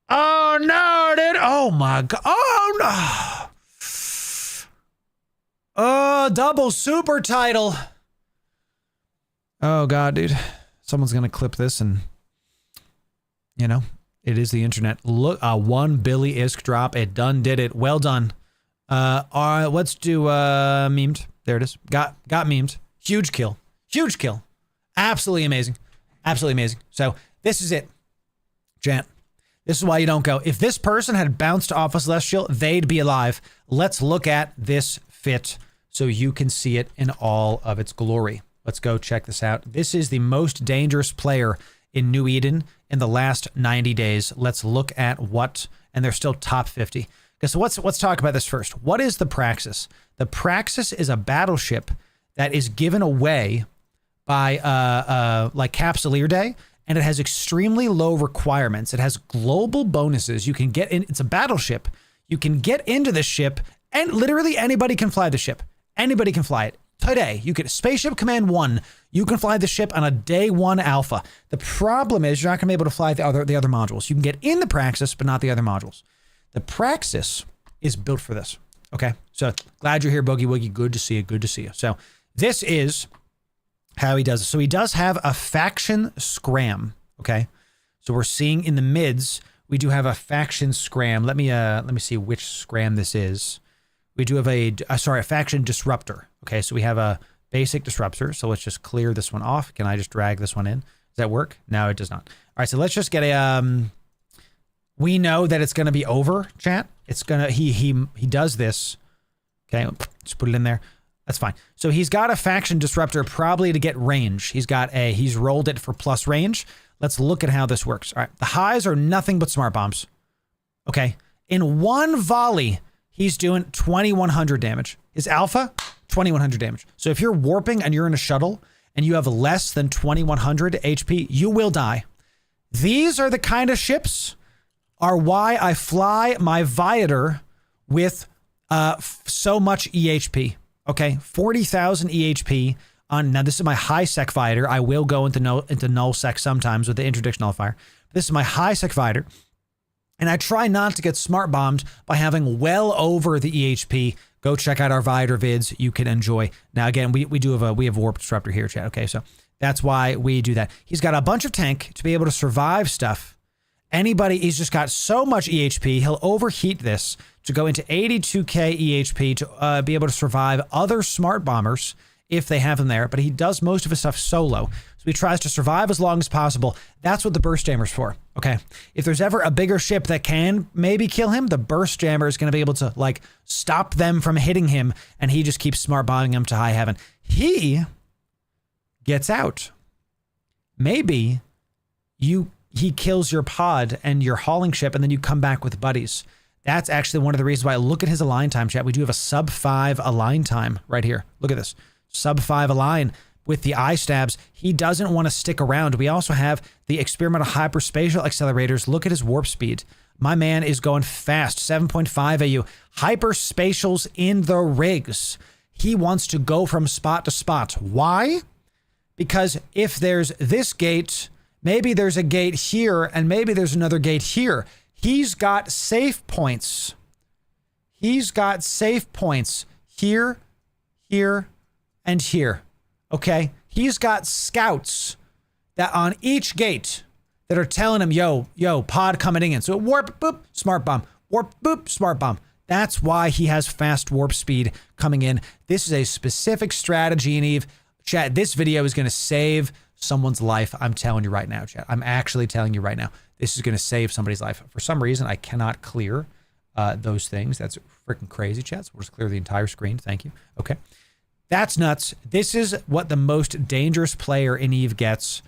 Oh, no, dude. Oh, my God. Oh, no. Oh, double super title. Oh, God, dude. Someone's going to clip this and, it is the internet. Look, 1 Billy Isk drop. It done did it. Well done. Let's do memed. There it is. Got memed. Huge kill. Huge kill. Absolutely amazing. Absolutely amazing. So this is it. Chat. This is why you don't go. If this person had bounced off a celestial, they'd be alive. Let's look at this fit so you can see it in all of its glory. Let's go check this out. This is the most dangerous player in New Eden in the last 90 days. Let's look at what, and they're still top 50. Okay, so let's talk about this first. What is the Praxis? The Praxis is a battleship that is given away by like Capsuleer Day, and it has extremely low requirements. It has global bonuses. You can get in. It's a battleship. You can get into this ship, and literally anybody can fly the ship. Anybody can fly it. Today, you get Spaceship Command 1. You can fly the ship on a day 1 alpha. The problem is you're not going to be able to fly the other modules. You can get in the Praxis, but not the other modules. The Praxis is built for this. Okay, so glad you're here, Boogie Woogie. Good to see you. Good to see you. So this is how he does it. So he does have a faction scram. Okay, so we're seeing in the mids we do have a faction scram. Let me see which scram this is. We do have a faction disruptor. Okay, so we have a basic disruptor. So let's just clear this one off. Can I just drag this one in? Does that work? No, it does not. All right, so let's just get a we know that it's gonna be over, chat. It's gonna he does this. Okay, just put it in there. That's fine. So he's got a faction disruptor probably to get range. He's rolled it for plus range. Let's look at how this works. All right, the highs are nothing but smart bombs. Okay, in one volley, he's doing 2,100 damage. His alpha, 2,100 damage. So if you're warping and you're in a shuttle and you have less than 2,100 HP, you will die. These are the kind of ships are why I fly my Viator with so much EHP. Okay, 40,000 EHP on. Now this is my high sec Viator. I will go into null sec sometimes with the interdiction nullifier. This is my high sec Viator. And I try not to get smart bombed by having well over the EHP. Go check out our Viator vids. You can enjoy. Now again, we have warp disruptor here, chat. Okay, so that's why we do that. He's got a bunch of tank to be able to survive stuff. He's just got so much EHP. He'll overheat this to go into 82k EHP to be able to survive other smart bombers if they have him there, but he does most of his stuff solo. So he tries to survive as long as possible. That's what the burst jammer's for, okay? If there's ever a bigger ship that can maybe kill him, the burst jammer is going to be able to like stop them from hitting him, and he just keeps smart bombing him to high heaven. He gets out. Maybe he kills your pod and your hauling ship, and then you come back with buddies. That's actually one of the reasons why. Look at his align time, chat. We do have a sub 5 align time right here. Look at this. Sub 5 align with the eye stabs. He doesn't want to stick around. We also have the experimental hyperspatial accelerators. Look at his warp speed. My man is going fast. 7.5 AU. Hyperspatials in the rigs. He wants to go from spot to spot. Why? Because if there's this gate, maybe there's a gate here, and maybe there's another gate here. He's got safe points. He's got safe points here, here, and here. Okay? He's got scouts that on each gate that are telling him, yo, pod coming in. So warp, boop, smart bomb. Warp, boop, smart bomb. That's why he has fast warp speed coming in. This is a specific strategy, and Eve. Chat, this video is going to save someone's life. I'm telling you right now, chat. I'm actually telling you right now. This is going to save somebody's life. For some reason, I cannot clear those things. That's freaking crazy, chat. So we'll just clear the entire screen. Thank you. Okay. That's nuts. This is what the most dangerous player in Eve gets.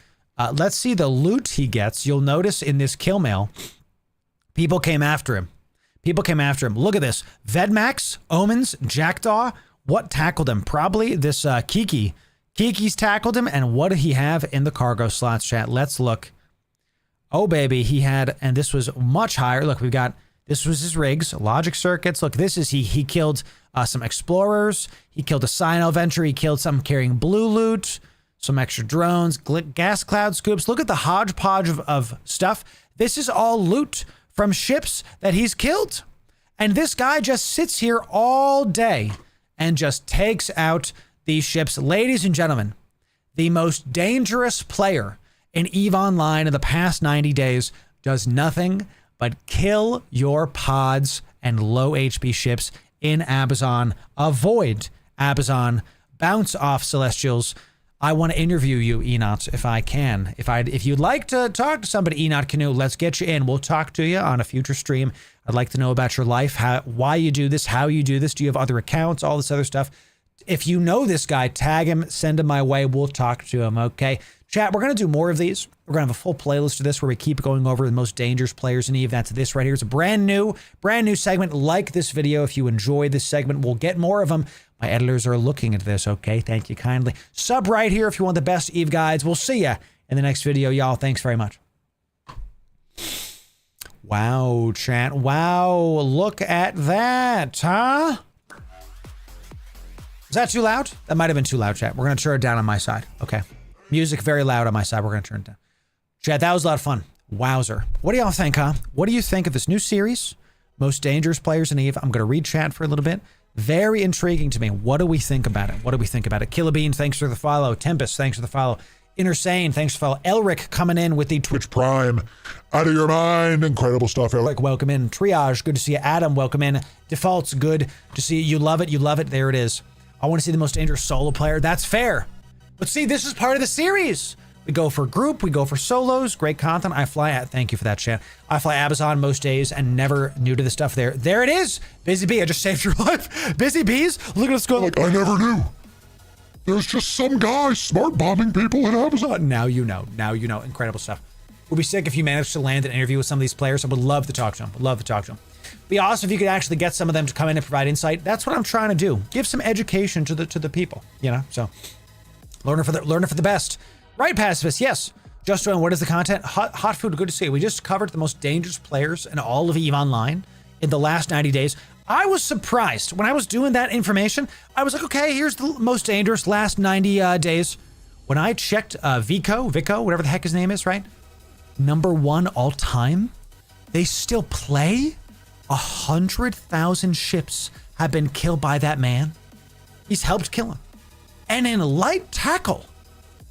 Let's see the loot he gets. You'll notice in this kill mail, people came after him. People came after him. Look at this. Vedmax, Omens, Jackdaw. What tackled him? Probably this Kiki. Kiki's tackled him. And what did he have in the cargo slots, chat? Let's look. Oh, baby, he had, and this was much higher. Look, we've got, this was his rigs, logic circuits. Look, this is, he killed some explorers. He killed a Cyno Venture. He killed some carrying blue loot, some extra drones, gas cloud scoops. Look at the hodgepodge of stuff. This is all loot from ships that he's killed. And this guy just sits here all day and just takes out these ships. Ladies and gentlemen, the most dangerous player in EVE Online in the past 90 days does nothing but kill your pods and low HP ships in Abazon. Avoid Abazon. Bounce off Celestials. I want to interview you, Enot, if I can. If you'd like to talk to somebody, Enot Canoe, let's get you in. We'll talk to you on a future stream. I'd like to know about your life, why you do this, how you do this. Do you have other accounts, all this other stuff? If you know this guy, tag him, send him my way. We'll talk to him, okay? Chat, we're going to do more of these. We're going to have a full playlist of this where we keep going over the most dangerous players in EVE. That's this right here. It's a brand new segment. Like this video if you enjoy this segment. We'll get more of them. My editors are looking at this, okay? Thank you kindly. Sub right here if you want the best EVE guides. We'll see ya in the next video, y'all. Thanks very much. Wow, chat. Wow, look at that, huh? Was that too loud? That might have been too loud, chat. We're going to turn it down on my side. Okay. Music very loud on my side. We're going to turn it down. Chat, that was a lot of fun. Wowzer. What do y'all think, huh? What do you think of this new series? Most dangerous players in EVE. I'm going to read chat for a little bit. Very intriguing to me. What do we think about it? What do we think about it? Killabean, thanks for the follow. Tempest, thanks for the follow. Innersane, thanks for the follow. Elric coming in with the Twitch Prime. Out of your mind. Incredible stuff, Elric. Welcome in. Triage, good to see you. Adam, welcome in. Defaults, good to see you. You love it. You love it. There it is. I want to see the most dangerous solo player. That's fair. But see, this is part of the series. We go for group, we go for solos, great content. I fly at, thank you for that, chat. I fly Abazon most days and never new to the stuff there. There it is. Busy Bee, I just saved your life. Busy Bees, look at us go. Like, I never knew. There's just some guy smart bombing people in Abazon. Now you know. Now you know. Incredible stuff. We'll be sick if you manage to land an interview with some of these players. I would love to talk to them. Would love to talk to them. Be awesome if you could actually get some of them to come in and provide insight. That's what I'm trying to do. Give some education to the people, you know? So learn it for the best. Right, Pacifist, yes. Just join, what is the content? Hot food, good to see you. We just covered the most dangerous players in all of EVE Online in the last 90 days. I was surprised when I was doing that information. I was like, okay, here's the most dangerous last 90 days. When I checked Vico, whatever the heck his name is, right? #1 all time. They still play. 100,000 ships have been killed by that man. He's helped kill him. And in light tackle,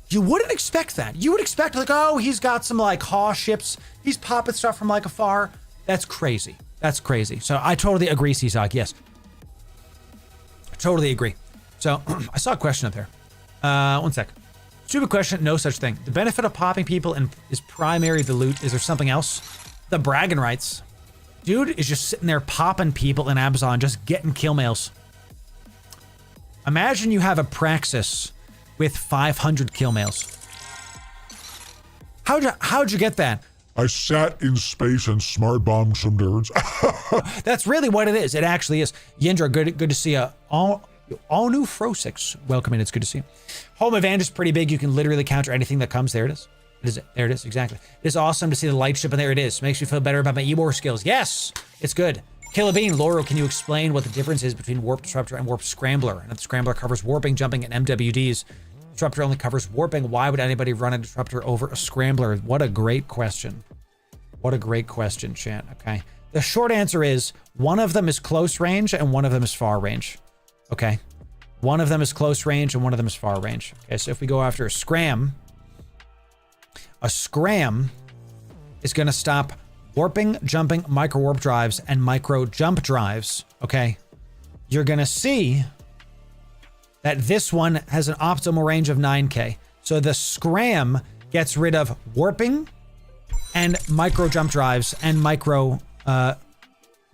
you wouldn't expect that. You would expect like, oh, he's got some like Haw ships. He's popping stuff from like afar. That's crazy. That's crazy. So I totally agree, Seasog. Yes. I totally agree. So I saw a question up there. One sec. Stupid question, no such thing. The benefit of popping people is primary the loot. Is there something else? The bragging rights. Dude is just sitting there popping people in Abzan, just getting kill mails. Imagine you have a with 500 kill mails. How'd you get that? I sat in space and smart bombed some nerds. That's really what it is. It actually is. Yindra, good to see you. All new Fro6. Welcome in. It's good to see you. Home advantage is pretty big. You can literally counter anything that comes. There it is. There it is. Exactly. It is awesome to see the light ship, and there it is. Makes me feel better about my Ebor skills. Yes, it's good. Killabean, Loru, can you explain what the difference is between Warp Disruptor and Warp Scrambler? And the Scrambler covers warping, jumping, and MWDs. Disruptor only covers warping. Why would anybody run a Disruptor over a Scrambler? What a great question. What a great question, chat. Okay. The short answer is one of them is close range and one of them is far range. Okay. One of them is close range and one of them is far range. Okay. So if we go after a scram is going to stop warping, jumping, micro warp drives, and micro jump drives. Okay. You're going to see that this one has an optimal range of 9K. So the scram gets rid of warping and micro jump drives and micro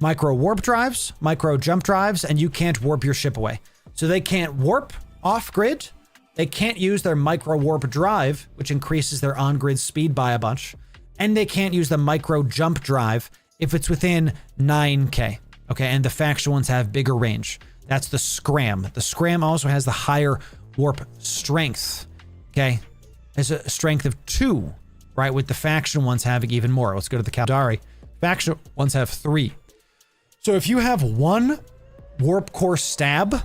warp drives, micro jump drives, and you can't warp your ship away. So they can't warp off grid. They can't use their micro warp drive, which increases their on-grid speed by a bunch. And they can't use the micro jump drive if it's within 9K. Okay, and the faction ones have bigger range. That's the scram. The scram also has the higher warp strength. Okay, has a strength of 2, right? With the faction ones having even more. Let's go to the Caldari. Faction ones have 3. So if you have one warp core stab,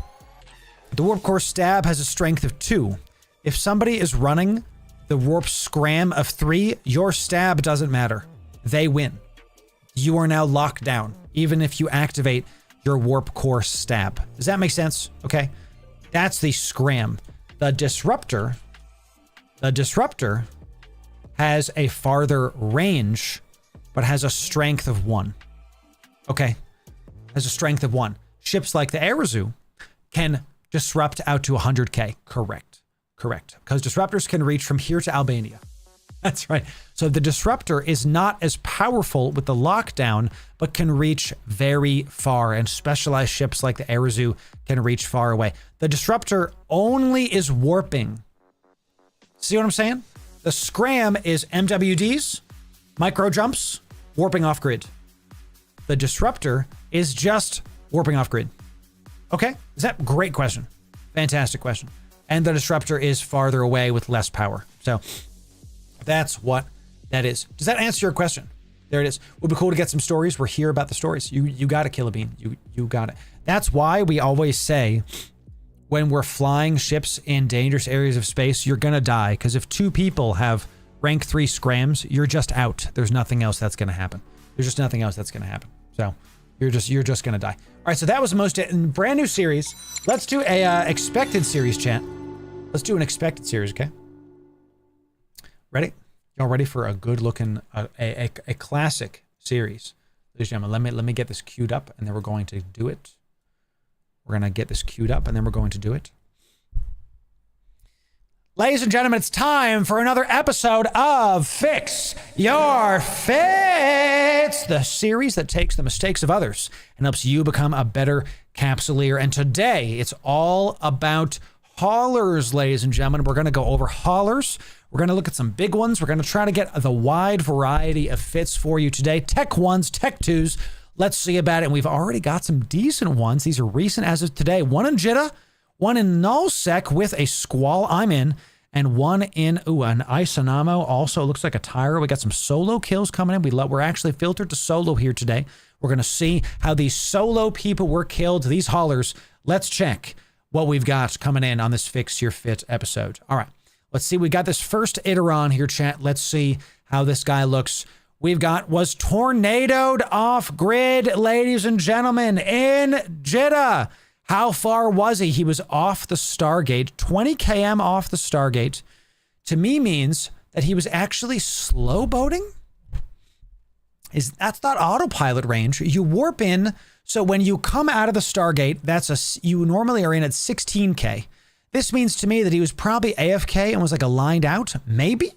the warp core stab has a strength of 2. If somebody is running the warp scram of 3, your stab doesn't matter. They win. You are now locked down, even if you activate your warp core stab. Does that make sense? Okay. That's the scram. The disruptor has a farther range, but has a strength of 1. Okay. Has a strength of 1. Ships like the Arazu can disrupt out to 100K. Correct. Because disruptors can reach from here to Albania. That's right. So the disruptor is not as powerful with the lockdown, but can reach very far, and specialized ships like the Arazu can reach far away. The disruptor only is warping. See what I'm saying? The scram is MWDs, micro jumps, warping off grid. The disruptor is just warping off grid. Okay? Is that great question? Fantastic question. And the disruptor is farther away with less power. So that's what that is. Does that answer your question? There it is. Would be cool to get some stories. We're here about the stories. You got it, Killabean. You got it. That's why we always say when we're flying ships in dangerous areas of space, you're going to die. Because if 2 people have rank 3 scrams, you're just out. There's nothing else that's going to happen. There's just nothing else that's going to happen. So you're just going to die. All right, so that was the most brand new series. Let's do a expected series, chat. Let's do an expected series, okay? Ready? Y'all ready for a good looking, a classic series? Ladies and gentlemen, let me get this queued up, and then we're going to do it. We're going to get this queued up, and then we're going to do it. Ladies and gentlemen, it's time for another episode of Fix Your Fits, the series that takes the mistakes of others and helps you become a better Capsuleer. And today, it's all about haulers, ladies and gentlemen. We're going to go over haulers. We're going to look at some big ones. We're going to try to get the wide variety of fits for you today. Tech 1s, Tech 2s. Let's see about it. And we've already got some decent ones. These are recent as of today. One in Jitta, one in Nullsec with a Squall I'm in, and one in, an Isanamo. Also looks like a Tyra. We got some solo kills coming in. We're actually filtered to solo here today. We're going to see how these solo people were killed, these haulers. Let's check what we've got coming in on this Fix Your Fit episode. All right, let's see. We got this first Iteron here, chat. Let's see how this guy looks. Was tornadoed off grid, ladies and gentlemen, in Jitta. How far was he? He was off the Stargate, 20 km off the Stargate. To me means that he was actually slow boating. That's not autopilot range. You warp in. So when you come out of the Stargate, you normally are in at 16K. This means to me that he was probably AFK and was like aligned out. Maybe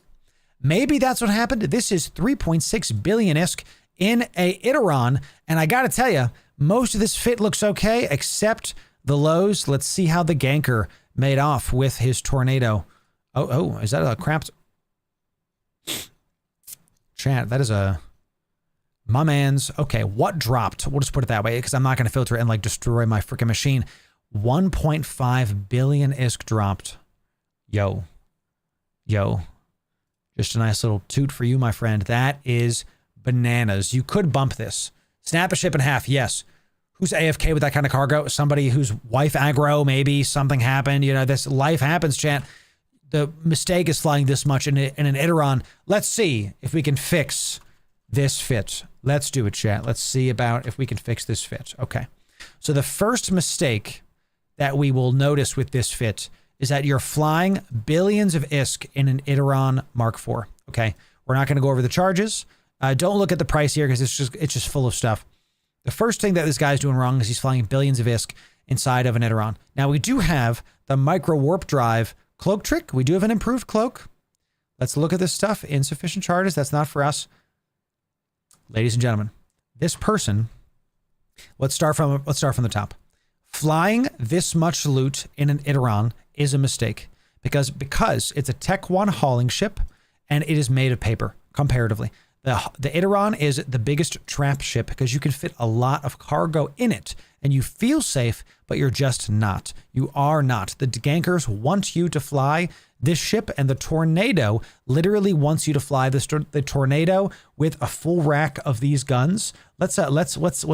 that's what happened. This is 3.6 billion ISK in a Iteron. And I got to tell you, most of this fit looks okay, except the lows. Let's see how the ganker made off with his tornado. Oh, is that a crap? Chat, that is a... My man's... Okay, what dropped? We'll just put it that way, because I'm not going to filter it and like destroy my freaking machine. 1.5 billion ISK dropped. Yo. Just a nice little toot for you, my friend. That is bananas. You could bump this. Snap a ship in half, yes. Who's AFK with that kind of cargo? Somebody whose wife aggro, maybe something happened. You know, this life happens, chat. The mistake is flying this much in an Iteron. Let's see if we can fix this fit. Let's do it, chat. Let's see about if we can fix this fit. Okay. So the first mistake that we will notice with this fit is that you're flying billions of ISK in an Iteron Mark IV. Okay. We're not going to go over the charges. Don't look at the price here because it's just full of stuff. The first thing that this guy's doing wrong is he's flying billions of ISK inside of an Iteron. Now we do have the micro warp drive cloak trick. We do have an improved cloak. Let's look at this stuff. Insufficient charges. That's not for us. Ladies and gentlemen, this person, let's start from the top. Flying this much loot in an Iteron is a mistake because it's a Tech 1 hauling ship and it is made of paper comparatively. The Iteron is the biggest trap ship because you can fit a lot of cargo in it and you feel safe, but you're just not. You are not. The gankers want you to fly this ship, and the tornado literally wants you to fly the tornado with a full rack of these guns. Let's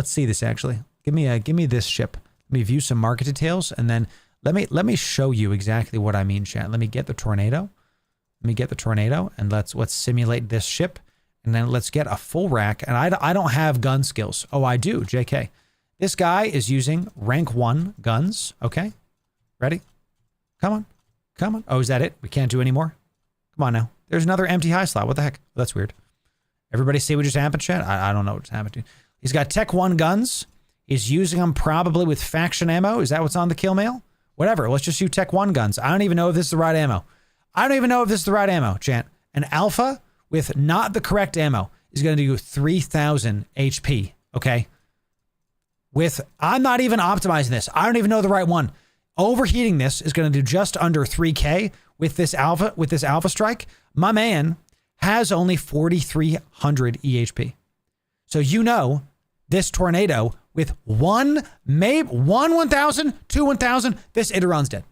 see this actually. Give me this ship. Let me view some market details, and then let me show you exactly what I mean, chat. Let me get the tornado. And let's simulate this ship. And then let's get a full rack. And I don't have gun skills. Oh, I do. JK. This guy is using rank 1 guns. Okay. Ready? Come on. Oh, is that it? We can't do any more? Come on now. There's another empty high slot. What the heck? That's weird. Everybody see what just happened, chat? I don't know what just happened to. He's got Tech 1 guns. He's using them probably with faction ammo. Is that what's on the kill mail? Whatever. Let's just use Tech 1 guns. I don't even know if this is the right ammo. Chat. An alpha with not the correct ammo is going to do 3,000 HP, okay? I'm not even optimizing this. I don't even know the right one. Overheating this is going to do just under 3K with this alpha strike. My man has only 4,300 EHP. So you know this tornado with one 1,000, two 1,000, this Iteron's dead.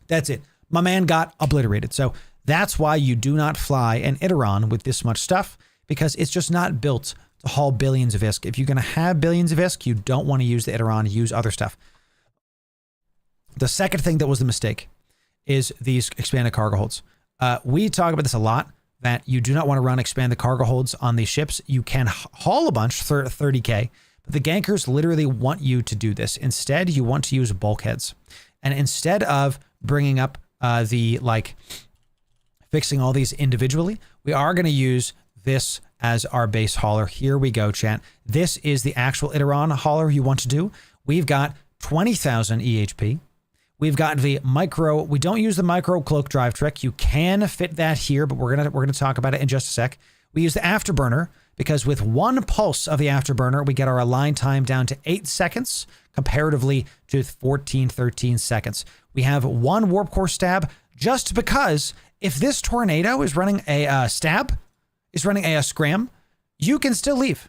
That's it. My man got obliterated. So that's why you do not fly an Iteron with this much stuff, because it's just not built to haul billions of ISK. If you're going to have billions of ISK, you don't want to use the Iteron, use other stuff. The second thing that was the mistake is these expanded cargo holds. We talk about this a lot, that you do not want to run expanded cargo holds on these ships. You can haul a bunch, 30K, but the gankers literally want you to do this. Instead, you want to use bulkheads. And instead of bringing up fixing all these individually, we are going to use this as our base hauler. Here we go, chat. This is the actual Iteron hauler you want to do. We've got 20,000 EHP. We've got the micro. We don't use the micro cloak drive trick. You can fit that here, but we're gonna talk about it in just a sec. We use the afterburner because with one pulse of the afterburner, we get our align time down to 8 seconds comparatively to 14, 13 seconds. We have one warp core stab just because if this tornado is running a scram, you can still leave.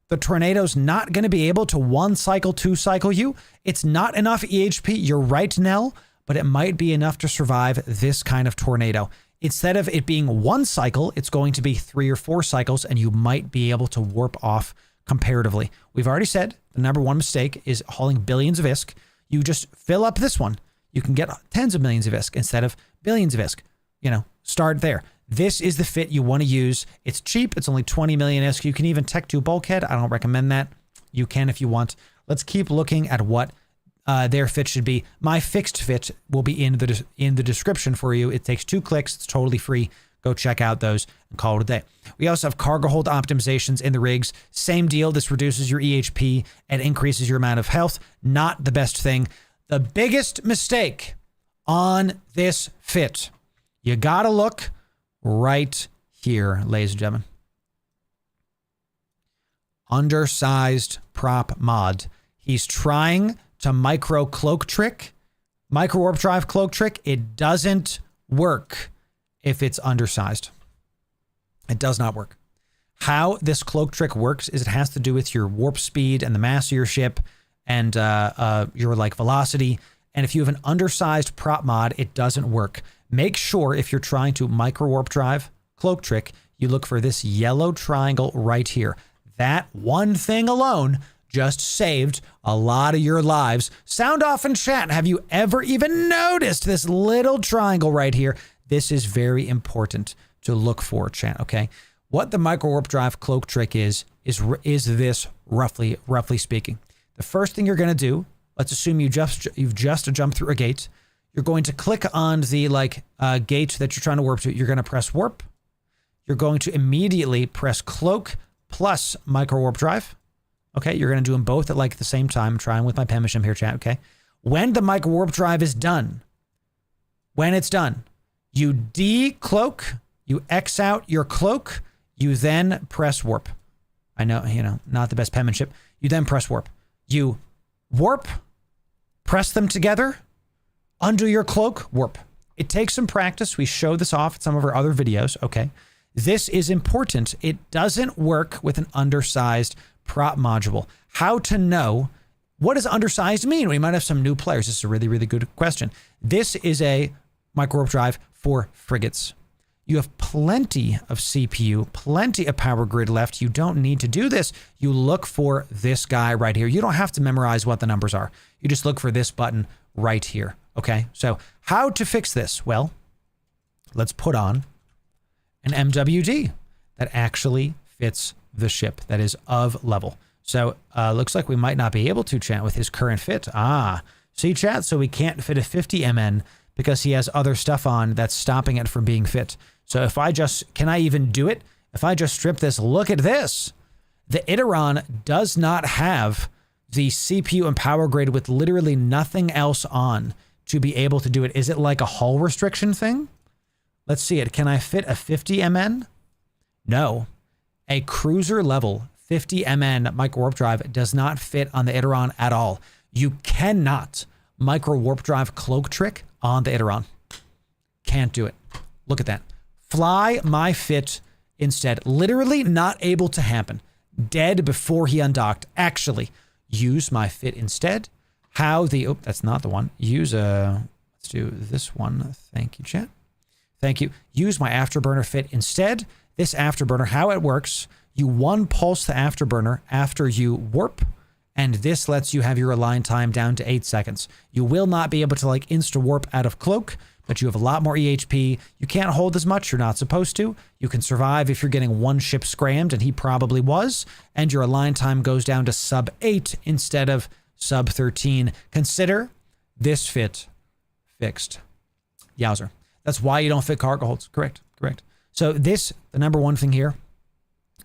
The tornado's not going to be able to 1 cycle, 2 cycle you. It's not enough EHP. You're right, Nell, but it might be enough to survive this kind of tornado. Instead of it being 1 cycle, it's going to be 3 or 4 cycles, and you might be able to warp off comparatively. We've already said the number one mistake is hauling billions of ISK. You just fill up this one. You can get tens of millions of ISK instead of billions of ISK. You know, start there. This is the fit you want to use. It's cheap. It's only 20 million ISK. You can even Tech 2 bulkhead. I don't recommend that. You can if you want. Let's keep looking at what their fit should be. My fixed fit will be in the description for you. It takes 2 clicks. It's totally free. Go check out those and call it a day. We also have cargo hold optimizations in the rigs. Same deal. This reduces your EHP and increases your amount of health. Not the best thing. The biggest mistake on this fit. You gotta look right here, ladies and gentlemen. Undersized prop mod. He's trying to micro warp drive cloak trick. It doesn't work if it's undersized. It does not work. How this cloak trick works is it has to do with your warp speed and the mass of your ship and your like velocity. And if you have an undersized prop mod, it doesn't work. Make sure if you're trying to micro warp drive cloak trick, you look for this yellow triangle right here. That one thing alone just saved a lot of your lives. Sound off in chat. Have you ever even noticed this little triangle right here? This is very important to look for, chat, okay? What the micro warp drive cloak trick is this roughly speaking. The first thing you're going to do, let's assume you've just jumped through a gate. You're going to click on the gate that you're trying to warp to. You're going to press warp. You're going to immediately press cloak plus micro warp drive. Okay, you're going to do them both at the same time. I'm trying with my pen machine here, chat, okay? When the micro warp drive is done, when it's done, you decloak, you X out your cloak, you then press warp. I know, not the best penmanship. You then press warp. You warp, press them together, undo your cloak, warp. It takes some practice. We show this off in some of our other videos, okay? This is important. It doesn't work with an undersized prop module. How to know, what does undersized mean? We might have some new players. This is a really, really good question. This is a micro warp drive for frigates. You have plenty of CPU, plenty of power grid left. You don't need to do this. You look for this guy right here. You don't have to memorize what the numbers are. You just look for this button right here. Okay, so how to fix this? Well, let's put on an MWD that actually fits the ship, that is of level. So looks like we might not be able to, chat, with his current fit. See, chat, so we can't fit a 50 MN because he has other stuff on that's stopping it from being fit. So if I can I even do it? If I just strip this, look at this. The Iteron does not have the CPU and power grid with literally nothing else on to be able to do it. Is it like a hull restriction thing? Let's see it. Can I fit a 50 MN? No. A cruiser level 50 MN micro warp drive does not fit on the Iteron at all. You cannot micro warp drive cloak trick on the Iteron. Can't do it. Look at that. Fly my fit instead. Literally not able to happen. Dead before he undocked. Actually, use my fit instead. That's not the one. Let's do this one. Thank you, chat. Thank you. Use my afterburner fit instead. This afterburner, how it works, you one pulse the afterburner after you warp, and this lets you have your align time down to 8 seconds. You will not be able to insta warp out of cloak, but you have a lot more EHP. You can't hold as much. You're not supposed to. You can survive if you're getting one ship scrammed, and he probably was, and your align time goes down to sub 8 instead of sub 13. Consider this fit fixed. Yowzer. That's why you don't fit cargo holds. Correct. So the number one thing here,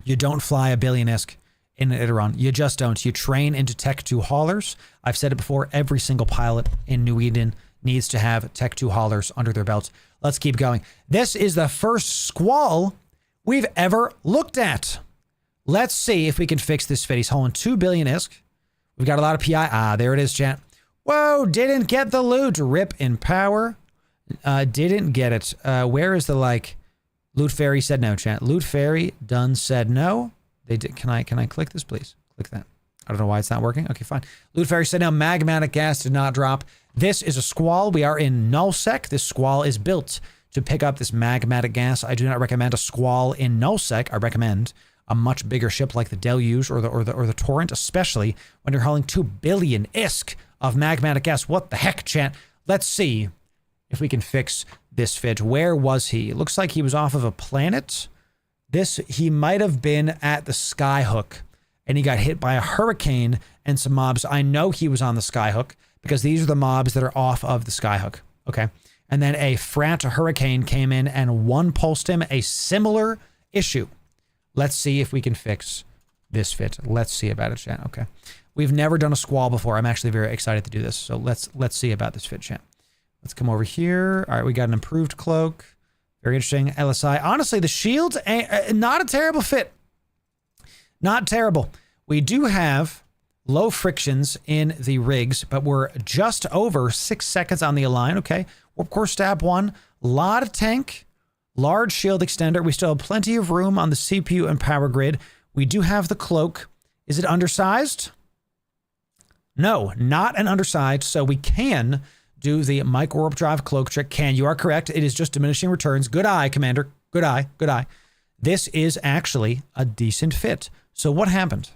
you don't fly a billion-esque in an Iteron. You just don't. You train into Tech 2 haulers. I've said it before, every single pilot in New Eden needs to have Tech 2 haulers under their belts. Let's keep going. This is the first squall we've ever looked at. Let's see if we can fix this fit. He's hauling 2 billion-esque. We've got a lot of PI. There it is, chat. Whoa, didn't get the loot. Rip in power. Didn't get it. Where is the loot fairy said no, chat. Loot fairy done said no. They did. Can I click this, please? Click that. I don't know why it's not working. Okay, fine. Loot fairy said no. Magmatic gas did not drop. This is a squall. We are in nullsec. This squall is built to pick up this magmatic gas. I do not recommend a squall in nullsec. I recommend a much bigger ship like the Deluge or the Torrent, especially when you're hauling 2 billion ISK of magmatic gas. What the heck, chat? Let's see if we can fix this fit. Where was he? It looks like he was off of a planet. He might have been at the Skyhook, and he got hit by a hurricane and some mobs. I know he was on the Skyhook because these are the mobs that are off of the Skyhook. Okay. And then a Frat hurricane came in and one pulsed him. A similar issue. Let's see if we can fix this fit. Let's see about it, chat. Okay. We've never done a squall before. I'm actually very excited to do this. So let's see about this fit, chat. Let's come over here. All right, we got an improved cloak. Very interesting. LSI. Honestly, the shields, not a terrible fit. Not terrible. We do have low frictions in the rigs, but we're just over 6 seconds on the align. Okay. Warp core stab 1. Lot of tank. Large shield extender. We still have plenty of room on the CPU and power grid. We do have the cloak. Is it undersized? No, not an undersized. So we can do the micro warp drive cloak trick. You are correct. It is just diminishing returns. Good eye, Commander. Good eye. Good eye. This is actually a decent fit. So what happened?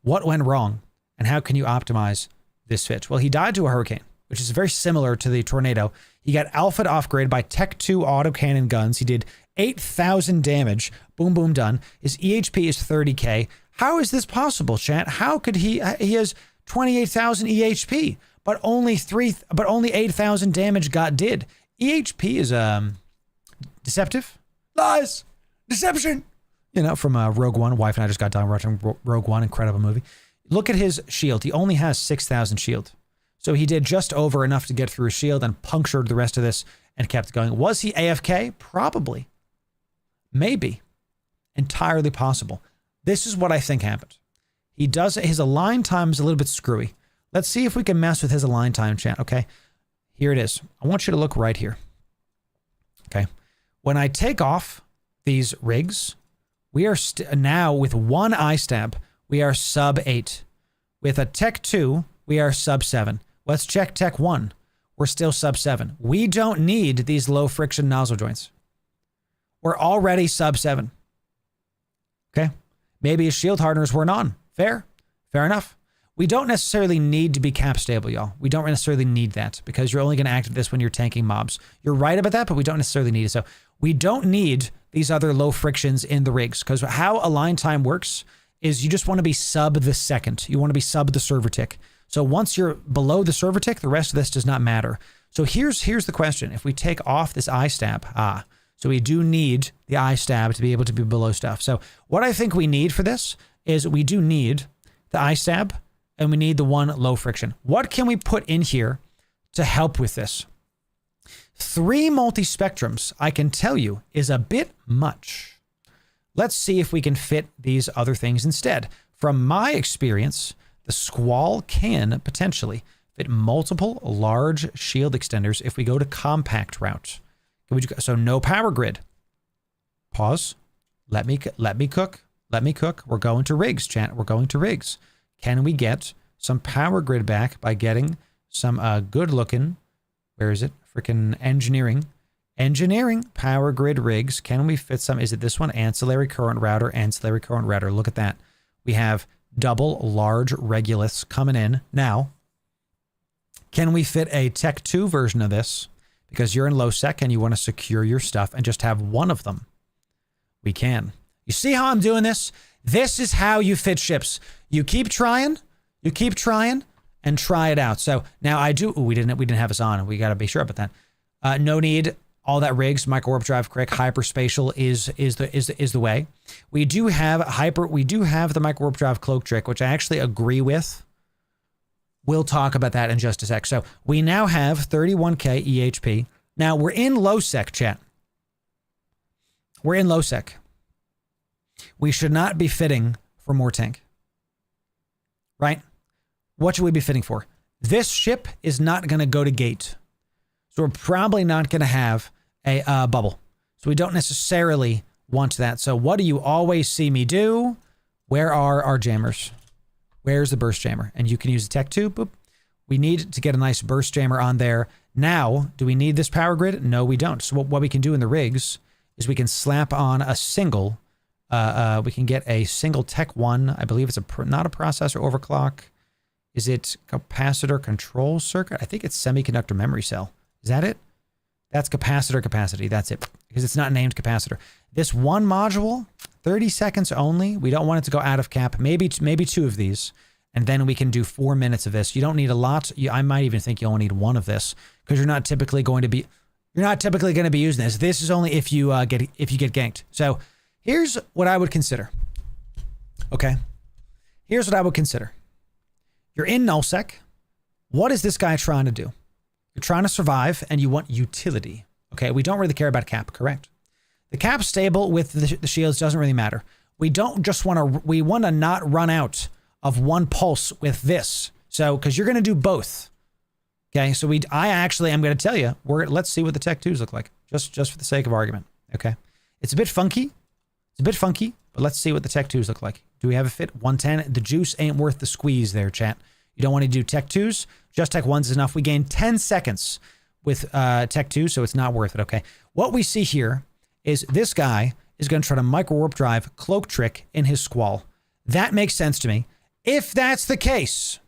What went wrong? And how can you optimize this fit? Well, he died to a hurricane, which is very similar to the tornado. He got alpha'd off-grid by Tech 2 autocannon guns. He did 8,000 damage. Boom, boom, done. His EHP is 30k. How is this possible, chat? How could he has 28,000 EHP, but only 8,000 damage did. EHP is deceptive. Lies. Deception. You know, from Rogue One. Wife and I just got done watching Rogue One. Incredible movie. Look at his shield. He only has 6,000 shield. So he did just over enough to get through his shield and punctured the rest of this and kept going. Was he AFK? Probably. Maybe. Entirely possible. This is what I think happened. He does, his align time is a little bit screwy. Let's see if we can mess with his align time, chat. Okay. Here it is. I want you to look right here. Okay. When I take off these rigs, we are now with one eye stab, we are sub 8. With a Tech 2, we are sub 7. Let's check Tech 1. We're still sub 7. We don't need these low friction nozzle joints. We're already sub 7. Okay. Maybe his shield hardeners weren't on. Fair. Fair enough. We don't necessarily need to be cap stable, y'all. We don't necessarily need that because you're only going to activate this when you're tanking mobs. You're right about that, but we don't necessarily need it. So we don't need these other low frictions in the rigs because how align time works is you just want to be sub the second. You want to be sub the server tick. So once you're below the server tick, the rest of this does not matter. So here's the question. If we take off this eye stab, so we do need the eye stab to be able to be below stuff. So what I think we need for this is we do need the eye stab and we need the one low friction. What can we put in here to help with this? 3 multi-spectrums, I can tell you, is a bit much. Let's see if we can fit these other things instead. From my experience, the Squall can potentially fit multiple large shield extenders if we go to compact route. So no power grid. Pause. Let me cook. Let me cook. We're going to rigs, chat. We're going to rigs. Can we get some power grid back by getting some good looking, where is it? Freaking engineering power grid rigs. Can we fit some? Is it this one? Ancillary current router. Look at that. We have double large regoliths coming in. Now, can we fit a Tech 2 version of this? Because you're in low sec and you want to secure your stuff and just have one of them. We can. You see how I'm doing this? This is how you fit ships. You keep trying and try it out. So now I do. Ooh, we didn't have us on. We got to be sure about that. No need. All that rigs, micro warp drive crick, hyperspatial is the way. We do have the micro warp drive cloak trick, which I actually agree with. We'll talk about that in just a sec. So we now have 31k EHP. Now we're in low sec, chat. We're in low sec. We should not be fitting for more tank. Right? What should we be fitting for? This ship is not going to go to gate. So we're probably not going to have a bubble. So we don't necessarily want that. So what do you always see me do? Where are our jammers? Where's the burst jammer? And you can use the Tech 2. Boop. We need to get a nice burst jammer on there. Now, do we need this power grid? No, we don't. So what we can do in the rigs is we can slap on a single. We can get a single Tech 1. I believe it's not a processor overclock. Is it capacitor control circuit? I think it's semiconductor memory cell. Is that it? That's capacitor capacity. That's it. Because it's not named capacitor. This one module, 30 seconds only. We don't want it to go out of cap. Maybe 2 of these. And then we can do 4 minutes of this. You don't need a lot. I might even think you only need 1 of this. Because you're not typically going to be using this. This is only if you get ganked. So here's what I would consider. Okay. Here's what I would consider. You're in nullsec. What is this guy trying to do? You're trying to survive and you want utility. Okay, we don't really care about cap, correct? The cap stable with the shields doesn't really matter. We don't just want to, we want to not run out of one pulse with this. So, because you're going to do both. Okay, so I actually am going to tell you, let's see what the Tech 2s look like, just for the sake of argument. Okay, it's a bit funky. It's a bit funky, but let's see what the Tech 2s look like. Do we have a fit? 110. The juice ain't worth the squeeze there, chat. You don't want to do Tech 2s. Just Tech 1s is enough. We gain 10 seconds with Tech 2, so it's not worth it, okay? What we see here is this guy is going to try to micro warp drive cloak trick in his squall. That makes sense to me. If that's the case,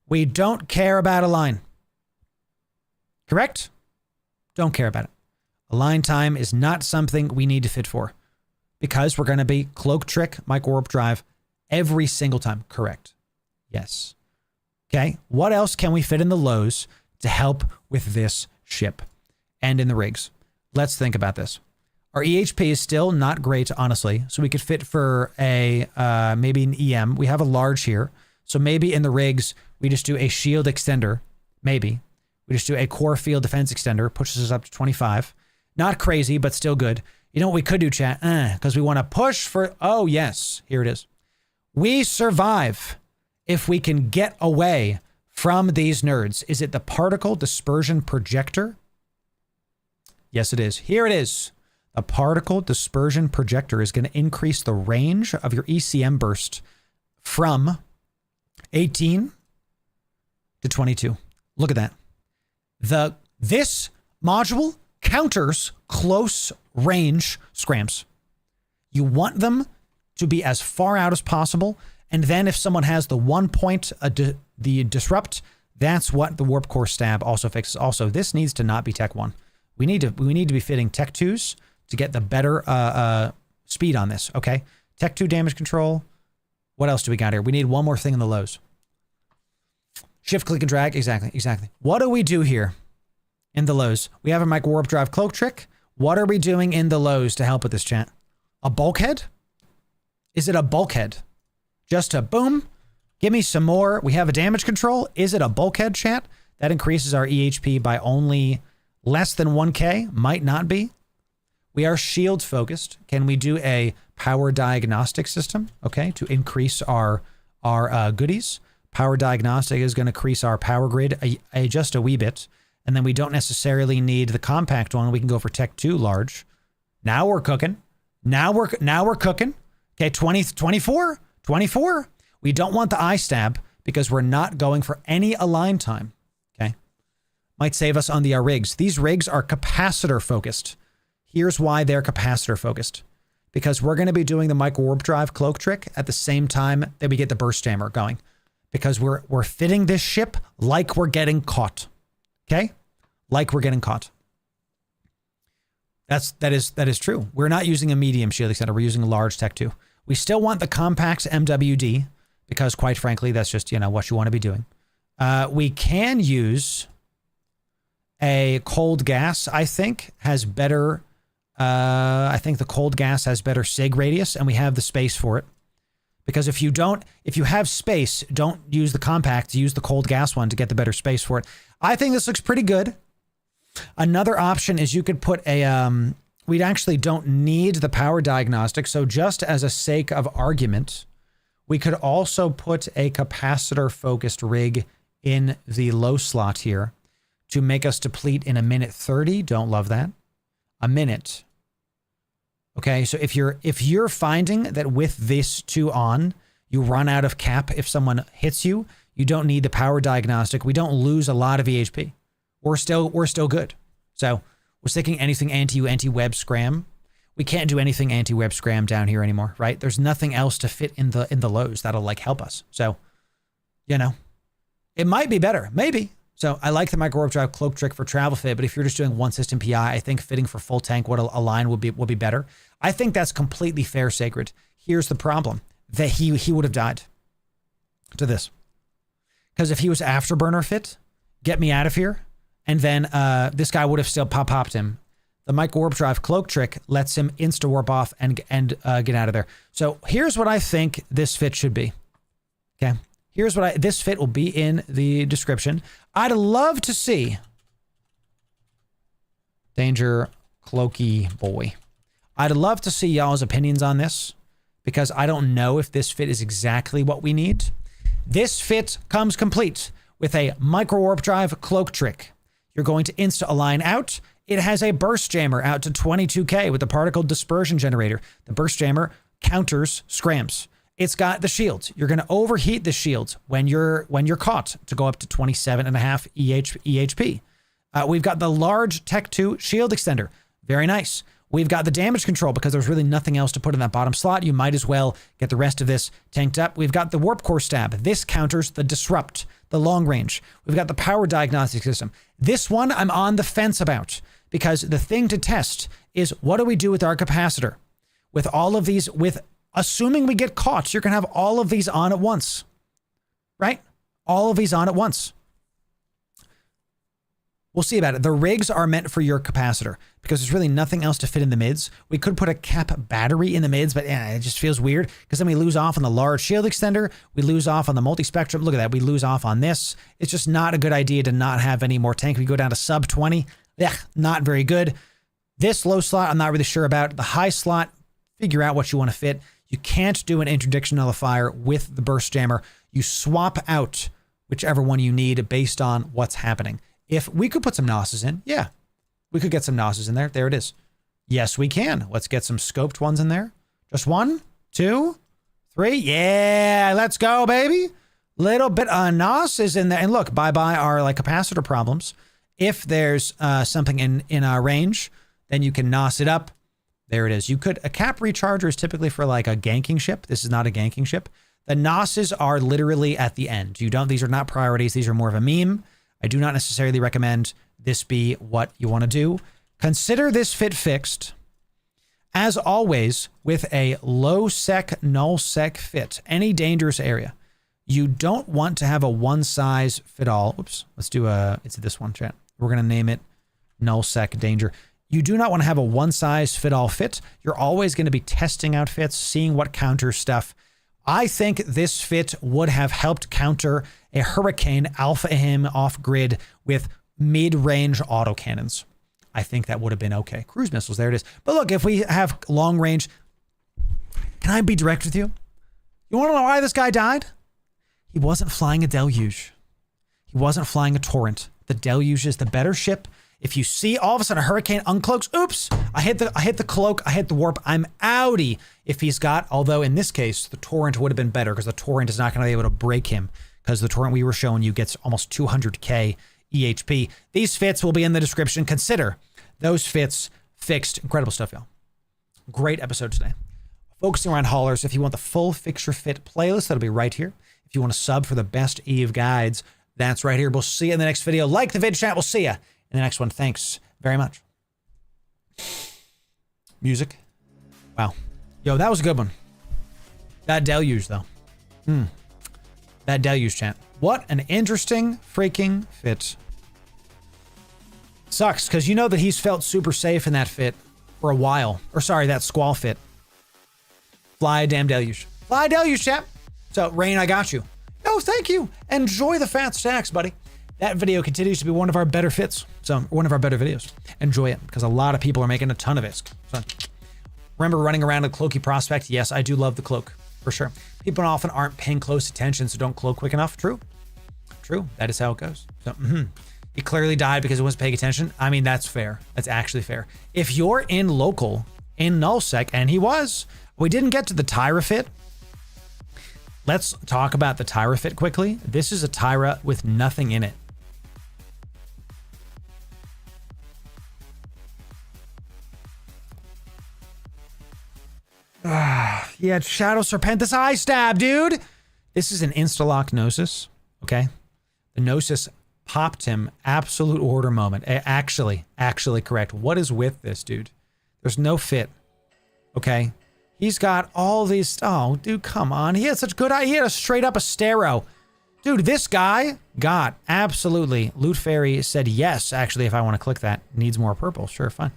we don't care about a line. Correct? Don't care about it. Align time is not something we need to fit for because we're going to be cloak trick, micro warp drive every single time. Correct. Yes. Okay. What else can we fit in the lows to help with this ship and in the rigs? Let's think about this. Our EHP is still not great, honestly. So we could fit for a maybe an EM. We have a large here. So maybe in the rigs, we just do a shield extender. Maybe. We just do a core field defense extender. Pushes us up to 25. Not crazy, but still good. You know what we could do, chat? Because we want to push for... Oh, yes. Here it is. We survive if we can get away from these nerds. Is it the particle dispersion projector? Yes, it is. Here it is. A particle dispersion projector is going to increase the range of your ECM burst from 18 to 22. Look at that. This module counters close range scrams. You want them to be as far out as possible. And then if someone has the 1 point, the disrupt, that's what the warp core stab also fixes. Also, this needs to not be Tech 1. We need to be fitting Tech 2s to get the better speed on this, okay? Tech 2 damage control. What else do we got here? We need one more thing in the lows. Shift, click, and drag. Exactly. What do we do here in the lows? We have a micro warp drive cloak trick. What are we doing in the lows to help with this, chat? A bulkhead? Is it a bulkhead? Just a boom. Give me some more. We have a damage control. Is it a bulkhead, chat? That increases our EHP by only less than 1K. Might not be. We are shield focused. Can we do a power diagnostic system? Okay, to increase our goodies. Power diagnostic is going to increase our power grid just a wee bit. And then we don't necessarily need the compact one. We can go for Tech 2 large. Now we're cooking. Now we're cooking. Okay, 24. We don't want the eye stab because we're not going for any align time. Okay. Might save us on the rigs. These rigs are capacitor focused. Here's why they're capacitor focused. Because we're going to be doing the micro warp drive cloak trick at the same time that we get the burst jammer going. Because we're fitting this ship like we're getting caught. Okay? Like we're getting caught. That is true. We're not using a medium shield extender. We're using a large Tech 2. We still want the compact's MWD because, quite frankly, that's just, what you want to be doing. We can use a cold gas, I think, has better... I think the cold gas has better sig radius, and we have the space for it. Because if you have space, don't use the compact, use the cold gas one to get the better space for it. I think this looks pretty good. Another option is you could put a... we actually don't need the power diagnostic, so just as a sake of argument, we could also put a capacitor-focused rig in the low slot here to make us deplete in a minute 30. Don't love that. A minute. Okay, so if you're finding that with this 2 on, you run out of cap if someone hits you, you don't need the power diagnostic. We don't lose a lot of EHP. We're still good. So we're sticking anything anti-web scram. We can't do anything anti-web scram down here anymore, right? There's nothing else to fit in the lows that'll help us. So, it might be better, maybe. So I like the micro warp drive cloak trick for travel fit, but if you're just doing one system PI, I think fitting for full tank would align would be better. I think that's completely fair, Sacred. Here's the problem: that he would have died to this, because if he was afterburner fit, get me out of here, and then this guy would have still popped him. The micro warp drive cloak trick lets him insta warp off and get out of there. So here's what I think this fit should be. Okay. Here's what this fit will be in the description. I'd love to see Danger, Cloaky boy. I'd love to see y'all's opinions on this because I don't know if this fit is exactly what we need. This fit comes complete with a micro warp drive cloak trick. You're going to insta-align out. It has a burst jammer out to 22k with the particle dispersion generator. The burst jammer counters scrams. It's got the shields. You're going to overheat the shields when you're caught to go up to 27.5 EHP. We've got the large Tech 2 shield extender. Very nice. We've got the damage control because there's really nothing else to put in that bottom slot. You might as well get the rest of this tanked up. We've got the warp core stab. This counters the disrupt, the long range. We've got the power diagnostic system. This one I'm on the fence about because the thing to test is what do we do with our capacitor? With all of these, assuming we get caught, you're going to have all of these on at once, right? All of these on at once. We'll see about it. The rigs are meant for your capacitor because there's really nothing else to fit in the mids. We could put a cap battery in the mids, but it just feels weird because then we lose off on the large shield extender. We lose off on the multi-spectrum. Look at that. We lose off on this. It's just not a good idea to not have any more tank. We go down to sub 20. Yeah, not very good. This low slot, I'm not really sure about. The high slot, figure out what you want to fit. You can't do an interdiction nullifier with the burst jammer. You swap out whichever one you need based on what's happening. If we could put some NOSes in, yeah, we could get some NOSes in there. There it is. Yes, we can. Let's get some scoped ones in there. Just 1, 2, 3. Yeah, let's go, baby. Little bit of NOS is in there. And look, bye-bye our like capacitor problems. If there's something in our range, then you can NOS it up. There it is. A cap recharger is typically for like a ganking ship. This is not a ganking ship. The NOSes are literally at the end. These are not priorities. These are more of a meme. I do not necessarily recommend this be what you want to do. Consider this fit fixed. As always, with a low sec, null sec fit, any dangerous area, you don't want to have a one size fit all. Oops, let's do it's this one, chat. We're going to name it null sec danger. You do not want to have a one size fit all fit. You're always going to be testing out fits, seeing what counters stuff. I think this fit would have helped counter a Hurricane alpha him off grid with mid-range autocannons. I think that would have been okay. Cruise missiles, there it is. But look, if we have long range, can I be direct with you? You want to know why this guy died? He wasn't flying a Deluge. He wasn't flying a Torrent. The Deluge is the better ship. If you see all of a sudden a Hurricane uncloaks, oops, I hit the cloak, I hit the warp, I'm outie. If he's got, although in this case, the Torrent would have been better because the Torrent is not going to be able to break him because the Torrent we were showing you gets almost 200k EHP. These fits will be in the description. Consider those fits fixed. Incredible stuff, y'all. Great episode today. Focusing around haulers. If you want the full fixture fit playlist, that'll be right here. If you want to sub for the best Eve guides, that's right here. We'll see you in the next video. Like the vid, chat. We'll see you in the next one. Thanks very much. Music. Wow. Yo, that was a good one. That Deluge, though. That Deluge, chat. What an interesting freaking fit. Sucks, because you know that he's felt super safe in that fit for a while. Or sorry, that Squall fit. Fly a damn Deluge. Fly a Deluge, chat. So, Rain, I got you. Oh, thank you. Enjoy the fat stacks, buddy. That video continues to be one of our better fits. So, one of our better videos. Enjoy it, because a lot of people are making a ton of ISK. So, remember running around a cloaky prospect? Yes, I do love the cloak, for sure. People often aren't paying close attention, so don't cloak quick enough. True. True. That is how it goes. So, he clearly died because he wasn't paying attention. I mean, that's fair. That's actually fair. If you're in local, in nullsec, and he was, we didn't get to the Tyra fit. Let's talk about the Tyra fit quickly. This is a Tyra with nothing in it. Yeah, Shadow Serpentis Eye Stab, dude. This is an insta-lock Gnosis, okay? The Gnosis popped him. Absolute order moment. Actually correct. What is with this, dude? There's no fit, okay? He's got all these... Oh, dude, come on. He had such good... He had a straight up Astero. Dude, this guy got absolutely... Loot Fairy said yes, actually, if I want to click that. Needs more purple. Sure, fine.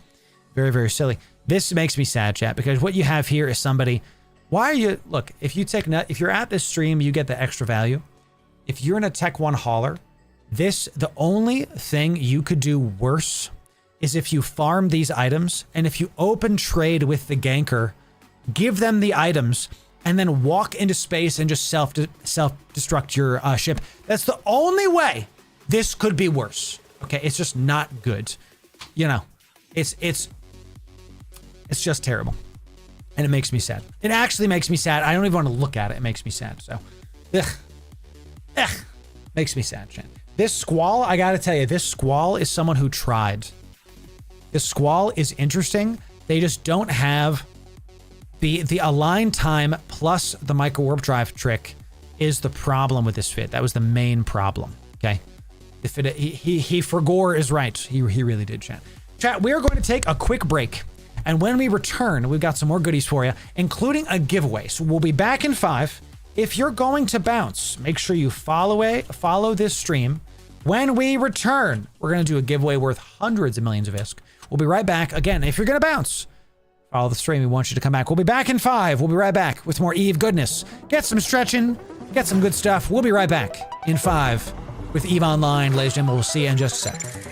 Very, very silly. This makes me sad, chat, because what you have here is somebody... Why are you... Look, if you're at this stream, you get the extra value. If you're in a Tech 1 hauler, the only thing you could do worse is if you farm these items and if you open trade with the ganker, give them the items, and then walk into space and just self-destruct your ship. That's the only way this could be worse. Okay, it's just not good. You know, it's just terrible. And it makes me sad. It actually makes me sad. I don't even want to look at it. It makes me sad. So, makes me sad, Shan. This Squall, I gotta tell you, this Squall is someone who tried. This Squall is interesting. They just don't have the align time plus the micro warp drive trick is the problem with this fit. That was the main problem. Okay, the fit, he Fergor is right. He really did, chat. Chat, we are going to take a quick break, and when we return, we've got some more goodies for you, including a giveaway. So we'll be back in 5. If you're going to bounce, make sure you follow this stream. When we return, we're going to do a giveaway worth hundreds of millions of ISK. We'll be right back. Again, if you're going to bounce, follow the stream. We want you to come back. We'll be back in 5. We'll be right back with more Eve goodness. Get some stretching, get some good stuff. We'll be right back in 5 with Eve Online. Ladies and gentlemen, we'll see you in just a sec.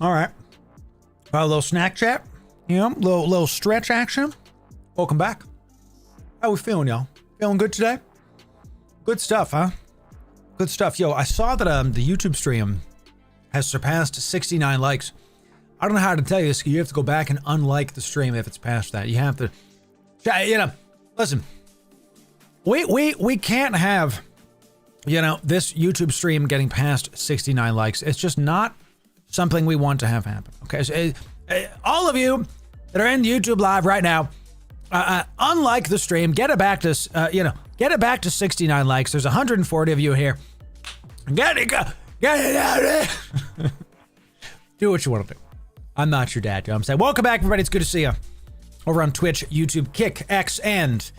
All right. A little snack chat. You know, little stretch action. Welcome back. How we feeling, y'all? Feeling good today? Good stuff, huh? Good stuff. Yo, I saw that the YouTube stream has surpassed 69 likes. I don't know how to tell you this. You have to go back and unlike the stream if it's past that. You have to, you know, listen. We can't have, you know, this YouTube stream getting past 69 likes. It's just not something we want to have happen. Okay, so, all of you that are in YouTube live right now, unlike the stream, get it back to, you know, get it back to 69 likes. There's 140 of you here. Get it out there. Do what you want to do. I'm not your dad, you know what I'm saying? Welcome back, everybody. It's good to see you over on Twitch, YouTube, Kick, X, and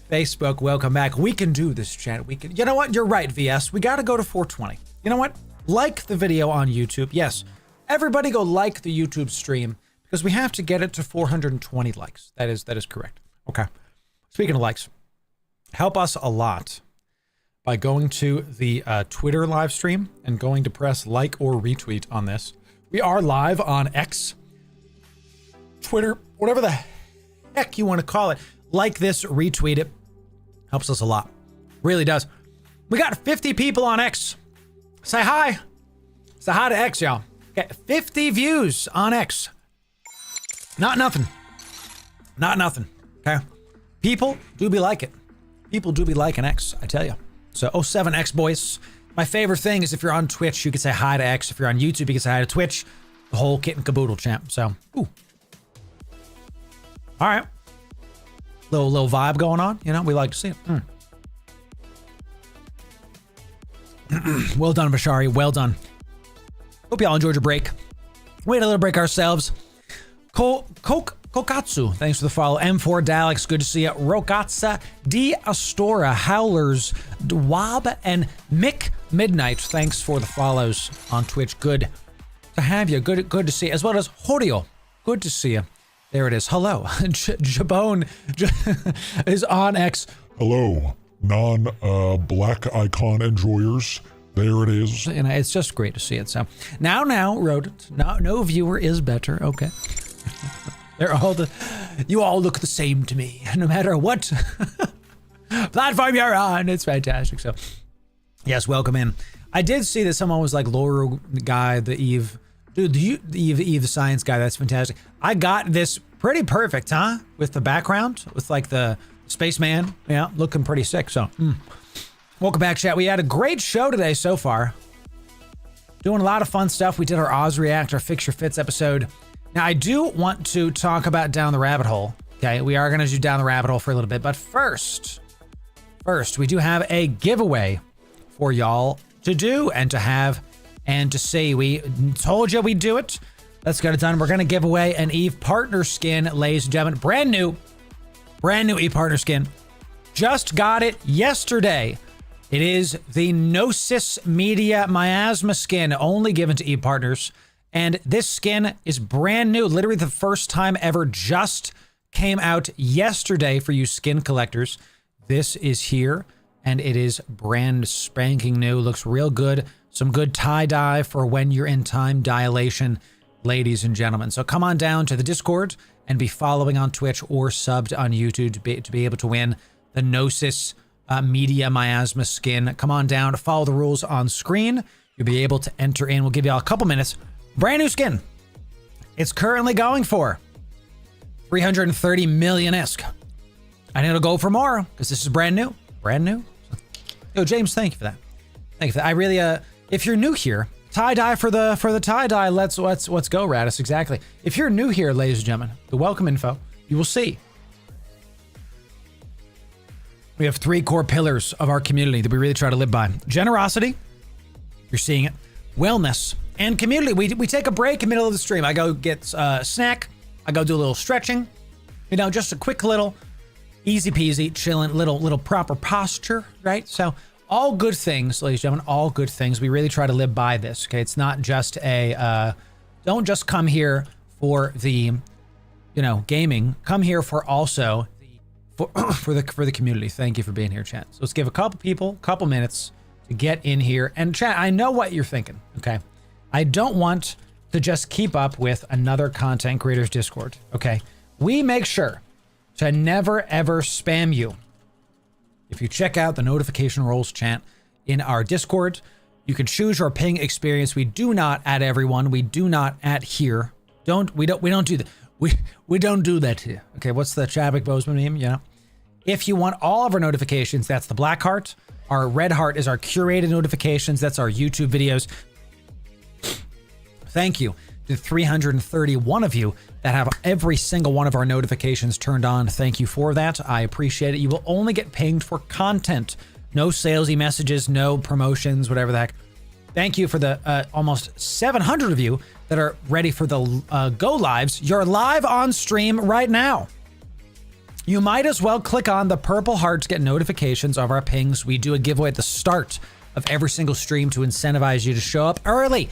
Facebook. Welcome back. We can do this, chat. We can. You know what? You're right, VS. We got to go to 420. You know what? Like the video on YouTube. Yes. Everybody go like the YouTube stream because we have to get it to 420 likes. That is correct. Okay. Speaking of likes, help us a lot by going to the Twitter live stream and going to press like or retweet on this. We are live on X, Twitter, whatever the heck you want to call it. Like this, retweet it. Helps us a lot. Really does. We got 50 people on X. Say hi. Say hi to X, y'all. Okay, 50 views on X. Not nothing. Not nothing. Okay. People do be like it. People do be liking X, I tell you. So 07X boys. My favorite thing is if you're on Twitch, you can say hi to X. If you're on YouTube, you can say hi to Twitch. The whole kit and caboodle, champ. So, ooh. All right. Little vibe going on. You know, we like to see it. Well done, Bashari. Well done. Hope y'all enjoyed your break. We had a little break ourselves. Kokatsu, thanks for the follow. M4 Daleks, good to see you. Rokatsa, D Astora, Howlers, Dwab, and Mick Midnight, thanks for the follows on Twitch. Good to have you. Good to see you. As well as Horio, good to see you. There it is. Hello. Jabone is on X. Hello, non-black icon enjoyers. There it is. And it's just great to see it. So now, Rodent. No viewer is better. Okay. They're all you all look the same to me, no matter what platform you're on. It's fantastic. So, yes, welcome in. I did see that someone was like Loru guy, the Eve, dude, the Eve, the science guy. That's fantastic. I got this pretty perfect, huh? With the background, with like the spaceman, yeah, looking pretty sick. So, welcome back, chat. We had a great show today so far. Doing a lot of fun stuff. We did our Oz React, our Fix Your Fits episode. Now, I do want to talk about Down the Rabbit Hole. Okay, we are going to do Down the Rabbit Hole for a little bit. But first, we do have a giveaway for y'all to do and to have and to see. We told you we'd do it. Let's get it done. We're going to give away an Eve partner skin, ladies and gentlemen. Brand new Eve partner skin. Just got it yesterday. It is the Gnosis Media Miasma skin, only given to Eve partners. And this skin is brand new, literally the first time ever, just came out yesterday for you skin collectors. This is here, and it is brand spanking new. Looks real good. Some good tie-dye for when you're in time dilation, ladies and gentlemen. So come on down to the Discord and be following on Twitch or subbed on YouTube to be able to win the Gnosis Media Miasma skin. Come on down to follow the rules on screen. You'll be able to enter in. We'll give you all a couple minutes. Brand new skin. It's currently going for 330 million-esque. And it'll go for more because this is brand new. Brand new. Yo, James, thank you for that. Thank you for that. I really, if you're new here, tie-dye for the tie-dye. Let's go, Radis. Exactly. If you're new here, ladies and gentlemen, the welcome info, you will see. We have 3 core pillars of our community that we really try to live by. Generosity. You're seeing it. Wellness. And community. We take a break in the middle of the stream. I go get a snack. I go do a little stretching. You know, just a quick little easy peasy, chilling, little proper posture, right? So all good things, ladies and gentlemen, all good things. We really try to live by this, okay? It's not just don't just come here for the, gaming. Come here for also for the community. Thank you for being here, chat. So let's give a couple people, couple minutes to get in here. And chat, I know what you're thinking, okay? I don't want to just keep up with another content creators Discord, okay? We make sure to never ever spam you. If you check out the notification roles chat in our Discord, you can choose your ping experience. We do not add everyone. We do not add here. We don't do that. We don't do that here. Okay, what's the Chadwick Boseman meme? You know? If you want all of our notifications, that's the black heart. Our red heart is our curated notifications. That's our YouTube videos. Thank you to 331 of you that have every single one of our notifications turned on. Thank you for that. I appreciate it. You will only get pinged for content. No salesy messages, no promotions, whatever the heck. Thank you for the almost 700 of you that are ready for the go lives. You're live on stream right now. You might as well click on the purple heart to get notifications of our pings. We do a giveaway at the start of every single stream to incentivize you to show up early.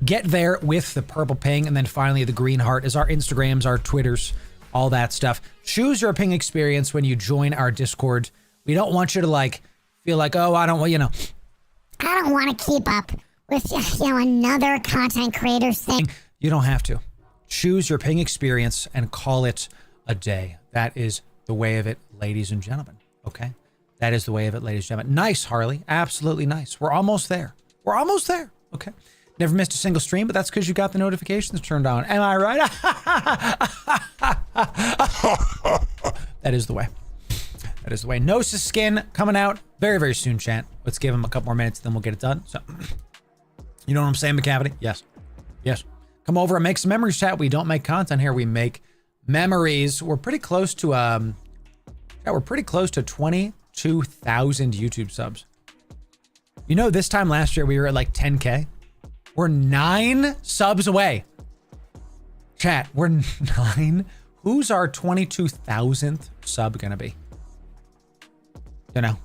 Get there with the purple ping, and then finally the green heart is our Instagrams, our Twitters, all that stuff. Choose your ping experience when you join our Discord. We don't want you to feel like, oh, I don't want, I don't want to keep up with, another content creator's thing. You don't have to. Choose your ping experience and call it a day. That is the way of it, ladies and gentlemen. Okay? That is the way of it, ladies and gentlemen. Nice, Harley. Absolutely nice. We're almost there. We're almost there. Okay? Never missed a single stream, but that's because you got the notifications turned on. Am I right? That is the way. That is the way. Gnosis skin coming out very, very soon, chat. Let's give him a couple more minutes, then we'll get it done. So, you know what I'm saying, McCavity? Yes. Yes. Come over and make some memories, chat. We don't make content here. We make memories. We're pretty close to, we're pretty close to 22,000 YouTube subs. You know, this time last year, we were at like 10K. We're 9 subs away. Chat, we're 9. Who's our 22,000th sub gonna be? You know,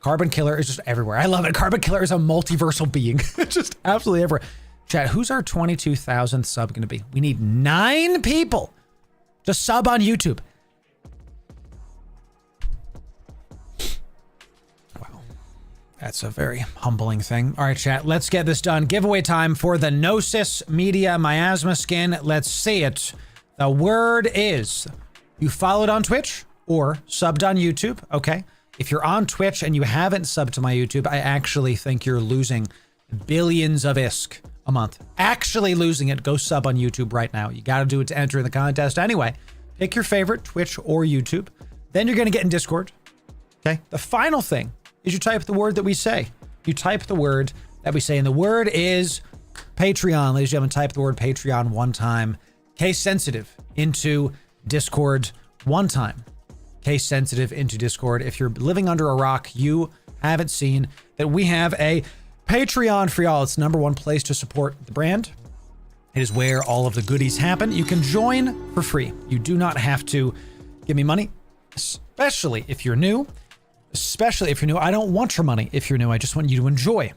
Carbon Killer is just everywhere. I love it. Carbon Killer is a multiversal being. Just absolutely everywhere. Chat, who's our 22,000th sub gonna be? We need 9 people to sub on YouTube. That's a very humbling thing. All right, chat, let's get this done. Giveaway time for the Gnosis Media Miasma skin. Let's see it. The word is you followed on Twitch or subbed on YouTube, okay? If you're on Twitch and you haven't subbed to my YouTube, I actually think you're losing billions of ISK a month. Actually losing it. Go sub on YouTube right now. You got to do it to enter in the contest anyway. Pick your favorite, Twitch or YouTube. Then you're going to get in Discord, okay? The final thing is you type the word that we say. You type the word that we say, and the word is Patreon. Ladies and gentlemen, type the word Patreon one time. Case sensitive into Discord one time. Case sensitive into Discord. If you're living under a rock, you haven't seen that we have a Patreon for y'all. It's the #1 place to support the brand. It is where all of the goodies happen. You can join for free. You do not have to give me money, especially if you're new. Especially if you're new. I don't want your money if you're new. I just want you to enjoy.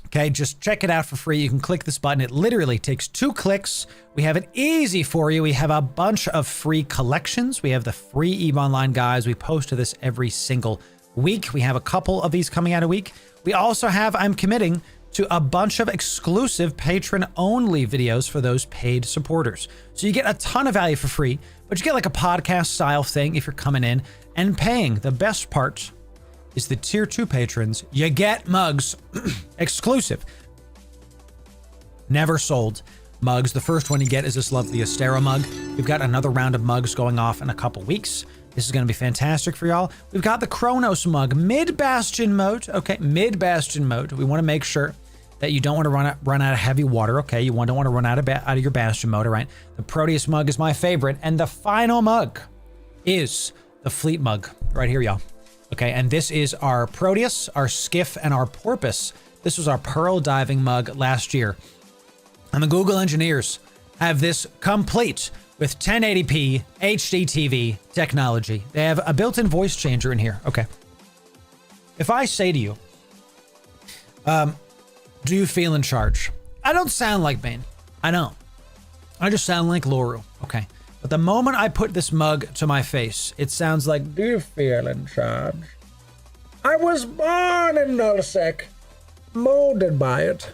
Okay, just check it out for free. You can click this button. It literally takes 2 clicks. We have it easy for you. We have a bunch of free collections. We have the free EVE Online guides. We post to this every single week. We have a couple of these coming out a week. We also have, I'm committing to a bunch of exclusive patron-only videos for those paid supporters. So you get a ton of value for free, but you get like a podcast-style thing if you're coming in and paying. The best part is the tier 2 patrons. You get mugs, exclusive, never sold mugs. The first one you get is this lovely Astero mug. We've got another round of mugs going off in a couple weeks. This is going to be fantastic for y'all. We've got the Kronos mug, mid-bastion mode. Okay, mid-bastion mode. We want to make sure that you don't want to run out of heavy water. Okay, you don't want to run out of your bastion mode. All right. The Proteus mug is my favorite, and the final mug is the Fleet mug right here, y'all. Okay, and this is our Proteus, our Skiff, and our Porpoise. This was our Pearl diving mug last year. And the Google engineers have this complete with 1080p HD TV technology. They have a built-in voice changer in here. Okay. If I say to you, do you feel in charge? I don't sound like Bane. I don't. I just sound like Loru. Okay. But the moment I put this mug to my face, it sounds like, do you feel in charge? I was born in Nullsec, molded by it.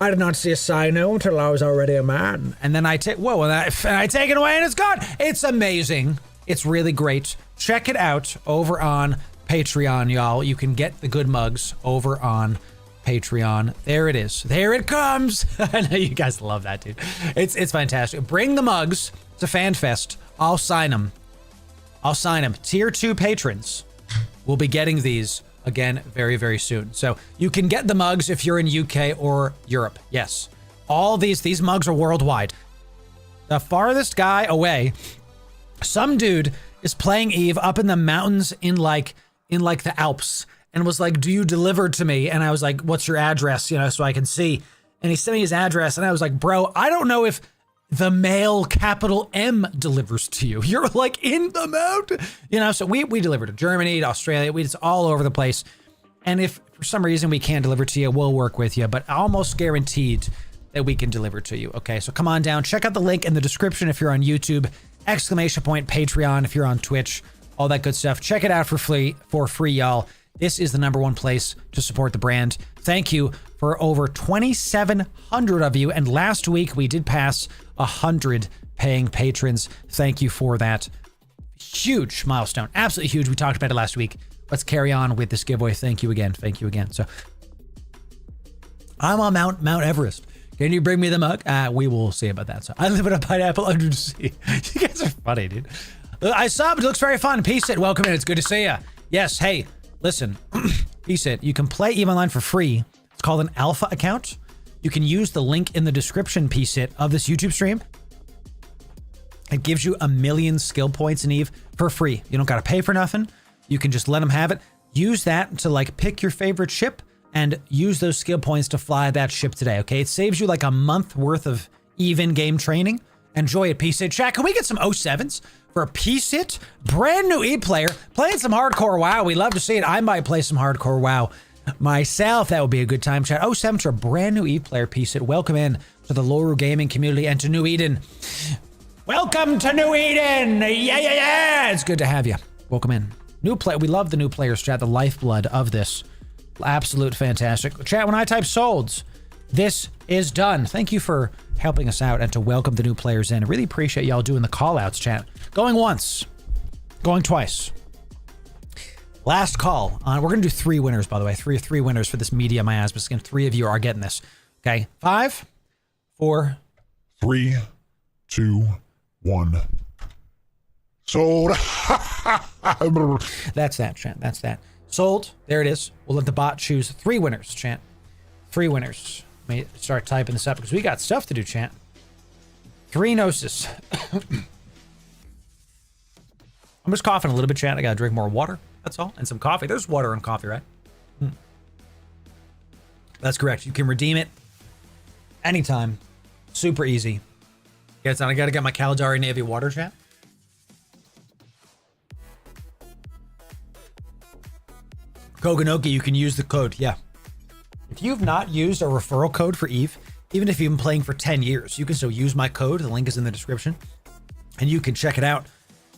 I did not see a sign until I was already a man. And then I take, whoa, and I take it away and it's gone. It's amazing. It's really great. Check it out over on Patreon, y'all. You can get the good mugs over on Patreon. There it is. There it comes. I know you guys love that, dude. It's fantastic. Bring the mugs to Fanfest. I'll sign them. I'll sign them. Tier 2 patrons will be getting these again very, very soon. So you can get the mugs if you're in UK or Europe. Yes. All these mugs are worldwide. The farthest guy away, some dude is playing Eve up in the mountains in like the Alps and was like, do you deliver to me? And I was like, what's your address? You know, so I can see. And he sent me his address and I was like, bro, I don't know if the mail capital M delivers to you. You're like in the mountain, you know? So we deliver to Germany, to Australia. It's all over the place. And if for some reason we can't deliver to you, we'll work with you, but almost guaranteed that we can deliver to you. Okay. So come on down, check out the link in the description if you're on YouTube, ! Patreon if you're on Twitch, all that good stuff. Check it out for free, y'all. This is the #1 place to support the brand. Thank you for over 2,700 of you. And last week we did pass 100 paying patrons. Thank you for that. Huge milestone. Absolutely huge. We talked about it last week. Let's carry on with this giveaway. Thank you again. Thank you again. So I'm on Mount Everest. Can you bring me the mug? We will see about that. So I live in a pineapple under the sea. You guys are funny, dude. I subbed. It looks very fun. Peace it. Welcome in. It's good to see you. Yes. Hey, listen. Peace it. You can play EVE Online for free. It's called an alpha account. You can use the link in the description, Peace it, of this YouTube stream. It gives you 1,000,000 skill points in EVE for free. You don't got to pay for nothing. You can just let them have it. Use that to like pick your favorite ship and use those skill points to fly that ship today, okay? It saves you like a month worth of EVE in-game training. Enjoy it, Peace it. Chat, can we get some 07s for Peace it? Brand new EVE player playing some hardcore WoW. We love to see it. I might play some hardcore WoW myself. That would be a good time, chat. 07 to a brand new EVE player, Peace it. Welcome in to the Loru gaming community and to New Eden. Welcome to New Eden. Yeah. It's good to have you. Welcome in. New play. We love the new players, chat. The lifeblood of this. Absolute fantastic. Chat, when I type solds, this is done. Thank you for helping us out and to welcome the new players in. I really appreciate y'all doing the call outs, chat. Going once, going twice. Last call on, we're going to do 3 winners, by the way. Three winners for this media miasma skin. 3 of you are getting this. Okay. 5, 4, 3, 2, 1. Sold. That's that, chat. That's that. Sold. There it is. We'll let the bot choose 3 winners, chat. 3 winners. Let me start typing this up because we got stuff to do, chat. 3 Gnosis. I'm just coughing a little bit, chat. I gotta drink more water. That's all. And some coffee. There's water and coffee, right? That's correct. You can redeem it anytime. Super easy. Yeah, it's on. I gotta get my Caldari Navy water, chat. Koganoki, you can use the code. Yeah. If you've not used a referral code for EVE, even if you've been playing for 10 years, you can still use my code. The link is in the description. And you can check it out.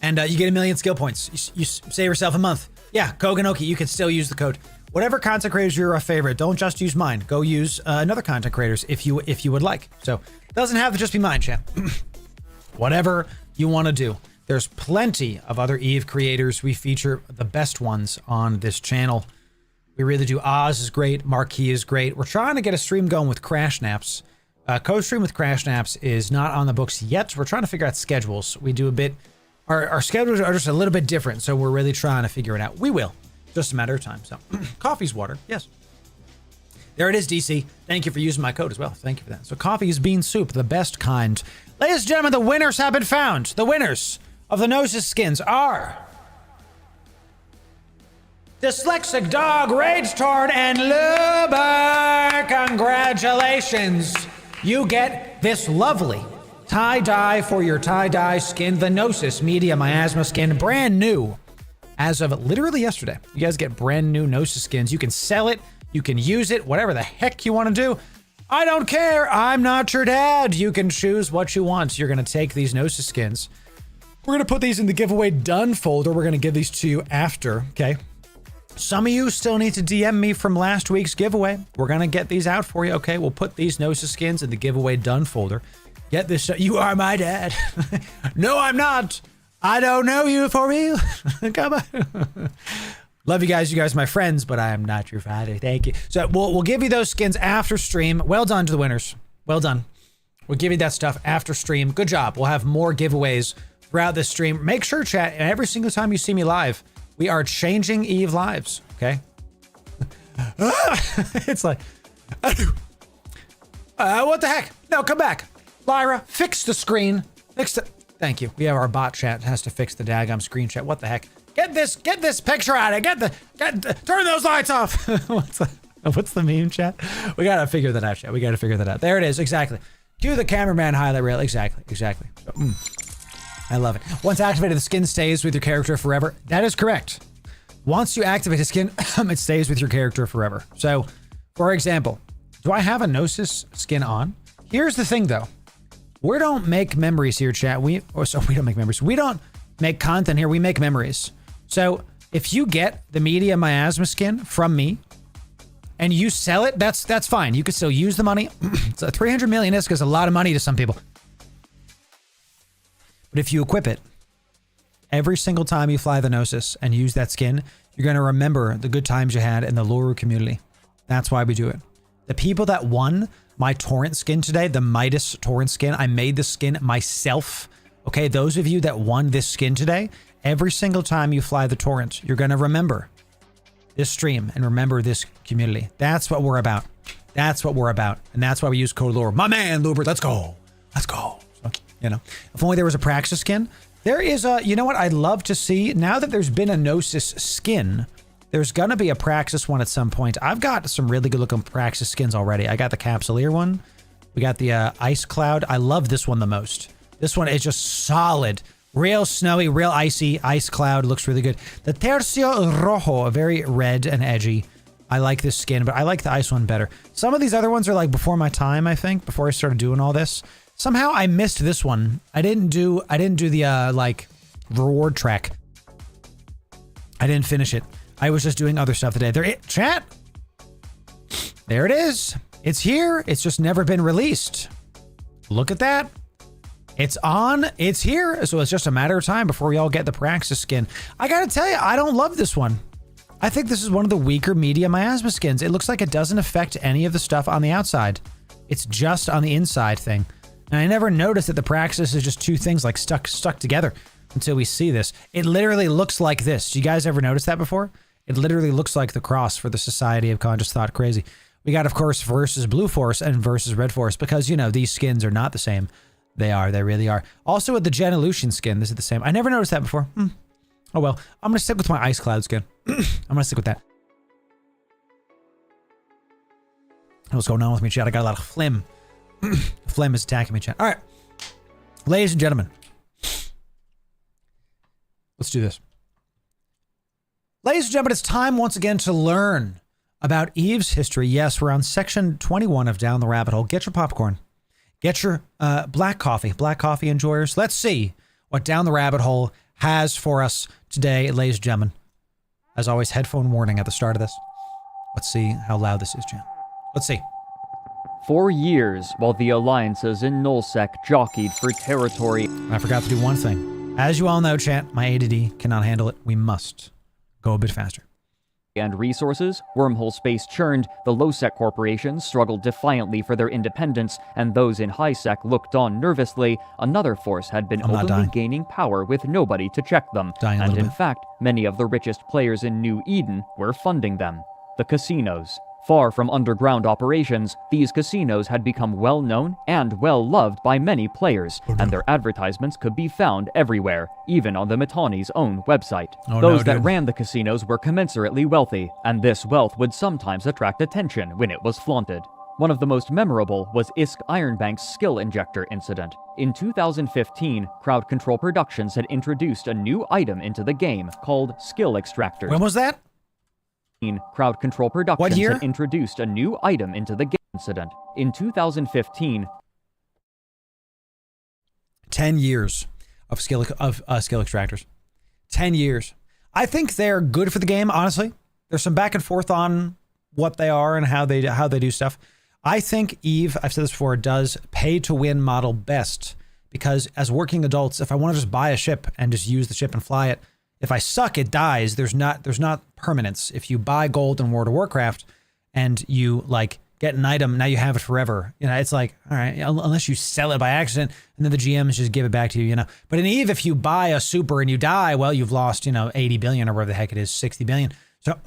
And you get 1,000,000 skill points. You save yourself a month. Yeah, Koganoki, you can still use the code. Whatever content creators you're a favorite, don't just use mine. Go use another content creators if you would like. So it doesn't have to just be mine, chat. Whatever you want to do. There's plenty of other EVE creators. We feature the best ones on this channel. We really do. Oz is great. Marquis is great. We're trying to get a stream going with Crash Naps. Co-stream with Crash Naps is not on the books yet. We're trying to figure out schedules. We do a bit... Our schedules are just a little bit different, so we're really trying to figure it out. We will. Just a matter of time. So, coffee's water. Yes. There it is, DC. Thank you for using my code as well. Thank you for that. So, coffee is bean soup, the best kind. Ladies and gentlemen, the winners have been found. The winners of the Gnosis skins are... Dyslexic Dog, Rage Torrent, and Luber. Congratulations. You get this lovely tie-dye for your tie-dye skin, the Gnosis Media Miasma skin, brand new. As of literally yesterday, you guys get brand new Gnosis skins. You can sell it, you can use it, whatever the heck you want to do. I don't care. I'm not your dad. You can choose what you want. You're going to take these Gnosis skins. We're going to put these in the giveaway done folder. We're going to give these to you after, okay? Some of you still need to DM me from last week's giveaway. We're going to get these out for you, okay? We'll put these Gnosis skins in the giveaway done folder. Get this. You are my dad. No, I'm not. I don't know you for real. Come on. Love you guys. You guys are my friends, but I am not your father. Thank you. So we'll give you those skins after stream. Well done to the winners. Well done. We'll give you that stuff after stream. Good job. We'll have more giveaways throughout this stream. Make sure, chat, every single time you see me live, we are changing Eve lives, okay? It's like, what the heck? No, come back. Lyra, fix the screen. Fix it. Thank you. We have our bot chat has to fix the daggum screen chat. What the heck? Get this picture out of it. Turn those lights off. What's the meme chat? We gotta figure that out, chat. We gotta figure that out. There it is, exactly. Cue the cameraman highlight reel. Exactly. So, I love it. Once activated, the skin stays with your character forever. That is correct. Once you activate a skin, it stays with your character forever. So, for example, do I have a Gnosis skin on? Here's the thing, though. We don't make memories here, chat. We don't make memories. We don't make content here. We make memories. So, if you get the Media Miasma skin from me, and you sell it, that's fine. You could still use the money. It's 300 million is a lot of money to some people. But if you equip it, every single time you fly the Gnosis and use that skin, you're going to remember the good times you had in the Loru community. That's why we do it. The people that won my Torrent skin today, the Midas Torrent skin, I made the skin myself. Okay, those of you that won this skin today, every single time you fly the Torrent, you're going to remember this stream and remember this community. That's what we're about. That's what we're about. And that's why we use code Loru. My man, Lubert, let's go. Let's go. You know, if only there was a Praxis skin. There is a, you know what I'd love to see? Now that there's been a Gnosis skin, there's gonna be a Praxis one at some point. I've got some really good looking Praxis skins already. I got the Capsuleer one. We got the Ice Cloud. I love this one the most. This one is just solid. Real snowy, real icy. Ice Cloud looks really good. The Tercio Rojo, very red and edgy. I like this skin, but I like the ice one better. Some of these other ones are like before my time, I think, before I started doing all this. Somehow I missed this one. I didn't do the like reward track. I didn't finish it. I was just doing other stuff today. Chat. There it is. It's here. It's just never been released. Look at that. It's on. It's here. So it's just a matter of time before we all get the Praxis skin. I gotta tell you, I don't love this one. I think this is one of the weaker Media Miasma skins. It looks like it doesn't affect any of the stuff on the outside. It's just on the inside thing. And I never noticed that the Praxis is just two things like stuck together until we see this. It literally looks like this. Do you guys ever notice that before? It literally looks like the cross for the Society of Conscious Thought. Crazy. We got, of course, versus Blue Force and versus Red Force because, you know, these skins are not the same. They are. They really are. Also with the Genolution skin, this is the same. I never noticed that before. Oh, well. I'm going to stick with my Ice Cloud skin. I'm going to stick with that. What's going on with me, chat? I got a lot of phlegm. Phlegm is attacking me, chat. All right. Ladies and gentlemen. Let's do this. Ladies and gentlemen, it's time once again to learn about Eve's history. Yes, we're on section 21 of Down the Rabbit Hole. Get your popcorn. Get your black coffee enjoyers. Let's see what Down the Rabbit Hole has for us today, ladies and gentlemen. As always, headphone warning at the start of this. Let's see how loud this is, chat. Let's see. For years, while the alliances in Nullsec jockeyed for territory... I forgot to do one thing. As you all know, chat, my ADD cannot handle it. We must go a bit faster. ...and resources, wormhole space churned, the low-sec corporations struggled defiantly for their independence, and those in high-sec looked on nervously, another force had been openly gaining power with nobody to check them. And in fact, many of the richest players in New Eden were funding them. The casinos. Far from underground operations, these casinos had become well-known and well-loved by many players, and their advertisements could be found everywhere, even on the Mittani's own website. Those that ran the casinos were commensurately wealthy, and this wealth would sometimes attract attention when it was flaunted. One of the most memorable was Isk Ironbank's skill injector incident. In 2015, Crowd Control Productions had introduced a new item into the game called Skill Extractors. When was that? Crowd Control Productions had introduced a new item into the game incident. In 2015, 10 years of skill extractors. 10 years. I think they're good for the game, honestly. There's some back and forth on what they are and how they do stuff. I think Eve, I've said this before, does pay-to-win model best. Because as working adults, if I want to just buy a ship and just use the ship and fly it, if I suck, it dies. There's not permanence. If you buy gold in World of Warcraft and you like get an item, now you have it forever. You know, it's like, all right, unless you sell it by accident and then the GMs just give it back to you, you know. But in Eve, if you buy a super and you die, well, you've lost, 80 billion or whatever the heck it is, 60 billion. So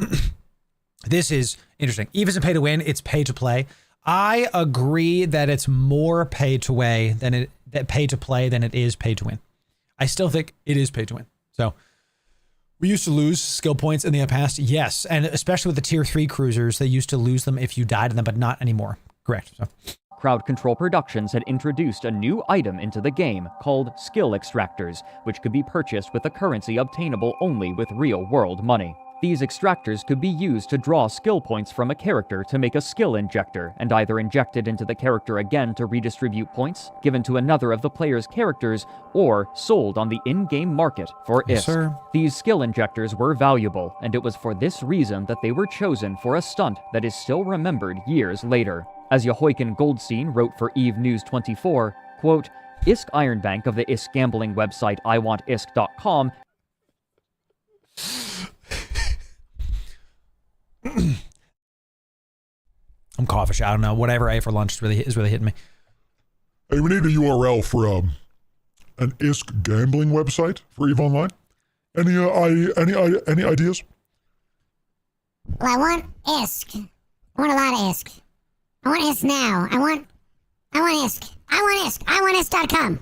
this is interesting. Eve isn't pay to win, it's pay to play. I agree that it's more pay to play than it is pay to win. I still think it is pay to win. So we used to lose skill points in the past, yes, and especially with the tier 3 cruisers, they used to lose them if you died in them, but not anymore. Correct. So. Crowd Control Productions had introduced a new item into the game called skill extractors, which could be purchased with a currency obtainable only with real-world money. These extractors could be used to draw skill points from a character to make a skill injector, and either inject it into the character again to redistribute points, given to another of the player's characters, or sold on the in-game market for Yes, ISK. sir. These skill injectors were valuable, and it was for this reason that they were chosen for a stunt that is still remembered years later. As Huginn Goldstein wrote for Eve News 24, quote, ISK Ironbank of the ISK gambling website iwantisk.com I'm coughing. I don't know. Whatever I ate for lunch is really hitting me. Hey, we need a URL for an ISK gambling website for EVE Online. Any ideas? Well, I want ISK. I want a lot of ISK. I want ISK now. I want ISK. I want ISK. I want ISK.com.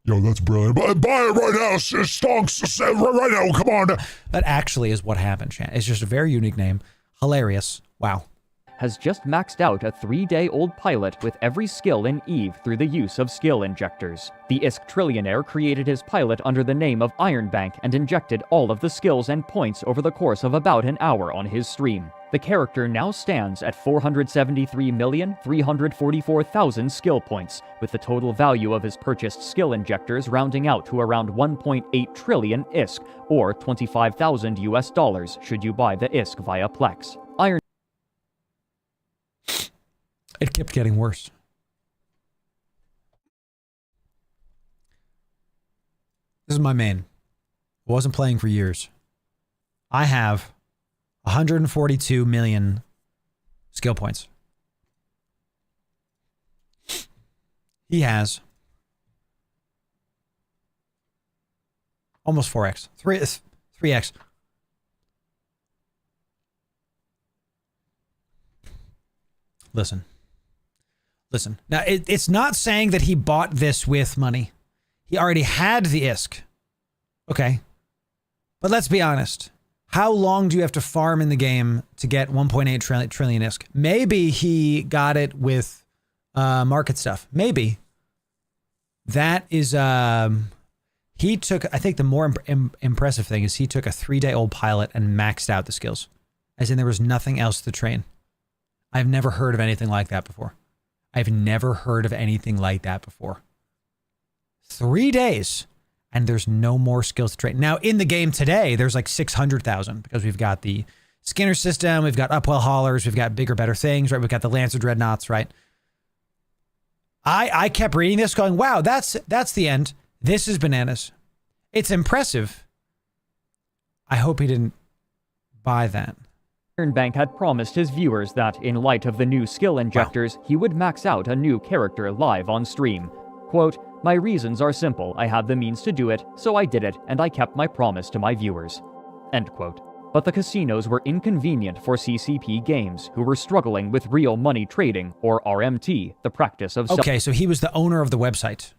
Yo, that's brilliant. Buy it right now. Stonks. Right now. Come on. That actually is what happened, Chan. It's just a very unique name. Hilarious. Wow. has just maxed out a 3-day-old pilot with every skill in EVE through the use of skill injectors. The ISK trillionaire created his pilot under the name of Ironbank and injected all of the skills and points over the course of about an hour on his stream. The character now stands at 473,344,000 skill points, with the total value of his purchased skill injectors rounding out to around 1.8 trillion ISK, or $25,000 US should you buy the ISK via Plex. It kept getting worse. This is my main. Wasn't playing for years. I have 142 million skill points. He has almost 4x. 3x. Listen. Now, it's not saying that he bought this with money. He already had the ISK. Okay. But let's be honest. How long do you have to farm in the game to get 1.8 trillion ISK? Maybe he got it with market stuff. Maybe. That is... he took... I think the more impressive thing is he took a 3-day-old pilot and maxed out the skills. As in there was nothing else to train. I've never heard of anything like that before. 3 days, and there's no more skills to train. Now, in the game today, there's like 600,000 because we've got the Skinner system, we've got Upwell Haulers, we've got bigger, better things, right? We've got the Lancer Dreadnoughts, right? I kept reading this going, wow, that's the end. This is bananas. It's impressive. I hope he didn't buy that. Ironbank had promised his viewers that, in light of the new skill injectors, he would max out a new character live on stream. Quote, "My reasons are simple. I had the means to do it, so I did it, and I kept my promise to my viewers." End quote. But the casinos were inconvenient for CCP games, who were struggling with real money trading, or RMT, the practice of... Okay, so he was the owner of the website.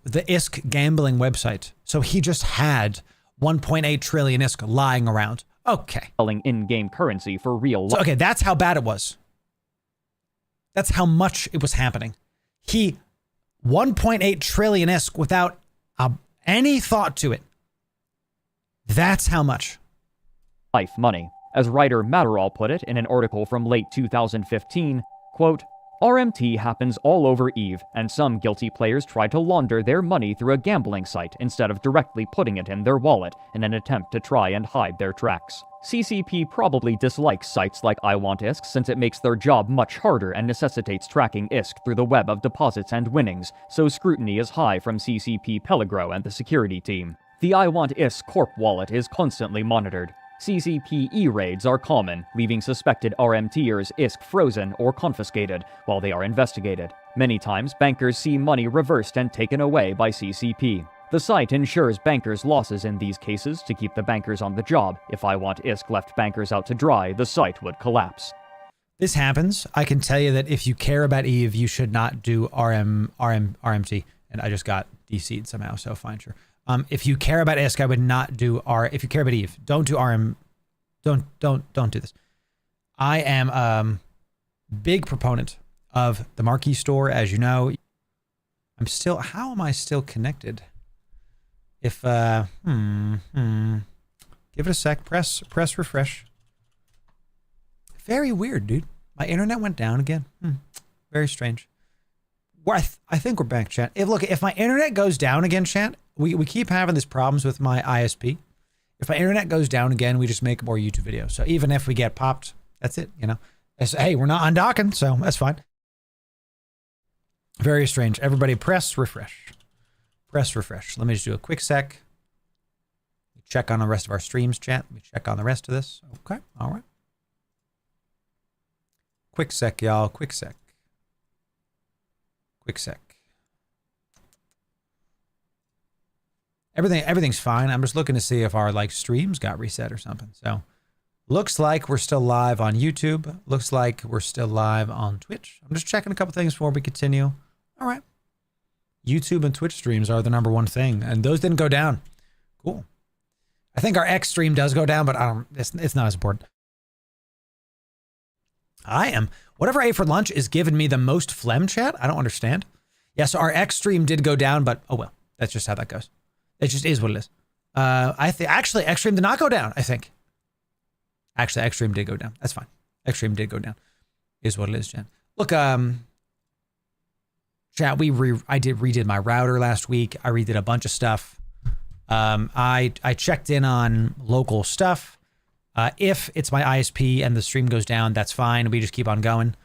The ISK gambling website. So he just had 1.8 trillion ISK lying around. Okay. Selling in-game currency for real... So, okay, that's how bad it was. That's how much it was happening. 1.8 trillion ISK without any thought to it. That's how much. Life money. As writer Matterall put it in an article from late 2015, quote, RMT happens all over EVE, and some guilty players try to launder their money through a gambling site instead of directly putting it in their wallet in an attempt to try and hide their tracks. CCP probably dislikes sites like iWantISK since it makes their job much harder and necessitates tracking ISK through the web of deposits and winnings, so scrutiny is high from CCP Pellegro and the security team. The iWantISK Corp wallet is constantly monitored. CCP e-raids are common, leaving suspected RMTers ISK frozen or confiscated while they are investigated. Many times, bankers see money reversed and taken away by CCP. The site ensures bankers' losses in these cases to keep the bankers on the job. If iWantISK left bankers out to dry, the site would collapse. This happens. I can tell you that if you care about EVE, you should not do RMT. And I just got DC'd somehow, so fine, sure. If you care about ISK, I would not do if you care about EVE, don't do RM. Don't do this. I am big proponent of the Marquee store, as you know. How am I still connected? If give it a sec, press refresh. Very weird, dude. My internet went down again. Very strange. I think we're back, chat. If my internet goes down again, chat, we keep having these problems with my ISP. If my internet goes down again, we just make more YouTube videos. So even if we get popped, that's it, you know. Hey, we're not undocking, so that's fine. Very strange. Everybody press refresh. Press refresh. Let me just do a quick sec. Check on the rest of our streams, chat. Let me check on the rest of this. Okay, all right. Quick sec, y'all. Quick sec. Quick sec. Everything's fine. I'm just looking to see if our streams got reset or something. So looks like we're still live on YouTube. Looks like we're still live on Twitch. I'm just checking a couple things before we continue. All right. YouTube and Twitch streams are the #1 thing, and those didn't go down. Cool. I think our X stream does go down, but it's not as important. Whatever I ate for lunch is giving me the most phlegm, chat. I don't understand. Yeah, so our X stream did go down, but oh well. That's just how that goes. It just is what it is. Actually, X stream did not go down, I think. Actually, X stream did go down. That's fine. X stream did go down. Is what it is, chat. Look, chat, I redid my router last week. I redid a bunch of stuff. I checked in on local stuff. If it's my ISP and the stream goes down, that's fine. We just keep on going.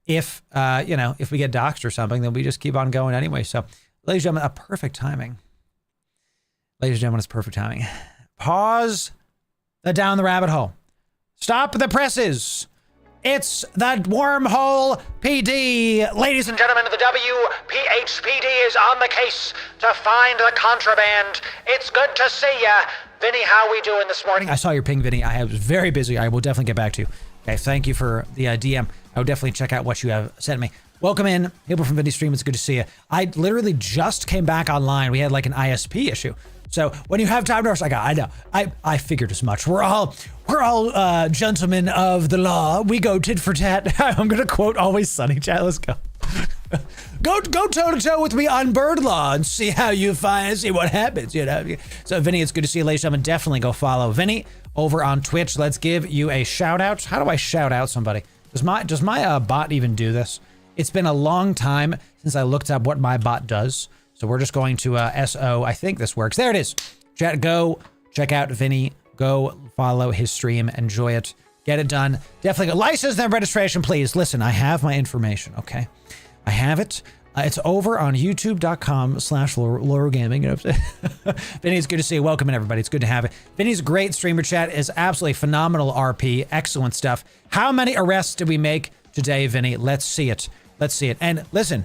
If if we get doxxed or something, then we just keep on going anyway. So, ladies and gentlemen, perfect timing. Ladies and gentlemen, it's perfect timing. Pause down the rabbit hole. Stop the presses. It's the Wormhole PD. Ladies and gentlemen, the WPHPD is on the case to find the contraband. It's good to see ya. Vinny, how we doing this morning? I saw your ping, Vinny. I was very busy. I will definitely get back to you. Okay, thank you for the DM. I will definitely check out what you have sent me. Welcome in. People from Vinny Stream, it's good to see you. I literally just came back online. We had an ISP issue. So when you have time to rush, I know. I figured as much. We're all gentlemen of the law. We go tit for tat. I'm gonna quote Always Sunny, chat. Let's go. Go toe to toe with me on bird law and see how you see what happens. So Vinny, it's good to see you, ladies and gentlemen. Definitely go follow Vinny over on Twitch. Let's give you a shout out. How do I shout out somebody? Does my bot even do this? It's been a long time since I looked up what my bot does. So we're just going to SO. I think this works. There it is. Chat, go check out Vinny. Go follow his stream. Enjoy it. Get it done. Definitely go. License and registration, please. Listen, I have my information, okay? I have it. It's over on youtube.com/Loru Gaming. Vinny, it's good to see you. Welcome in, everybody. It's good to have it. Vinny's a great streamer, chat. Is absolutely phenomenal RP. Excellent stuff. How many arrests did we make today, Vinny? Let's see it. Let's see it. And listen,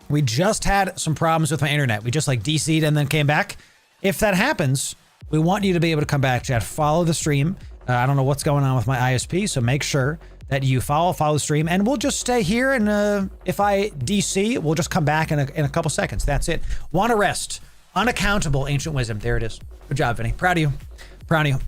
we just had some problems with my internet. We just DC'd and then came back. If that happens, we want you to be able to come back, chat. Follow the stream. I don't know what's going on with my ISP, so make sure that you follow the stream, and we'll just stay here. And if I DC, we'll just come back in a couple seconds. That's it. One arrest. Unaccountable ancient wisdom. There it is. Good job, Vinny. Proud of you. Proud of you.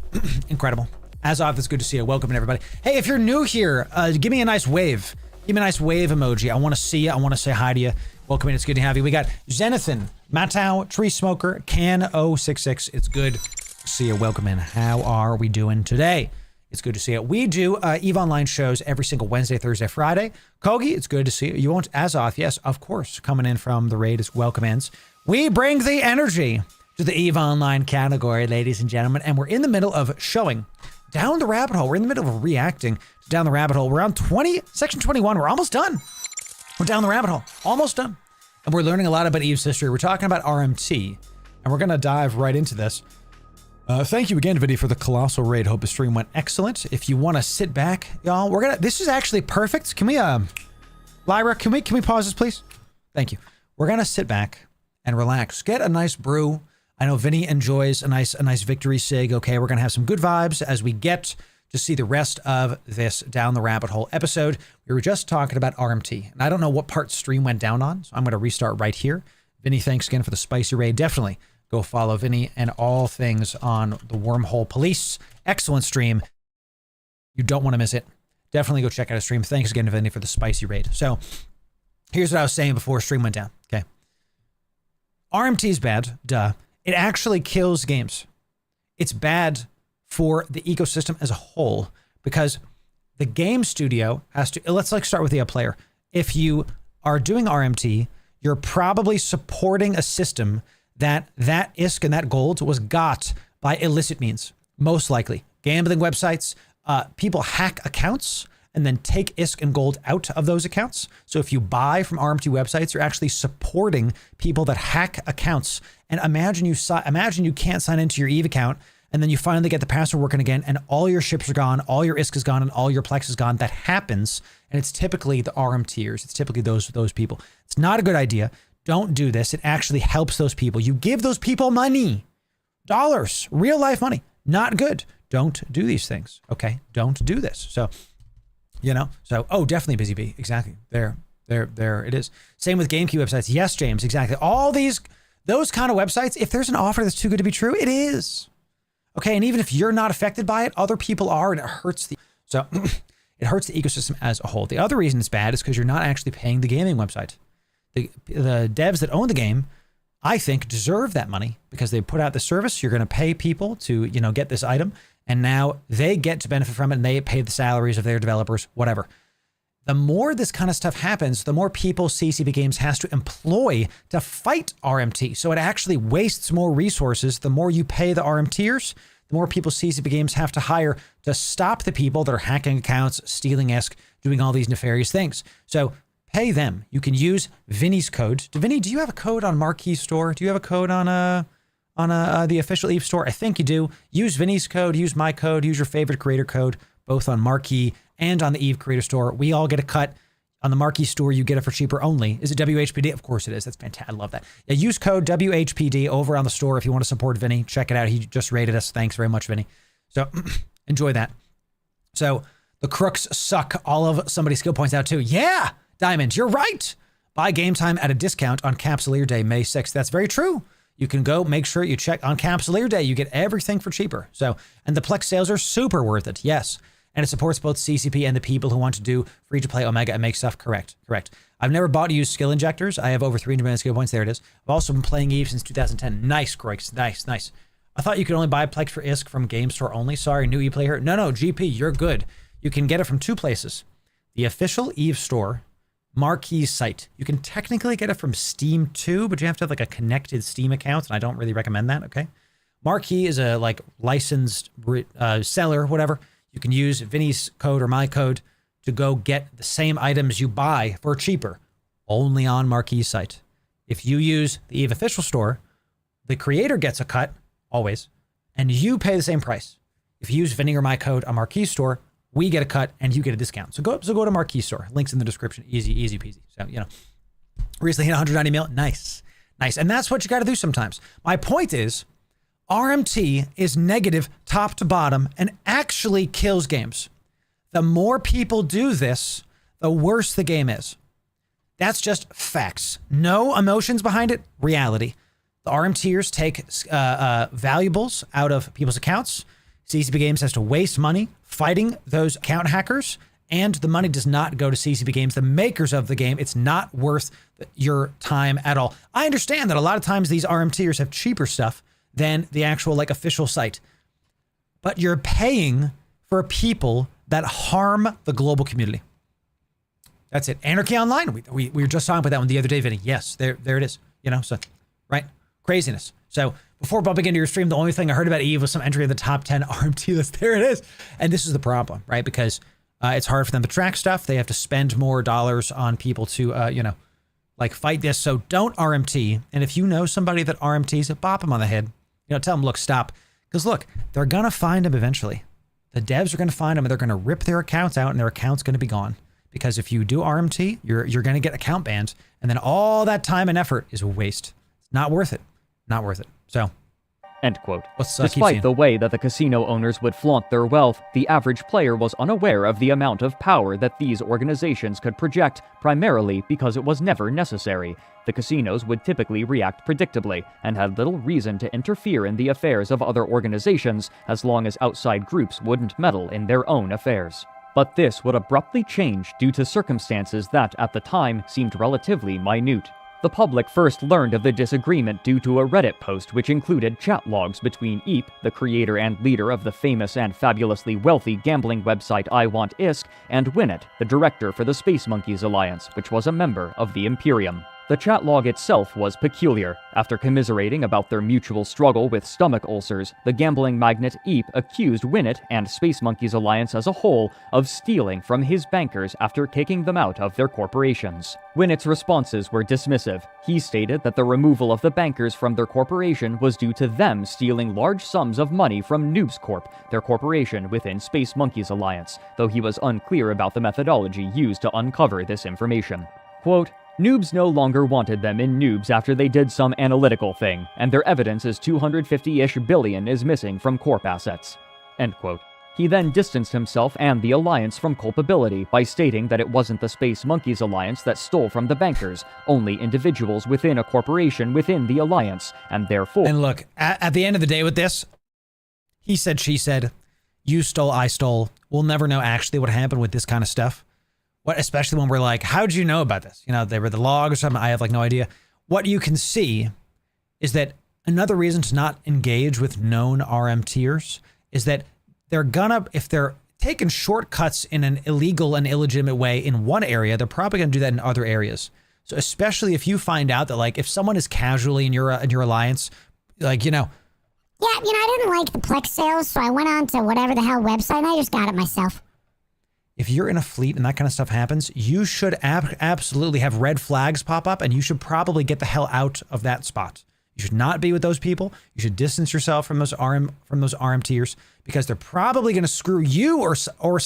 Incredible. As always, it's good to see you. Welcome, everybody. Hey, if you're new here, give me a nice wave. Give me a nice wave emoji. I want to see you. I want to say hi to you. Welcome in. It's good to have you. We got Zenithan, Matau, Tree Smoker, Can066. It's good to see you. Welcome in. How are we doing today? It's good to see it. We do EVE Online shows every single Wednesday, Thursday, Friday. Kogi, it's good to see you. You won't Azoth, yes, of course, coming in from the raid as welcome ends. We bring the energy to the EVE Online category, ladies and gentlemen, and we're in the middle of showing Down the Rabbit Hole. We're in the middle of reacting to Down the Rabbit Hole. We're on section 21. We're almost done. We're down the rabbit hole, almost done. And we're learning a lot about EVE's history. We're talking about RMT, and we're going to dive right into this. Thank you again, Vinny, for the colossal raid. Hope the stream went excellent. If you want to sit back, y'all, this is actually perfect. Can we, Lyra, can we pause this, please? Thank you. We're going to sit back and relax. Get a nice brew. I know Vinny enjoys a nice victory sig. Okay, we're going to have some good vibes as we get to see the rest of this Down the Rabbit Hole episode. We were just talking about RMT, and I don't know what part stream went down on, so I'm going to restart right here. Vinny, thanks again for the spicy raid. Definitely go follow Vinny and all things on the Wormhole Police. Excellent stream. You don't want to miss it. Definitely go check out his stream. Thanks again to Vinny for the spicy raid. So here's what I was saying before stream went down. Okay. RMT is bad. Duh. It actually kills games. It's bad for the ecosystem as a whole because the game studio has to, let's start with the player. If you are doing RMT, you're probably supporting a system that ISK and that gold was got by illicit means, most likely. Gambling websites, people hack accounts and then take ISK and gold out of those accounts. So if you buy from RMT websites, you're actually supporting people that hack accounts. And imagine you can't sign into your EVE account and then you finally get the password working again and all your ships are gone, all your ISK is gone, and all your Plex is gone. That happens, and it's typically the RMTers. It's typically those people. It's not a good idea. Don't do this. It actually helps those people. You give those people money, dollars, real life money. Not good. Don't do these things. Okay, don't do this. So, oh, definitely Busy Bee. Exactly. There it is. Same with GameKey websites. Yes, James. Exactly. All those kind of websites. If there's an offer that's too good to be true, it is. Okay, and even if you're not affected by it, other people are, and it hurts it hurts the ecosystem as a whole. The other reason it's bad is because you're not actually paying the gaming website. The devs that own the game, I think, deserve that money because they put out the service. You're going to pay people to, get this item, and now they get to benefit from it, and they pay the salaries of their developers, whatever. The more this kind of stuff happens, the more people CCP Games has to employ to fight RMT. So it actually wastes more resources. The more you pay the RMTers, the more people CCP Games have to hire to stop the people that are hacking accounts, stealing ISK, doing all these nefarious things. So pay them. You can use Vinny's code. Vinny, do you have a code on Marquee Store? Do you have a code on the official EVE store? I think you do. Use Vinny's code, use my code, use your favorite creator code, both on Marquee and on the EVE Creator Store. We all get a cut. On the Marquee Store, you get it for cheaper only. Is it WHPD? Of course it is. That's fantastic. I love that. Yeah, use code WHPD over on the store if you want to support Vinny. Check it out. He just rated us. Thanks very much, Vinny. So enjoy that. So the crooks suck all of somebody's skill points out too. Yeah, Diamond, you're right. Buy Game Time at a discount on Capsuleer Day, May 6th. That's very true. You can go make sure you check on Capsuleer Day. You get everything for cheaper. So, and the Plex sales are super worth it. Yes. And it supports both CCP and the people who want to do free-to-play Omega and make stuff correct. I've never bought or used skill injectors. I have over 300 million skill points. There it is. I've also been playing EVE since 2010. Nice, Groix. Nice. I thought you could only buy Plex for ISK from Game Store only. Sorry, new EVE player. No, GP, you're good. You can get it from two places. The official EVE store, Marquee site. You can technically get it from Steam too, but you have to have like a connected Steam account, and I don't really recommend that, okay? Marquee is a licensed seller, whatever. You can use Vinny's code or my code to go get the same items you buy for cheaper, only on Marquee's site. If you use the EVE official store, the creator gets a cut, always, and you pay the same price. If you use Vinny or my code on Marquee's store, we get a cut and you get a discount. So go to Marquee store. Links in the description. Easy peasy. So, recently hit 190 mil. Nice. And that's what you got to do sometimes. My point is, RMT is negative top to bottom and actually kills games. The more people do this, the worse the game is. That's just facts. No emotions behind it. Reality. The RMTers take valuables out of people's accounts. CCP Games has to waste money fighting those account hackers, and the money does not go to CCP Games, the makers of the game. It's not worth your time at all. I understand that a lot of times these RMTers have cheaper stuff than the actual official site, but you're paying for people that harm the global community. That's it. Anarchy Online. We were just talking about that one the other day, Vinny. Yes, there it is. You know, so, right? Craziness. So before bumping into your stream, the only thing I heard about Eve was some entry in the top 10 RMT list. There it is. And this is the problem, right? Because it's hard for them to track stuff. They have to spend more dollars on people to, you know, like fight this. So don't RMT. And if you know somebody that RMTs, bop them on the head. You know, tell them, look, stop. Because look, they're going to find them eventually. The devs are going to find them and they're going to rip their accounts out and their account's going to be gone. Because if you do RMT, you're going to get account bans. And then all that time and effort is a waste. It's not worth it. Not worth it. So, End quote. keep Despite seeing. the way that the casino owners would flaunt their wealth, the average player was unaware of the amount of power that these organizations could project, primarily because it was never necessary. The casinos would typically react predictably, and had little reason to interfere in the affairs of other organizations as long as outside groups wouldn't meddle in their own affairs. But this would abruptly change due to circumstances that, at the time, seemed relatively minute. The public first learned of the disagreement due to a Reddit post which included chat logs between Eep, the creator and leader of the famous and fabulously wealthy gambling website I Want ISK, and Winnet, the director for the Space Monkeys Alliance, which was a member of the Imperium. The chat log itself was peculiar. After commiserating about their mutual struggle with stomach ulcers, the gambling magnate Eep accused Winnet and Space Monkeys Alliance as a whole of stealing from his bankers after kicking them out of their corporations. Winnet's responses were dismissive. He stated that the removal of the bankers from their corporation was due to them stealing large sums of money from Noobs Corp, their corporation within Space Monkeys Alliance, though he was unclear about the methodology used to uncover this information. Quote, Noobs no longer wanted them in Noobs after they did some analytical thing, and their evidence is 250-ish billion is missing from Corp assets. End quote. He then distanced himself and the Alliance from culpability by stating that it wasn't the Space Monkeys Alliance that stole from the bankers, only individuals within a corporation within the Alliance, and therefore... And look, at the end of the day with this, he said, she said, you stole, I stole. We'll never know actually what happened with this kind of stuff. What, especially when we're like, how'd you know about this? You know, they were the logs or something. I have like no idea. What you can see is that another reason to not engage with known RMTers is that they're gonna, if they're taking shortcuts in an illegal and illegitimate way in one area, they're probably gonna do that in other areas. So especially if you find out that like, if someone is casually in your alliance, like, you know. Yeah, you know, I didn't like the Plex sales, so I went on to whatever the hell website and I just got it myself. If you're in a fleet and that kind of stuff happens, you should absolutely have red flags pop up and you should probably get the hell out of that spot. You should not be with those people. You should distance yourself from those RMTers because they're probably going to screw you or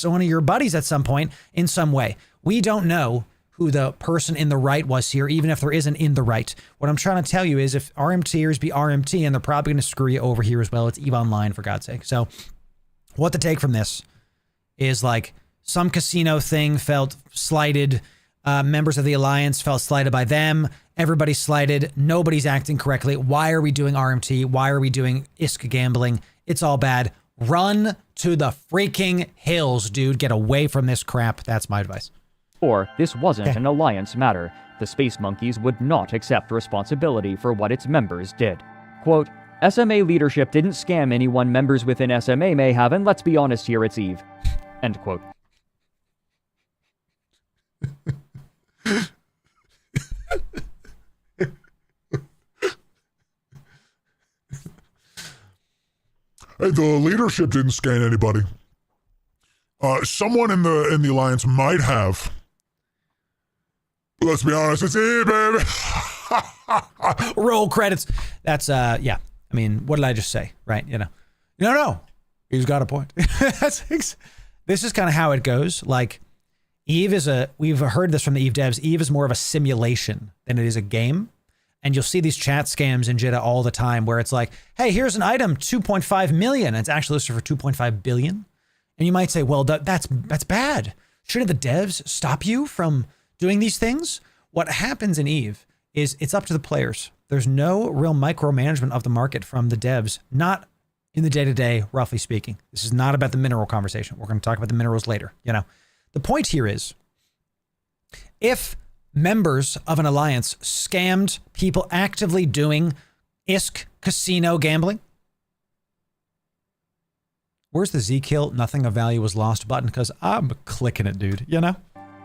one of your buddies at some point in some way. We don't know who the person in the right was here, even if there isn't in the right. What I'm trying to tell you is if RMTers be RMT and they're probably going to screw you over here as well. It's EVE Online, for God's sake. So what to take from this is like, some casino thing felt slighted. Members of the Alliance felt slighted by them. Everybody's slighted. Nobody's acting correctly. Why are we doing RMT? Why are we doing ISK gambling? It's all bad. Run to the freaking hills, dude. Get away from this crap. That's my advice. Or this wasn't an Alliance matter. The Space Monkeys would not accept responsibility for what its members did. Quote, SMA leadership didn't scam anyone members within SMA may have, and let's be honest here, it's Eve. End quote. Hey, the leadership didn't scan anybody. Someone in the Alliance might have. But let's be honest, it's Eve, baby. Roll credits. That's yeah. I mean, what did I just say? Right? You know. No. He's got a point. This is kind of how it goes. Like, Eve is we've heard this from the Eve devs, Eve is more of a simulation than it is a game. And you'll see these chat scams in Jitta all the time where it's like, hey, here's an item, 2.5 million. And it's actually listed for 2.5 billion. And you might say, well, that's bad. Shouldn't the devs stop you from doing these things? What happens in Eve is it's up to the players. There's no real micromanagement of the market from the devs, not in the day-to-day, roughly speaking. This is not about the mineral conversation. We're going to talk about the minerals later, you know. The point here is, if members of an alliance scammed people actively doing ISK casino gambling, Where's the Z kill? Nothing of value was lost button, because I'm clicking it, dude, you know?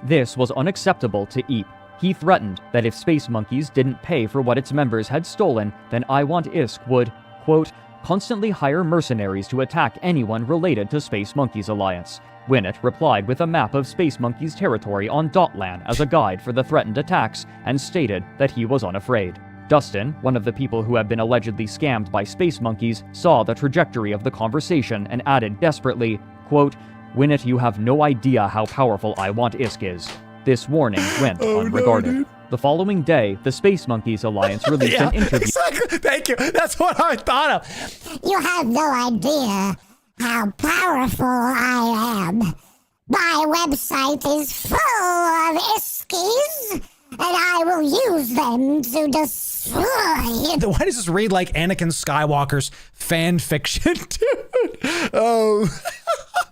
This was unacceptable to Eep. He threatened that if Space Monkeys didn't pay for what its members had stolen, then I Want Isk would, quote, constantly hire mercenaries to attack anyone related to Space Monkeys Alliance. Winnet replied with a map of Space Monkeys territory on Dotlan as a guide for the threatened attacks, and stated that he was unafraid. Dustin, one of the people who had been allegedly scammed by Space Monkeys, saw the trajectory of the conversation and added desperately, quote, Winnet, you have no idea how powerful I Want Isk is. This warning went unregarded. No, the following day, the Space Monkeys Alliance released an interview. Exactly. Thank you. That's what I thought of. You have no idea how powerful I am. My website is full of Iskies, and I will use them to destroy. Why does this read like Anakin Skywalker's fan fiction, dude? Oh,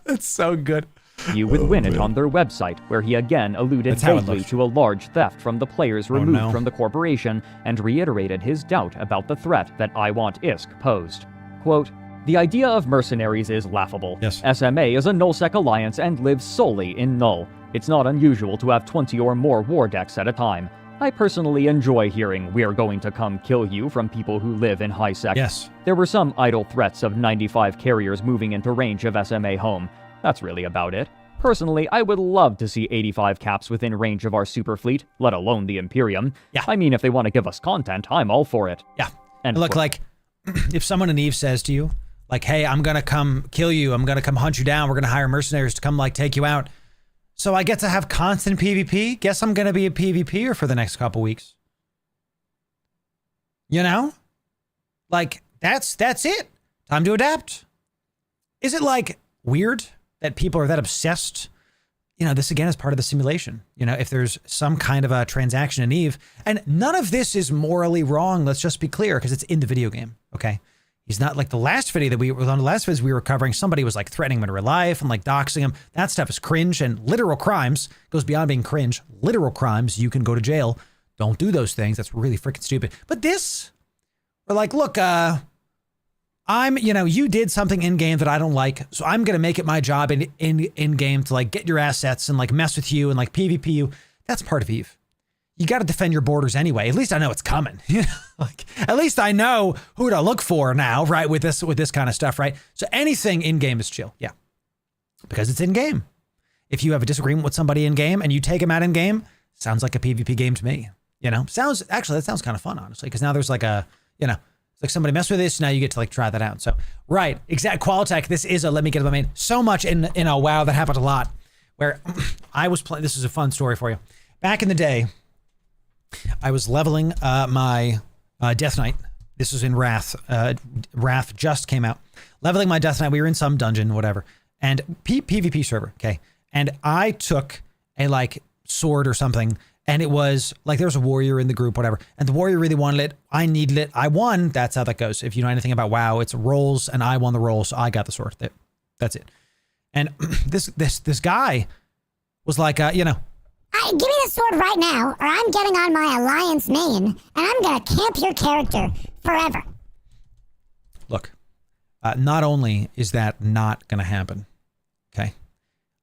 it's so good. With Winnet on their website, where he again alluded That's how it vaguely looks. to a large theft from the players removed no. from the corporation, and reiterated his doubt about the threat that I Want Isk posed. Quote, the idea of mercenaries is laughable. Yes. SMA is a nullsec alliance and lives solely in null. It's not unusual to have 20 or more war decks at a time. I personally enjoy hearing we're going to come kill you from people who live in high sec. Yes. There were some idle threats of 95 carriers moving into range of SMA home. That's really about it. Personally, I would love to see 85 caps within range of our super fleet, let alone the Imperium. Yeah. I mean, if they want to give us content, I'm all for it. Yeah. And Look, like, if someone in Eve says to you, like, hey, I'm going to come kill you, I'm going to come hunt you down, we're going to hire mercenaries to come, like, take you out, so I get to have constant PvP, guess I'm going to be a PvPer for the next couple weeks. You know? Like, that's it. Time to adapt. Is it, like, weird that people are that obsessed? You know, this again is part of the simulation. You know, if there's some kind of a transaction in Eve, and none of this is morally wrong, let's just be clear, because it's in the video game, okay? He's not like the last video that we were on. The last videos we were covering, somebody was like threatening him in real life and like doxing him. That stuff is cringe, and literal crimes goes beyond being cringe. Literal crimes, you can go to jail. Don't do those things. That's really freaking stupid. But this, we're like, look, you did something in game that I don't like, so I'm gonna make it my job in game to like get your assets and like mess with you and like PvP you. That's part of Eve. You got to defend your borders anyway. At least I know it's coming. You know, like at least I know who to look for now, right? With this kind of stuff, right? So anything in game is chill, yeah, because it's in game. If you have a disagreement with somebody in game and you take them out in game, sounds like a PvP game to me. You know, that sounds kind of fun, honestly, because now there's like a, you know, it's like somebody messed with this, now you get to like try that out. So right, exact Qualitech. This is a let me get to the main. So much in a WoW that happened a lot. Where I was playing. This is a fun story for you. Back in the day, I was leveling my Death Knight. This was in Wrath. Wrath just came out. Leveling my Death Knight. We were in some dungeon, whatever. And PvP server, okay? And I took a like sword or something, and it was like there was a warrior in the group, whatever. And the warrior really wanted it. I needed it. I won. That's how that goes. If you know anything about WoW, it's rolls, and I won the roll, so I got the sword. That's it. And this guy was like, you know, Give me the sword right now, or I'm getting on my Alliance main, and I'm gonna camp your character forever. Look, not only is that not gonna happen, okay?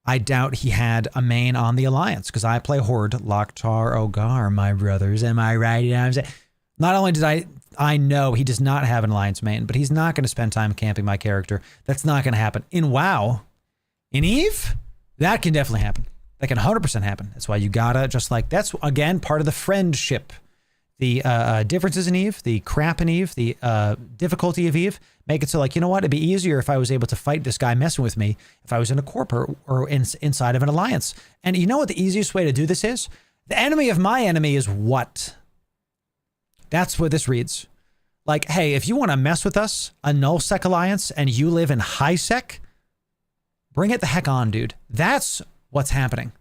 I doubt he had a main on the Alliance, because I play Horde, Loktar Ogar, my brothers, am I right? You know what I'm saying? Not only did I know he does not have an Alliance main, but he's not gonna spend time camping my character. That's not gonna happen. In WoW, in Eve, that can definitely happen. That can 100% happen. That's why you gotta just like, that's again part of the friendship. The differences in Eve, the crap in Eve, the difficulty of Eve, make it so like, you know what, it'd be easier if I was able to fight this guy messing with me if I was in a Corp or inside of an Alliance. And you know what the easiest way to do this is? The enemy of my enemy is what? That's what this reads. Like, hey, if you want to mess with us, a null-sec Alliance, and you live in high-sec, bring it the heck on, dude. That's what's happening.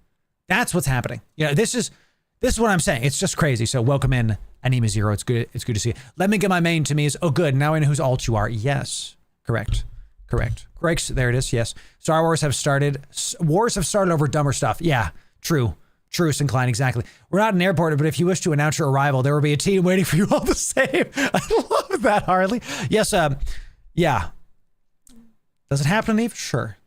That's what's happening. You know, this is what I'm saying. It's just crazy. So welcome in Anima Zero. It's good to see you. Let me get my main to me is, oh good, now I know whose alt you are. Yes. Correct. There it is. Yes. Star Wars have started. Wars have started over dumber stuff. Yeah. True, Syncline, exactly. We're not an airport, but if you wish to announce your arrival, there will be a team waiting for you all the same. I love that, Harley. Yes, yeah. Does it happen, Eve? Sure.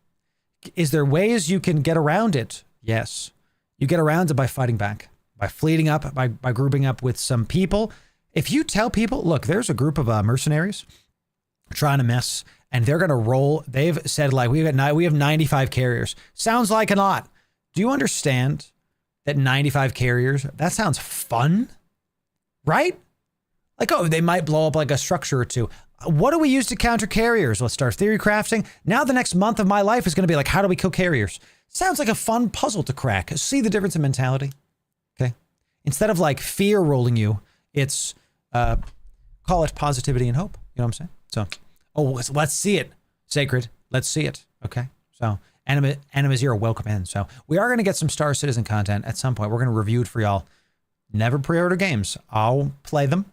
Is there ways you can get around it? Yes. You get around it by fighting back, by fleeting up, by grouping up with some people. If you tell people, look, there's a group of mercenaries trying to mess, and they're going to roll. They've said, like, we have 95 carriers. Sounds like a lot. Do you understand that 95 carriers, that sounds fun, right? Like, oh, they might blow up like a structure or two. What do we use to counter carriers? Let's start theory crafting. Now the next month of my life is going to be like, how do we kill carriers? Sounds like a fun puzzle to crack. See the difference in mentality? Okay. Instead of like fear rolling you, it's call it positivity and hope. You know what I'm saying? So, oh, let's see it. Sacred. Let's see it. Okay. So Anima Zero, welcome in. So we are going to get some Star Citizen content at some point. We're going to review it for y'all. Never pre-order games. I'll play them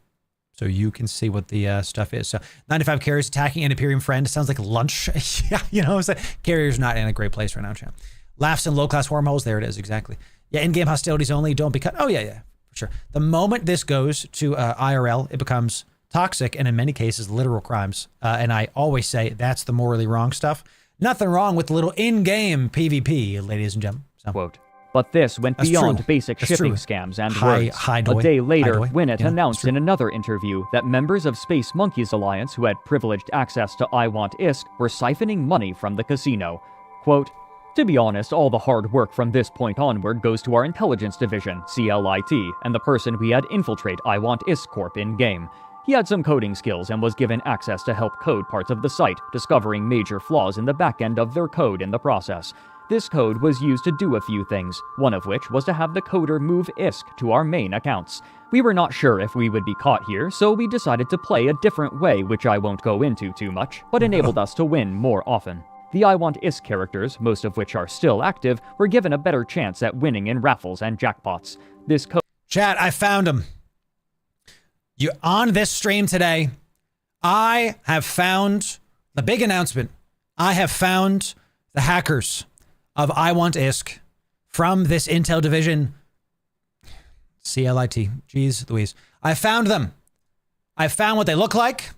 so you can see what the stuff is. So 95 carriers attacking an Imperium friend. Sounds like lunch. Yeah, you know, it's like carriers not in a great place right now, champ. Laughs in low-class wormholes. There it is, exactly. Yeah, in-game hostilities only. Don't be cut. Oh, yeah, for sure. The moment this goes to IRL, it becomes toxic and in many cases literal crimes. And I always say that's the morally wrong stuff. Nothing wrong with the little in-game PvP, ladies and gentlemen. So. Quote. But this went beyond basic shipping scams and words. A day later, Winnet announced in another interview that members of Space Monkeys Alliance who had privileged access to I Want ISK were siphoning money from the casino. Quote, to be honest, all the hard work from this point onward goes to our intelligence division, CLIT, and the person we had infiltrate I Want ISK Corp in-game. He had some coding skills and was given access to help code parts of the site, discovering major flaws in the back end of their code in the process. This code was used to do a few things, one of which was to have the coder move ISK to our main accounts. We were not sure if we would be caught here, so we decided to play a different way, which I won't go into too much, but enabled us to win more often. The I Want ISK characters, most of which are still active, were given a better chance at winning in raffles and jackpots. This code... Chat, I found him. You on this stream today, I have found the big announcement. I have found the hackers of I Want ISK from this Intel division. CLIT. Jeez Louise. I found them. I found what they look like.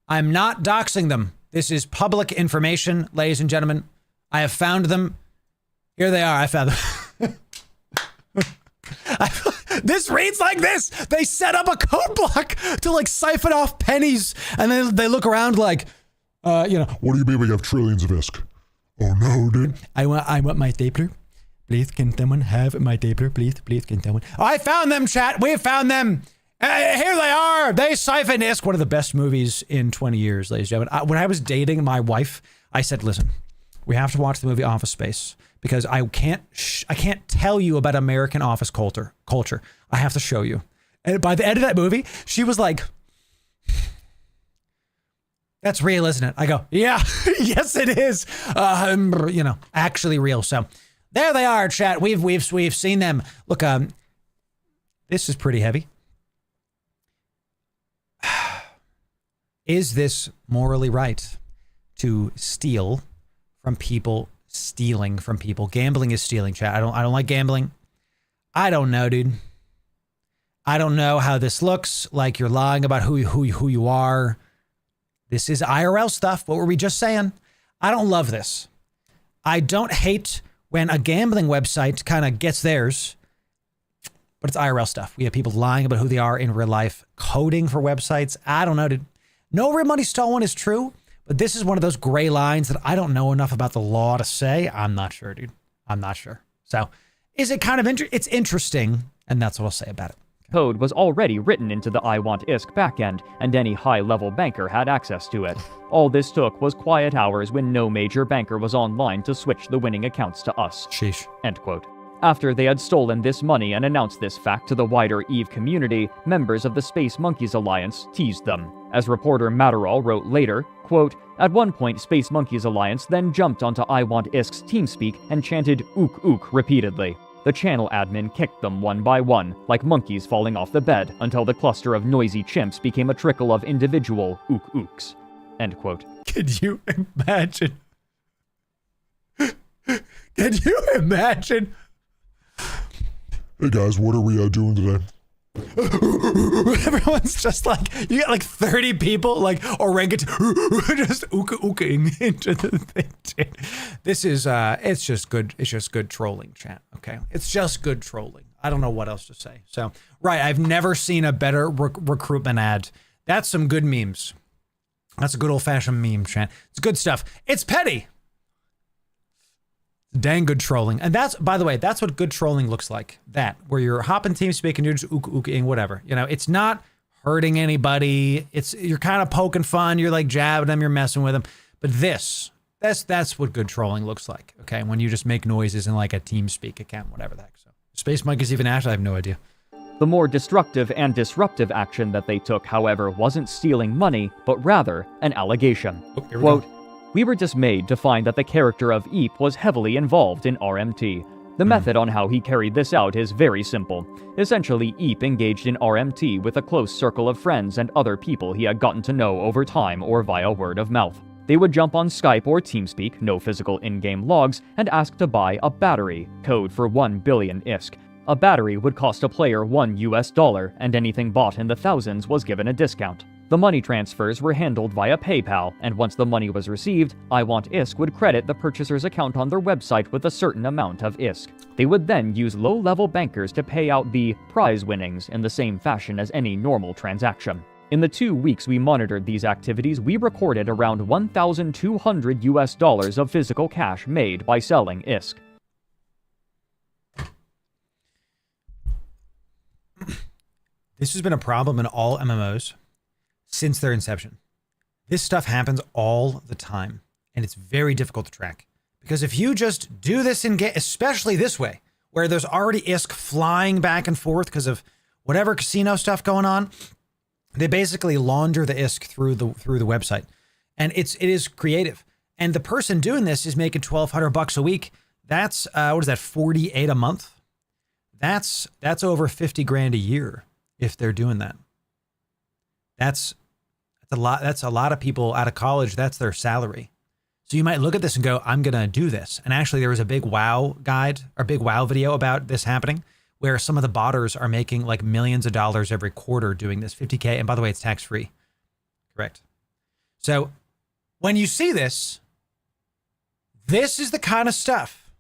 I'm not doxing them. This is public information, ladies and gentlemen. I have found them. Here they are. I found them. This reads like this. They set up a code block to like siphon off pennies, and then they look around like, you know. What do you mean we have trillions of ISK? Oh no, dude. I want my stapler. Please, can someone have my stapler? Please, can someone? Oh, I found them, chat. We found them. Here they are. They siphon ISK. One of the best movies in 20 years, ladies and gentlemen. When I was dating my wife, I said, listen, we have to watch the movie Office Space because I can't tell you about American office culture. I have to show you. And by the end of that movie, she was like, that's real, isn't it? I go, yeah, yes, it is. You know, actually real. So there they are, chat. We've seen them. Look, this is pretty heavy. Is this morally right to steal from people, stealing from people? Gambling is stealing, chat. I don't like gambling. I don't know, dude. I don't know how this looks. Like you're lying about who you are. This is IRL stuff. What were we just saying? I don't love this. I don't hate when a gambling website kind of gets theirs, but it's IRL stuff. We have people lying about who they are in real life, coding for websites. I don't know, dude. No real money stolen is true, but this is one of those gray lines that I don't know enough about the law to say. I'm not sure, dude. I'm not sure. So is it kind of it's interesting, and that's what I'll say about it. Code was already written into the I Want ISK backend, and any high-level banker had access to it. All this took was quiet hours when no major banker was online to switch the winning accounts to us. Sheesh. End quote. After they had stolen this money and announced this fact to the wider EVE community, members of the Space Monkeys Alliance teased them. As reporter Matterall wrote later, quote, at one point Space Monkeys Alliance then jumped onto I Want ISK's TeamSpeak and chanted ook ook repeatedly. The channel admin kicked them one by one, like monkeys falling off the bed, until the cluster of noisy chimps became a trickle of individual ook ooks. End quote. Could you imagine? Could you imagine? Hey guys, what are we doing today? everyone's just like, you get like 30 people like orangutan just ooka-ookaing into the thing, dude. This is, it's just good trolling, chat, okay? It's just good trolling. I don't know what else to say. So, right, I've never seen a better recruitment ad. That's some good memes. That's a good old-fashioned meme, chat. It's good stuff. It's petty. Dang good trolling. And that's, by the way, that's what good trolling looks like. That, where you're hopping TeamSpeak and you're just ooka-ookaing, whatever. You know, it's not hurting anybody. You're kind of poking fun. You're like jabbing them. You're messing with them. But that's what good trolling looks like, okay? When you just make noises in like a TeamSpeak account, whatever the heck. So, Space Mike is even actually, I have no idea. The more destructive and disruptive action that they took, however, wasn't stealing money, but rather an allegation. Quote, "We were dismayed to find that the character of Eep was heavily involved in RMT. The method on how he carried this out is very simple. Essentially, Eep engaged in RMT with a close circle of friends and other people he had gotten to know over time or via word of mouth. They would jump on Skype or TeamSpeak, no physical in-game logs, and ask to buy a battery, code for 1 billion ISK. A battery would cost a player $1, and anything bought in the thousands was given a discount. The money transfers were handled via PayPal, and once the money was received, I Want ISK would credit the purchaser's account on their website with a certain amount of ISK. They would then use low-level bankers to pay out the prize winnings in the same fashion as any normal transaction. In the 2 weeks we monitored these activities, we recorded around $1,200 of physical cash made by selling ISK. This has been a problem in all MMOs since their inception. This stuff happens all the time, and it's very difficult to track. Because if you just do this in game, especially this way, where there's already ISK flying back and forth because of whatever casino stuff going on, they basically launder the ISK through the website, and it is creative. And the person doing this is making $1,200 a week. That's what is that? 48 a month. That's over 50 grand a year if they're doing that. That's a lot. That's a lot of people out of college. That's their salary. So you might look at this and go, I'm going to do this. And actually there was a big WoW guide or big WoW video about this happening, where some of the botters are making like millions of dollars every quarter doing this, 50K. And by the way, it's tax-free. Correct. So when you see this, this is the kind of stuff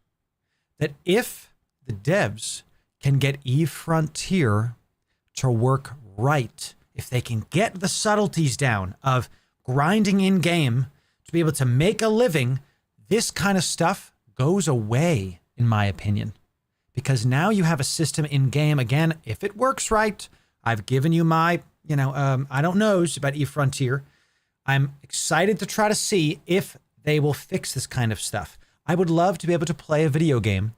that if the devs can get Eve Frontier to work right, if they can get the subtleties down of grinding in game to be able to make a living, this kind of stuff goes away, in my opinion. Because now you have a system in game, again, if it works right. I've given you my, I don't know about Eve Frontier. I'm excited to try to see if they will fix this kind of stuff. I would love to be able to play a video game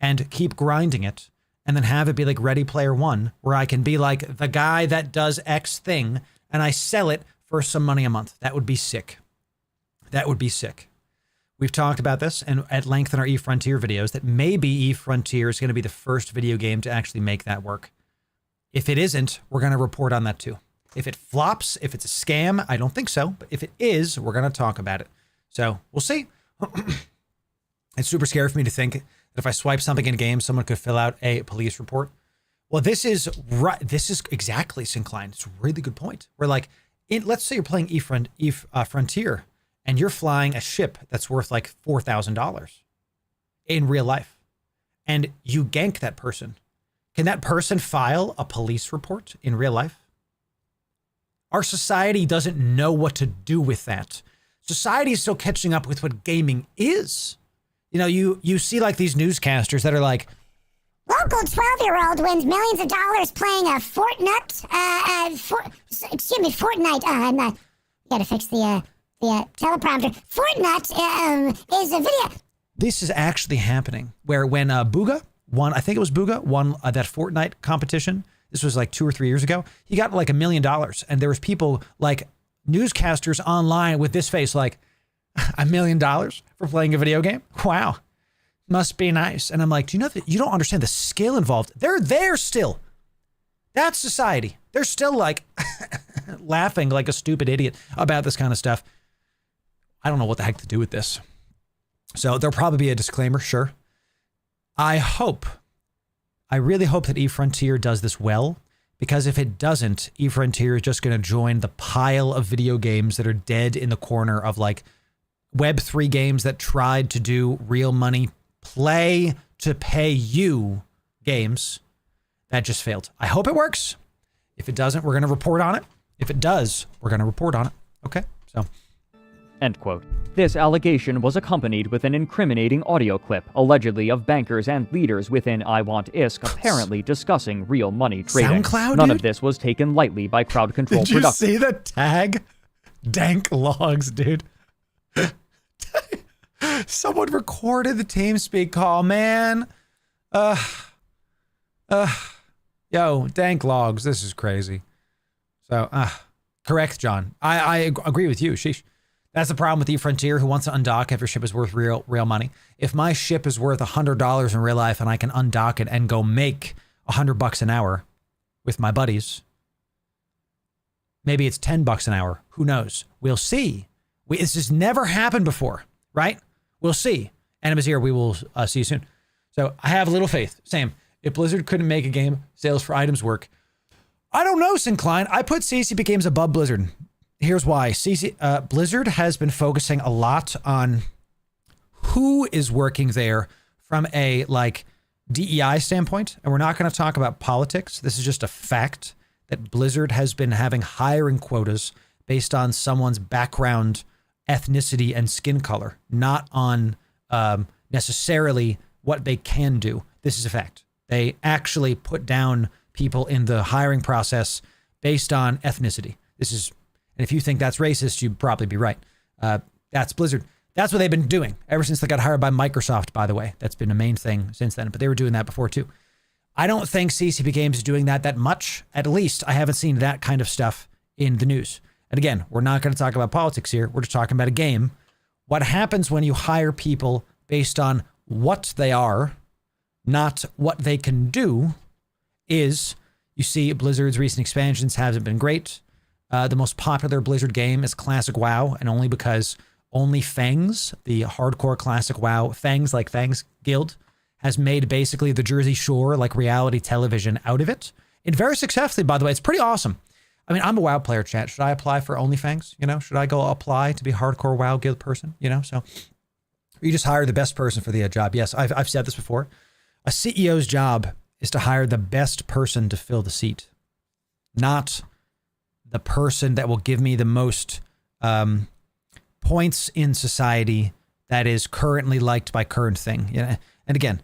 and keep grinding it, and then have it be like Ready Player One, where I can be like the guy that does X thing, and I sell it for some money a month. That would be sick. That would be sick. We've talked about this and at length in our Eve Frontier videos, that maybe Eve Frontier is going to be the first video game to actually make that work. If it isn't, we're going to report on that too. If it flops, if it's a scam, I don't think so. But if it is, we're going to talk about it. So we'll see. It's super scary for me to think that if I swipe something in game, someone could fill out a police report. Well, this is right. This is exactly Syncline. It's a really good point. We're like, let's say you're playing Eve Frontier, and you're flying a ship that's worth like $4,000 in real life, and you gank that person. Can that person file a police report in real life? Our society doesn't know what to do with that. Society is still catching up with what gaming is. You see like these newscasters that are like, local 12-year-old wins millions of dollars playing a Fortnite. I'm not. Gotta fix the teleprompter. Fortnite is a video. This is actually happening. Where when Booga won, I think it was Booga won that Fortnite competition. This was like 2 or 3 years ago. He got like $1 million, and there was people like newscasters online with this face like, $1 million for playing a video game? Wow. Must be nice. And I'm like, do you know that you don't understand the skill involved? They're there still. That's society. They're still like laughing like a stupid idiot about this kind of stuff. I don't know what the heck to do with this. So there'll probably be a disclaimer, sure. I really hope that Eve Frontier does this well, Because if it doesn't, eFrontier is just going to join the pile of video games that are dead in the corner of like Web3 games that tried to do real money, play to pay you games that just failed. I hope it works. If it doesn't, we're going to report on it. If it does, we're going to report on it. Okay, so. End quote. This allegation was accompanied with an incriminating audio clip, allegedly of bankers and leaders within I Want ISK apparently discussing real money trading. SoundCloud, None dude? of this was taken lightly by Crowd Control Did you Productions. see the tag? Dank logs, dude. Someone recorded the TeamSpeak call, man. Yo, dank logs. This is crazy. So, correct, John. I agree with you. Sheesh. That's the problem with eFrontier, who wants to undock if your ship is worth real money. If my ship is worth $100 in real life and I can undock it and go make $100 an hour with my buddies, maybe it's $10 an hour. Who knows? We'll see. This has never happened before, right? We'll see. Enemies here. We will see you soon. So I have little faith. Same. If Blizzard couldn't make a game, sales for items work. I don't know, Syncline. I put CCP games above Blizzard. Here's why. Blizzard has been focusing a lot on who is working there from a like DEI standpoint. And we're not going to talk about politics. This is just a fact that Blizzard has been having hiring quotas based on someone's background, ethnicity, and skin color, not on necessarily what they can do. This is a fact. They actually put down people in the hiring process based on ethnicity. And if you think that's racist, you'd probably be right. That's Blizzard. That's what they've been doing ever since they got hired by Microsoft, by the way. That's been a main thing since then, but they were doing that before too. I don't think CCP Games is doing that much. At least I haven't seen that kind of stuff in the news. And again, we're not going to talk about politics here. We're just talking about a game. What happens when you hire people based on what they are, not what they can do, is you see Blizzard's recent expansions haven't been great. The most popular Blizzard game is Classic WoW, and only because only Fangs, the hardcore Classic WoW, Fangs like Fangs Guild, has made basically the Jersey Shore like reality television out of it. And very successfully, by the way. It's pretty awesome. I mean, I'm a WoW player, chat. Should I apply for OnlyFans? You know, should I go apply to be a hardcore WoW Guild person? You know, so you just hire the best person for the job. Yes, I've said this before. A CEO's job is to hire the best person to fill the seat, not the person that will give me the most points in society that is currently liked by current thing. You know? And again,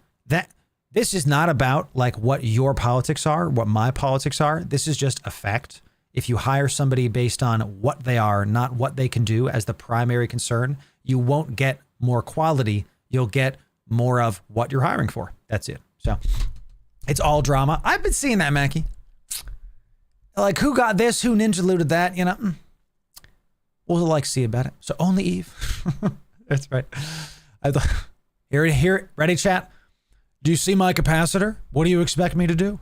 this is not about like what your politics are, what my politics are. This is just a fact. If you hire somebody based on what they are, not what they can do as the primary concern, you won't get more quality. You'll get more of what you're hiring for. That's it. So it's all drama. I've been seeing that, Mackie. Like, who got this? Who ninja looted that? You know, we'll like see about it. So only Eve. That's right. Here, ready, chat? Do you see my capacitor? What do you expect me to do?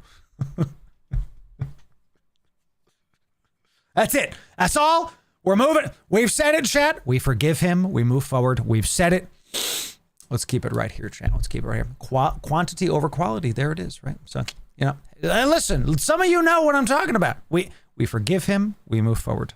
That's it. That's all. We're moving. We've said it, chat. We forgive him. We move forward. We've said it. Let's keep it right here, chat. Let's keep it right here. Quantity over quality. There it is, right? So, you know, listen, some of you know what I'm talking about. We forgive him. We move forward.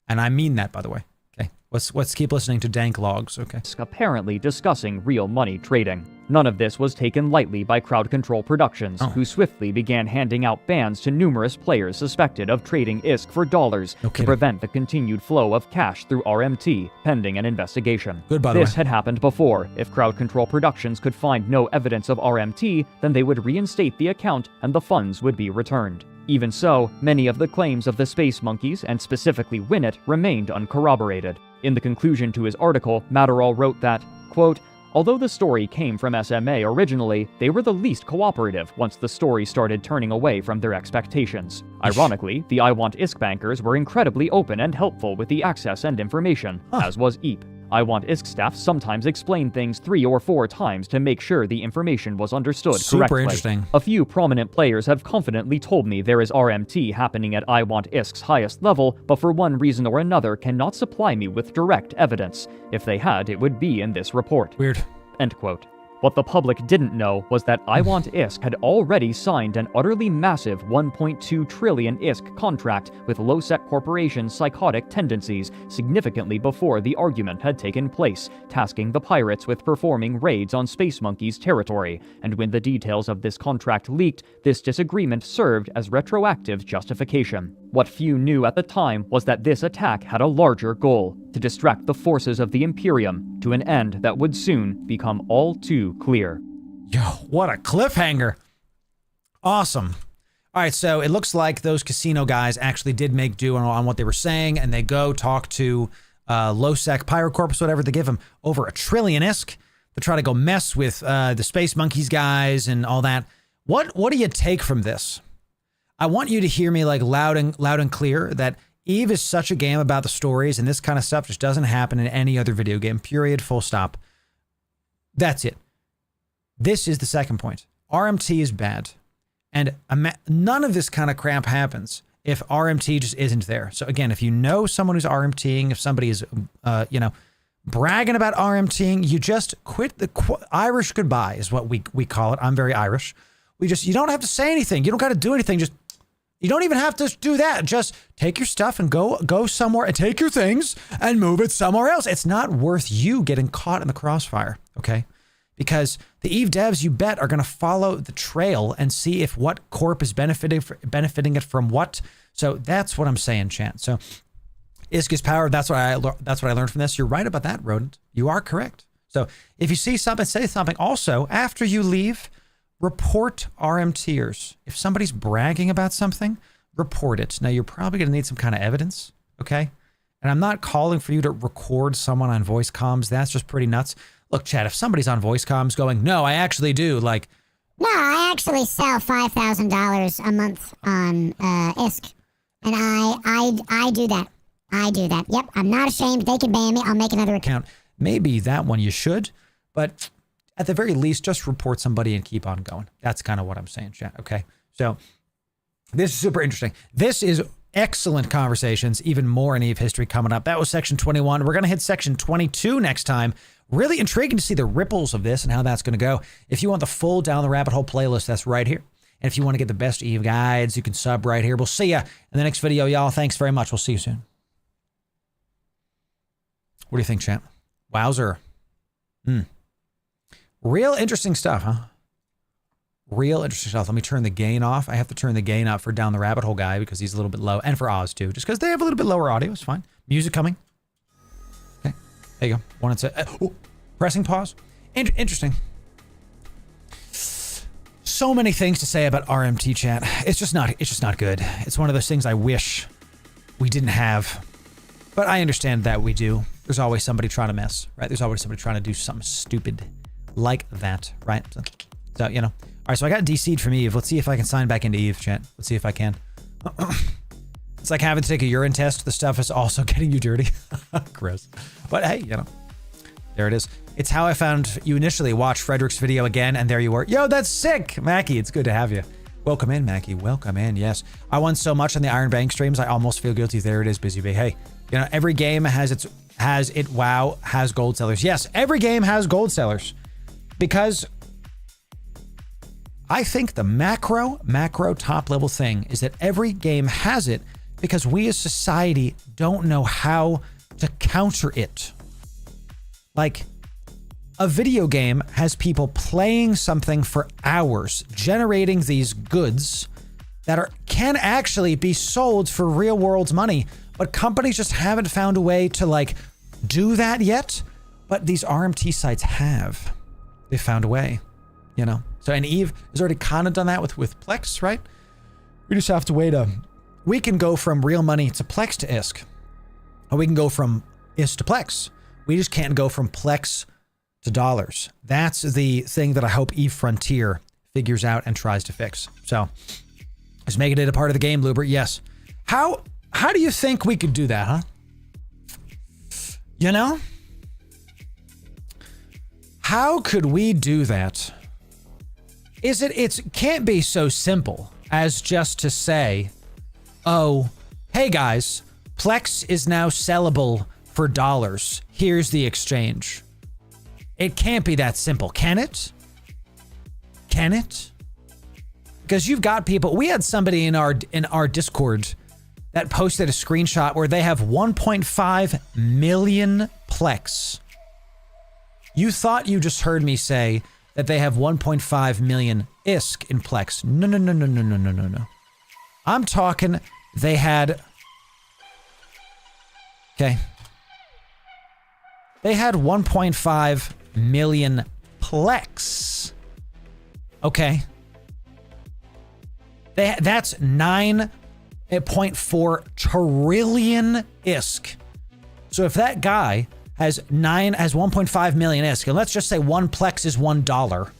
And I mean that, by the way. Okay. Let's keep listening to dank logs. Okay. Apparently discussing real money trading. None of this was taken lightly by Crowd Control Productions, who swiftly began handing out bans to numerous players suspected of trading ISK for dollars to prevent the continued flow of cash through RMT, pending an investigation. Good, by the way. This had happened before. If Crowd Control Productions could find no evidence of RMT, then they would reinstate the account and the funds would be returned. Even so, many of the claims of the Space Monkeys, and specifically Winnet, remained uncorroborated. In the conclusion to his article, Matterall wrote that, quote, although the story came from SMA originally, they were the least cooperative once the story started turning away from their expectations. Ironically, the I Want ISK bankers were incredibly open and helpful with the access and information, as was EAP. I Want ISK staff sometimes explained things 3 or 4 times to make sure the information was understood correctly. Super interesting. A few prominent players have confidently told me there is RMT happening at I Want ISK's highest level, but for one reason or another cannot supply me with direct evidence. If they had, it would be in this report. Weird. End quote. What the public didn't know was that I Want ISK had already signed an utterly massive 1.2 trillion ISK contract with low-sec corporation's psychotic tendencies significantly before the argument had taken place, tasking the pirates with performing raids on Space Monkey's territory. And when the details of this contract leaked, this disagreement served as retroactive justification. What few knew at the time was that this attack had a larger goal: to distract the forces of the Imperium to an end that would soon become all too clear. Yo, what a cliffhanger. Awesome. All right, so it looks like those casino guys actually did make do on what they were saying, and they go talk to low-sec Pyro Corp, whatever. They give them over 1 trillion ISK to try to go mess with the Space Monkeys guys and all that. What do you take from this? I want you to hear me like loud and clear that EVE is such a game about the stories, and this kind of stuff just doesn't happen in any other video game, period, full stop. That's it. This is the second point. RMT is bad. And none of this kind of crap happens if RMT just isn't there. So again, if you know someone who's RMTing, if somebody is, bragging about RMTing, you just quit the Irish goodbye is what we call it. I'm very Irish. You don't have to say anything. You don't got to do anything. You don't even have to do that. Just take your stuff and go somewhere and take your things and move it somewhere else. It's not worth you getting caught in the crossfire, okay? Because the EVE devs, you bet, are going to follow the trail and see if what Corp is benefiting it from what. So that's what I'm saying, chat. So ISK is power. That's what I learned from this. You're right about that, Rodent. You are correct. So if you see something, say something. Also, after you leave, report RMTers. If somebody's bragging about something, report it. Now, you're probably going to need some kind of evidence, okay? And I'm not calling for you to record someone on voice comms. That's just pretty nuts. Look, Chad, if somebody's on voice comms going, no, I actually do, like... No, I actually sell $5,000 a month on ISK. And I do that. I do that. Yep, I'm not ashamed. They can ban me. I'll make another account. Maybe that one you should, but... at the very least, just report somebody and keep on going. That's kind of what I'm saying, chat. Okay. So this is super interesting. This is excellent conversations, even more in EVE history coming up. That was section 21. We're going to hit section 22 next time. Really intriguing to see the ripples of this and how that's going to go. If you want the full Down the Rabbit Hole playlist, that's right here. And if you want to get the best EVE guides, you can sub right here. We'll see you in the next video, y'all. Thanks very much. We'll see you soon. What do you think, chat? Wowzer. Real interesting stuff, huh? Real interesting stuff. Let me turn the gain off. I have to turn the gain up for Down the Rabbit Hole guy because he's a little bit low. And for Oz, too. Just because they have a little bit lower audio. It's fine. Music coming. Okay. There you go. Wanted to... pressing pause. Interesting. So many things to say about RMT chat. It's just not good. It's one of those things I wish we didn't have. But I understand that we do. There's always somebody trying to mess, right? There's always somebody trying to do something stupid like that, right? So you know. All right, so I got DC'd from EVE. Let's see if I can sign back into EVE, chat. Let's see if I can. It's like having to take a urine test. The stuff is also getting you dirty. Gross. But hey, you know, there it is. It's how I found you initially. Watch Frederick's video again, and there you were. Yo, that's sick, Mackie. It's good to have you. Welcome in, Mackie. Welcome in. Yes, I won so much on the Iron Bank streams. I almost feel guilty. There it is, Busy Bee. Hey, you know, every game has gold sellers. Yes, every game has gold sellers. Because I think the macro top level thing is that every game has it because we as society don't know how to counter it. Like, a video game has people playing something for hours, generating these goods that can actually be sold for real world money, but companies just haven't found a way to like do that yet. But these RMT sites have. They found a way, you know. So, and EVE has already kind of done that with Plex, right? We just have to wait. We can go from real money to Plex to ISK, or we can go from ISK to Plex. We just can't go from Plex to dollars. That's the thing that I hope EVE Frontier figures out and tries to fix. So, just making it a part of the game, Luber. Yes. How do you think we could do that, huh? You know? How could we do that? It can't be so simple as just to say, oh, hey guys, Plex is now sellable for dollars. Here's the exchange. It can't be that simple, can it? Can it? Because you've got people. We had somebody in our Discord that posted a screenshot where they have 1.5 million Plex. You thought you just heard me say that they have 1.5 million ISK in Plex. No, no, no, no, no, no, no, no, no. I'm talking they had... Okay. They had 1.5 million Plex. Okay. That's 9.4 trillion ISK. So if that guy has 1.5 million ISK, and let's just say one Plex is $1,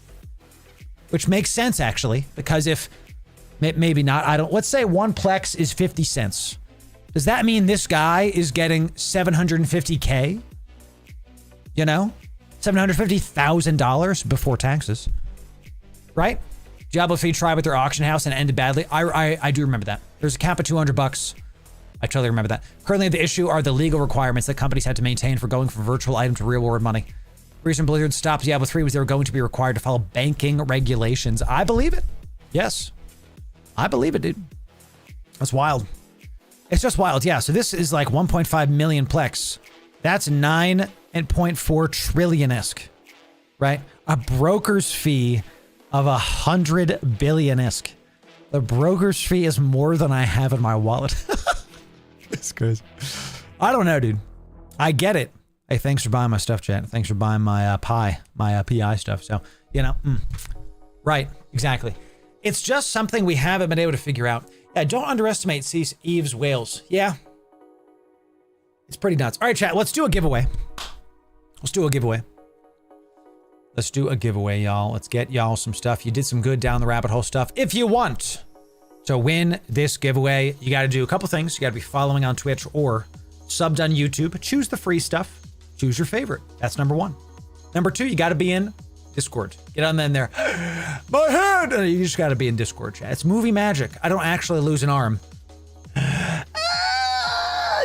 which makes sense actually, because if maybe not, let's say one Plex is 50 cents. Does that mean this guy is getting 750K? You know, $750,000 before taxes, right? Diablo 3 tried with their auction house and ended badly. I do remember that. There's a cap of $200. I totally remember that. Currently, the issue are the legal requirements that companies had to maintain for going from virtual item to real world money. The reason Blizzard stopped Diablo 3 was they were going to be required to follow banking regulations. I believe it. Yes. I believe it, dude. That's wild. It's just wild. Yeah, so this is like 1.5 million Plex. That's 9.4 trillion ISK, right? A broker's fee of 100 billion ISK. The broker's fee is more than I have in my wallet. It's crazy. I don't know, dude. I get it. Hey, thanks for buying my stuff, chat. Thanks for buying my my PI stuff. So, you know, right, exactly. It's just something we haven't been able to figure out. Yeah, don't underestimate Eve's whales. Yeah. It's pretty nuts. All right, chat, let's do a giveaway. Let's do a giveaway. Let's do a giveaway, y'all. Let's get y'all some stuff. You did some good down the rabbit hole stuff. If you want to win this giveaway, you got to do a couple things. You got to be following on Twitch or subbed on YouTube. Choose the free stuff. Choose your favorite. That's number one. Number two, you got to be in Discord. Get on in there. My head! You just got to be in Discord, chat. It's movie magic. I don't actually lose an arm.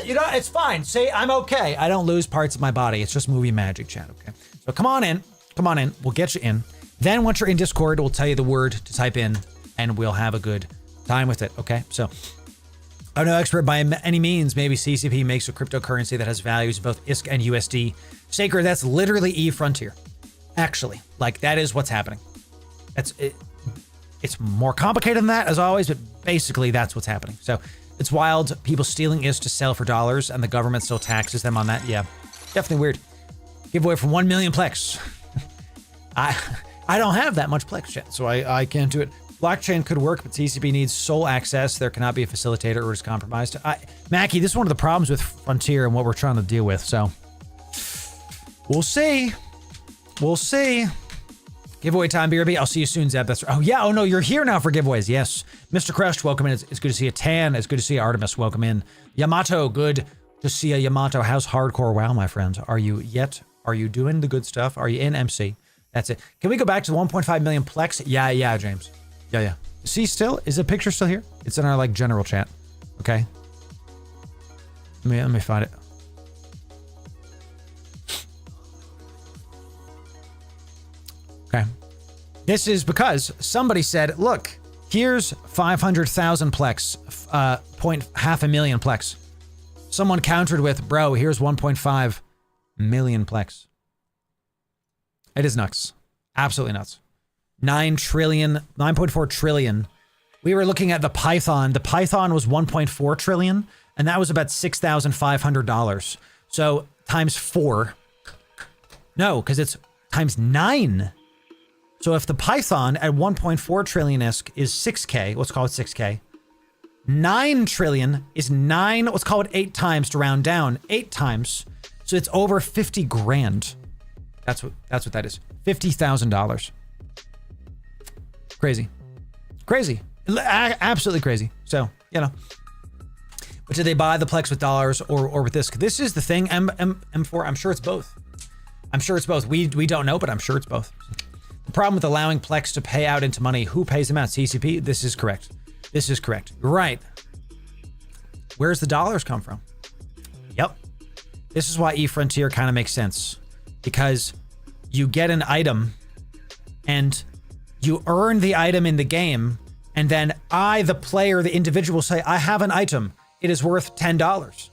You know, it's fine. Say, I'm okay. I don't lose parts of my body. It's just movie magic, chat, okay? So come on in. Come on in. We'll get you in. Then once you're in Discord, we'll tell you the word to type in, and we'll have a good time with it, okay? So, I'm no expert by any means. Maybe CCP makes a cryptocurrency that has values of both ISK and USD. Sacred, that's literally E-Frontier. Actually, like, that is what's happening. It's more complicated than that, as always, but basically that's what's happening. So, it's wild. People stealing ISK to sell for dollars, and the government still taxes them on that. Yeah, definitely weird. Giveaway from 1 million Plex. I don't have that much Plex chat, so I can't do it. Blockchain could work, but CCP needs sole access. There cannot be a facilitator or is compromised. Mackie, this is one of the problems with Frontier and what we're trying to deal with, so we'll see. We'll see. Giveaway time, BRB. I'll see you soon, Zeb. That's oh yeah. Oh no, you're here now for giveaways. Yes, Mr. Crushed, welcome in. It's good to see you. Tan, it's good to see you. Artemis, welcome in. Yamato, good to see you. Yamato, how's hardcore? Wow, my friend. Are you doing the good stuff? Are you in MC? That's it. Can we go back to the 1.5 million Plex? Yeah, James. Yeah. See, still, is the picture still here? It's in our like general chat. Okay. Let me find it. Okay. This is because somebody said, look, here's 500,000 Plex, half a million Plex. Someone countered with, bro, here's 1.5 million Plex. It is nuts. Absolutely nuts. 9.4 trillion. We were looking at the Python. The Python was 1.4 trillion, and that was about $6,500. So times 4. No, because it's times 9. So if the Python at 1.4 trillion ISK is 6K, let's call it 6K. 9 trillion is 9, let's call it 8 times to round down. 8 times. So it's over 50 grand. That's what that is. $50,000. Crazy. Absolutely crazy. So, you know. But did they buy the Plex with dollars or with this? This is the thing, M4. I'm sure it's both. We don't know, but I'm sure it's both. The problem with allowing Plex to pay out into money, who pays them out? CCP? This is correct. Right. Where's the dollars come from? Yep. This is why E-Frontier kind of makes sense. Because you get an item and you earn the item in the game. And then I, the player, the individual, say, I have an item. It is worth $10.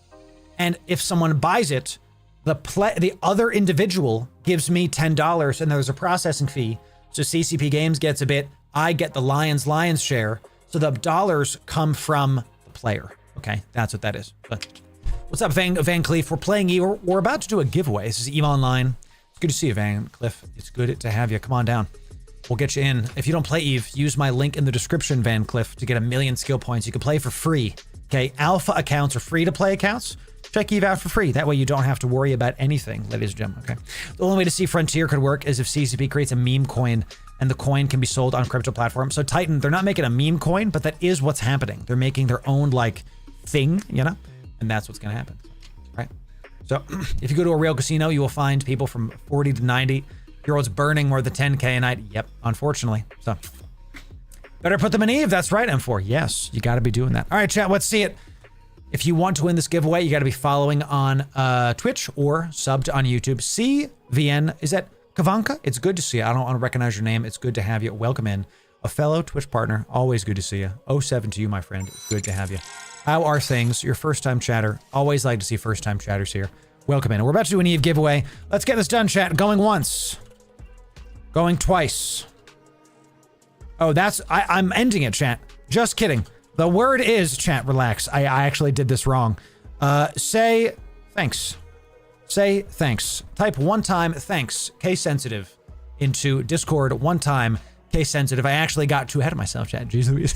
And if someone buys it, the other individual gives me $10 and there's a processing fee. So CCP Games gets a bit, I get the lion's share. So the dollars come from the player. Okay, that's what that is. But what's up, Van Cleef? We're playing EVE. We're about to do a giveaway. This is EVE Online. It's good to see you, Van Cleef. It's good to have you. Come on down. We'll get you in. If you don't play EVE, use my link in the description, Van Cleef, to get 1,000,000 skill points. You can play for free. Okay, alpha accounts are free to play accounts. Check EVE out for free. That way you don't have to worry about anything, ladies and gentlemen, okay? The only way to see Frontier could work is if CCP creates a meme coin and the coin can be sold on crypto platforms. So Titan, they're not making a meme coin, but that is what's happening. They're making their own, like, thing, you know? And that's what's gonna happen, right? So if you go to a real casino, you will find people from 40 to 90-year-olds burning more than 10K a night. Yep, unfortunately. So better put them in EVE. That's right, M4. Yes, you gotta be doing that. All right, chat, let's see it. If you want to win this giveaway, you got to be following on Twitch or subbed on YouTube. CVN, is that Kavanka? It's good to see you. I don't want to recognize your name. It's good to have you. Welcome in. A fellow Twitch partner. Always good to see you. 07 to you, my friend. It's good to have you. How are things? Your first-time chatter. Always like to see first-time chatters here. Welcome in. We're about to do an EVE giveaway. Let's get this done, chat. Going once. Going twice. Oh, I'm ending it, chat. Just kidding. The word is, chat, relax. I actually did this wrong. Say thanks. Say thanks. Type one time thanks, case sensitive, into Discord one time, case sensitive. I actually got too ahead of myself, chat. Jeez Louise.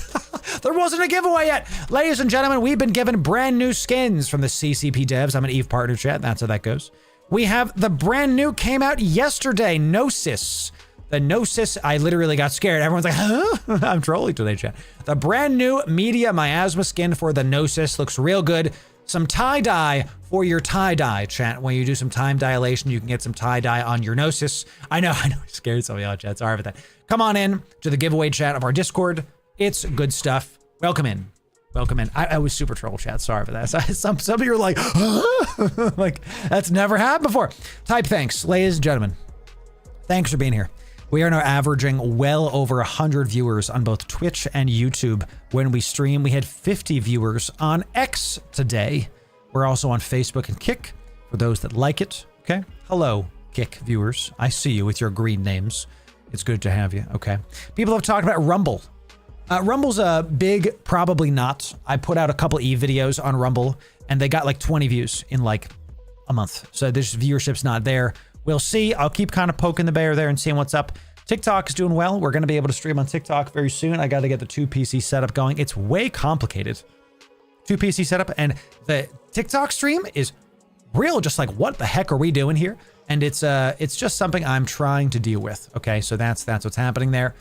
There wasn't a giveaway yet. Ladies and gentlemen, we've been given brand new skins from the CCP devs. I'm an EVE partner, chat. That's how that goes. We have the brand new, came out yesterday, Gnosis. The Gnosis, I literally got scared. Everyone's like, huh? I'm trolling today, chat. The brand new media miasma skin for the Gnosis looks real good. Some tie-dye for your tie-dye, chat. When you do some time dilation, you can get some tie-dye on your Gnosis. I know, I scared some of y'all, chat. Sorry about that. Come on in to the giveaway chat of our Discord. It's good stuff. Welcome in. Welcome in. I was super troll, chat. Sorry for that. Some of you are like, huh? Like, that's never happened before. Type thanks, ladies and gentlemen. Thanks for being here. We are now averaging well over 100 viewers on both Twitch and YouTube when we stream. We had 50 viewers on X today. We're also on Facebook and Kick for those that like it. Okay. Hello, Kick viewers. I see you with your green names. It's good to have you. Okay. People have talked about Rumble. Rumble's a big, probably not. I put out a couple EVE videos on Rumble and they got like 20 views in like a month. So this viewership's not there. We'll see. I'll keep kind of poking the bear there and seeing what's up. TikTok is doing well. We're going to be able to stream on TikTok very soon. I got to get the 2 PC setup going. It's way complicated. 2 PC setup, and the TikTok stream is real. Just like, what the heck are we doing here? And it's just something I'm trying to deal with. Okay, so that's what's happening there.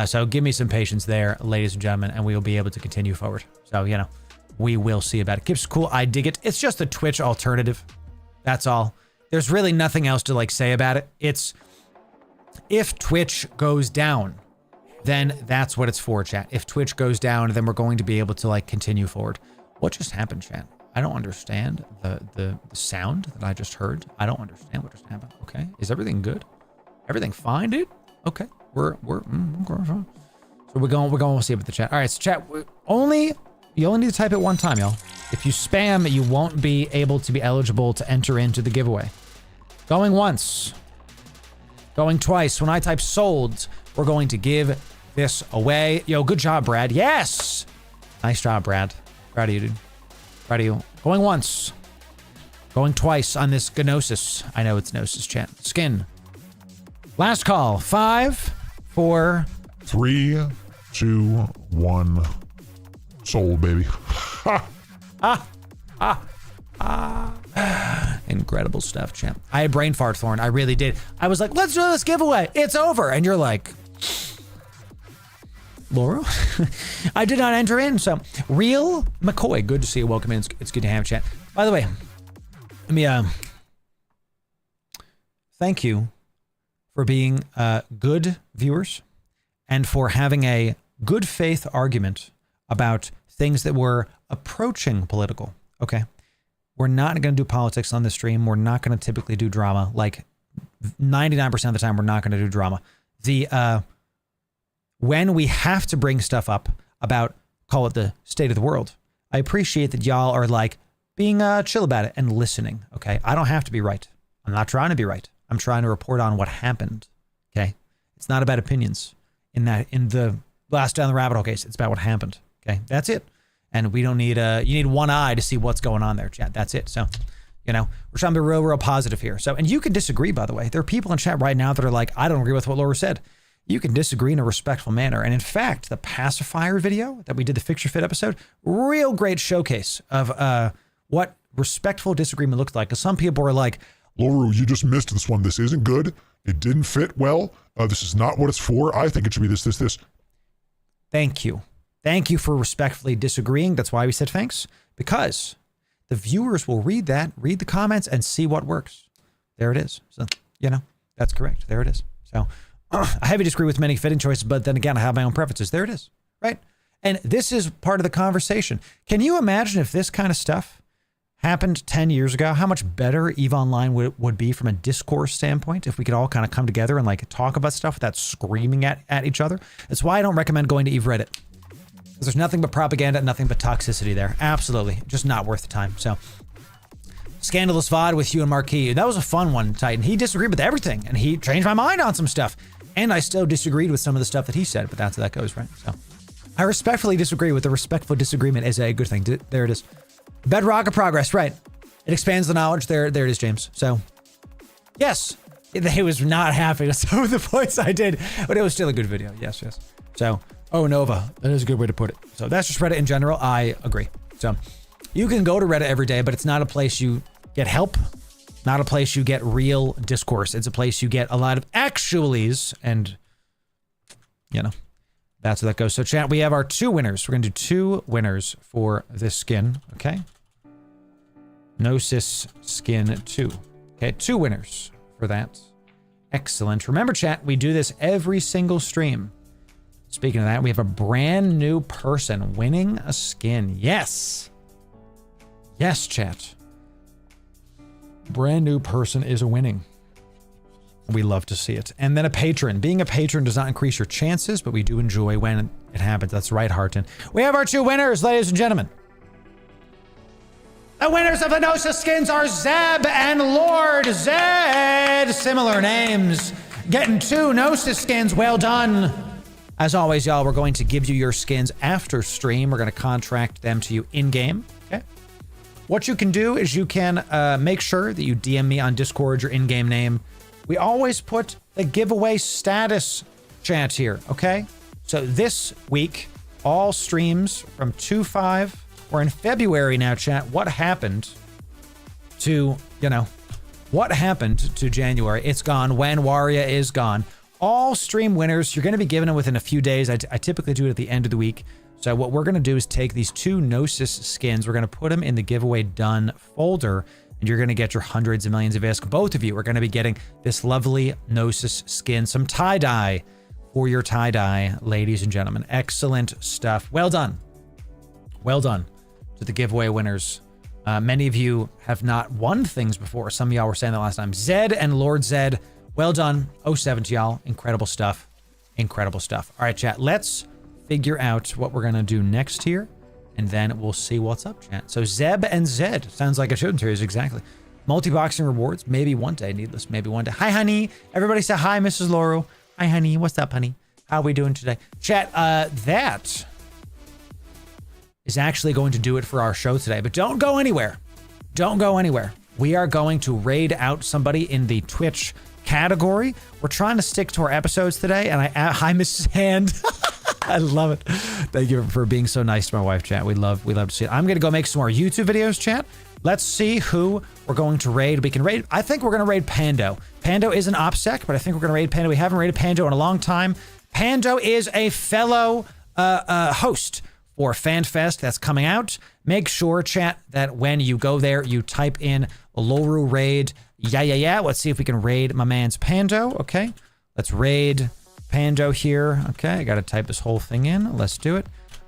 So give me some patience there, ladies and gentlemen, and we will be able to continue forward. So, you know, we will see about it. Gibbs, cool. I dig it. It's just a Twitch alternative. That's all. There's really nothing else to like say about it. It's if Twitch goes down, then that's what it's for, chat. If Twitch goes down, then we're going to be able to like continue forward. What just happened, chat? I don't understand the sound that I just heard. I don't understand what just happened. Okay, is everything good? Everything fine, dude? Okay, we're fine. So we're going to see about the chat. All right, so chat, you only need to type it one time, y'all. If you spam, you won't be able to be eligible to enter into the giveaway. Going once. Going twice. When I type sold, we're going to give this away. Yo, good job, Brad. Yes! Nice job, Brad. Proud of you, dude. Proud of you. Going once. Going twice on this Gnosis. I know it's Gnosis, chat. Skin. Last call. 5, 4... 3, 2, 1. Sold, baby. Incredible stuff, champ. I had brain fart, Thorn. I really did. I was like, let's do this giveaway. It's over. And you're like, Loru? I did not enter in. So, Real McCoy. Good to see you. Welcome in. It's good to have you, chat. By the way, let me thank you for being good viewers and for having a good faith argument about things that were approaching political. Okay. We're not going to do politics on the stream. We're not going to typically do drama. Like, 99% of the time, we're not going to do drama. When we have to bring stuff up about, call it the state of the world, I appreciate that y'all are like being chill about it and listening. Okay. I don't have to be right. I'm not trying to be right. I'm trying to report on what happened. Okay. It's not about opinions in the blast down the rabbit hole case. It's about what happened. Okay. That's it. And we don't need you need one eye to see what's going on there, chat. That's it. So, you know, we're trying to be real positive here. So, and you can disagree, by the way. There are people in chat right now that are like, I don't agree with what Loru said. You can disagree in a respectful manner. And in fact, the pacifier video that we did, the Fixture Fit episode, real great showcase of what respectful disagreement looked like. Because some people were like, Loru, you just missed this one. This isn't good. It didn't fit well. This is not what it's for. I think it should be this. Thank you. Thank you for respectfully disagreeing. That's why we said thanks. Because the viewers will read the comments, and see what works. There it is. So, you know, that's correct. There it is. So, I heavily disagree with many fitting choices, but then again, I have my own preferences. There it is. Right? And this is part of the conversation. Can you imagine if this kind of stuff happened 10 years ago, how much better EVE Online would be from a discourse standpoint if we could all kind of come together and like talk about stuff without screaming at each other? That's why I don't recommend going to EVE Reddit. Because there's nothing but propaganda, nothing but toxicity there. Absolutely. Just not worth the time. So, Scandalous VOD with Hugh and Marquis. That was a fun one, Titan. He disagreed with everything, and he changed my mind on some stuff. And I still disagreed with some of the stuff that he said, but that's how that goes, right? So, I respectfully disagree with the respectful disagreement is a good thing. There it is. Bedrock of progress, right. It expands the knowledge. There it is, James. So, yes, he was not happy with some of the points I did, but it was still a good video. Yes. So, oh, Nova. That is a good way to put it. So that's just Reddit in general. I agree. So you can go to Reddit every day, but it's not a place you get help, not a place you get real discourse. It's a place you get a lot of actualies, and, you know, that's where that goes. So chat, we have our 2 winners. We're going to do 2 winners for this skin. Okay. Gnosis skin 2. Okay. 2 winners for that. Excellent. Remember, chat, we do this every single stream. Speaking of that, we have a brand new person winning a skin. Yes. Yes, chat. Brand new person is winning. We love to see it. And then a patron. Being a patron does not increase your chances, but we do enjoy when it happens. That's right, Harton. We have our 2 winners, ladies and gentlemen. The winners of the Gnosis skins are Zeb and Lord Zed. Similar names. Getting 2 Gnosis skins. Well done. As always, y'all, we're going to give you your skins after stream. We're going to contract them to you in-game. Okay. What you can do is you can make sure that you DM me on Discord your in-game name. We always put the giveaway status chat here, okay? So this week, all streams from 2/5, we're in February now, chat. What happened to, what happened to January? It's gone. When Waria is gone. All stream winners, you're going to be given them within a few days. I typically do it at the end of the week. So what we're going to do is take these 2 Gnosis skins. We're going to put them in the giveaway done folder, and you're going to get your hundreds of millions of ISK. Both of you are going to be getting this lovely Gnosis skin, some tie-dye for your tie-dye, ladies and gentlemen. Excellent stuff. Well done. Well done to the giveaway winners. Many of you have not won things before. Some of y'all were saying that last time. Zed and Lord Zed, well done. 07 to y'all. Incredible stuff. Incredible stuff. All right, chat. Let's figure out what we're going to do next here, and then we'll see what's up, chat. So Zeb and Zed. Sounds like a shooting series, exactly. Multi-boxing rewards. Maybe one day. Needless. Maybe one day. Hi, honey. Everybody say hi, Mrs. Loru. Hi, honey. What's up, honey? How are we doing today? Chat, that is actually going to do it for our show today, but don't go anywhere. Don't go anywhere. We are going to raid out somebody in the Twitch category. We're trying to stick to our episodes today, and hi, Mrs. Hand. I love it. Thank you for being so nice to my wife, chat. We love to see it. I'm gonna go make some more YouTube videos, chat. Let's see who we're going to raid. We can raid. I think we're gonna raid Pando. Pando is an OPSEC, but I think we're gonna raid Pando. We haven't raided Pando in a long time. Pando is a fellow host for Fanfest that's coming out. Make sure, chat, that when you go there, you type in Loru raid. Yeah. Let's see if we can raid my man's Pando. Okay, let's raid Pando here. Okay, I gotta type this whole thing in. Let's do it.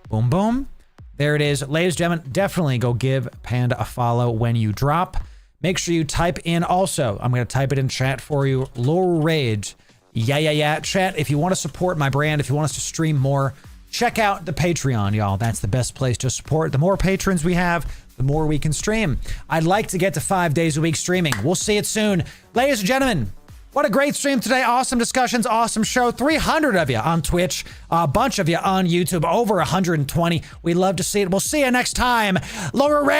Boom, boom. There it is. Ladies and gentlemen, definitely go give Panda a follow when you drop. Make sure you type in also, I'm going to type it in chat for you, Loru Rage. Yeah. Chat, if you want to support my brand, if you want us to stream more, check out the Patreon, y'all. That's the best place to support. The more patrons we have, the more we can stream. I'd like to get to 5 days a week streaming. We'll see it soon. Ladies and gentlemen, what a great stream today. Awesome discussions, awesome show. 300 of you on Twitch, a bunch of you on YouTube, over 120. We love to see it. We'll see you next time. Loru Rage.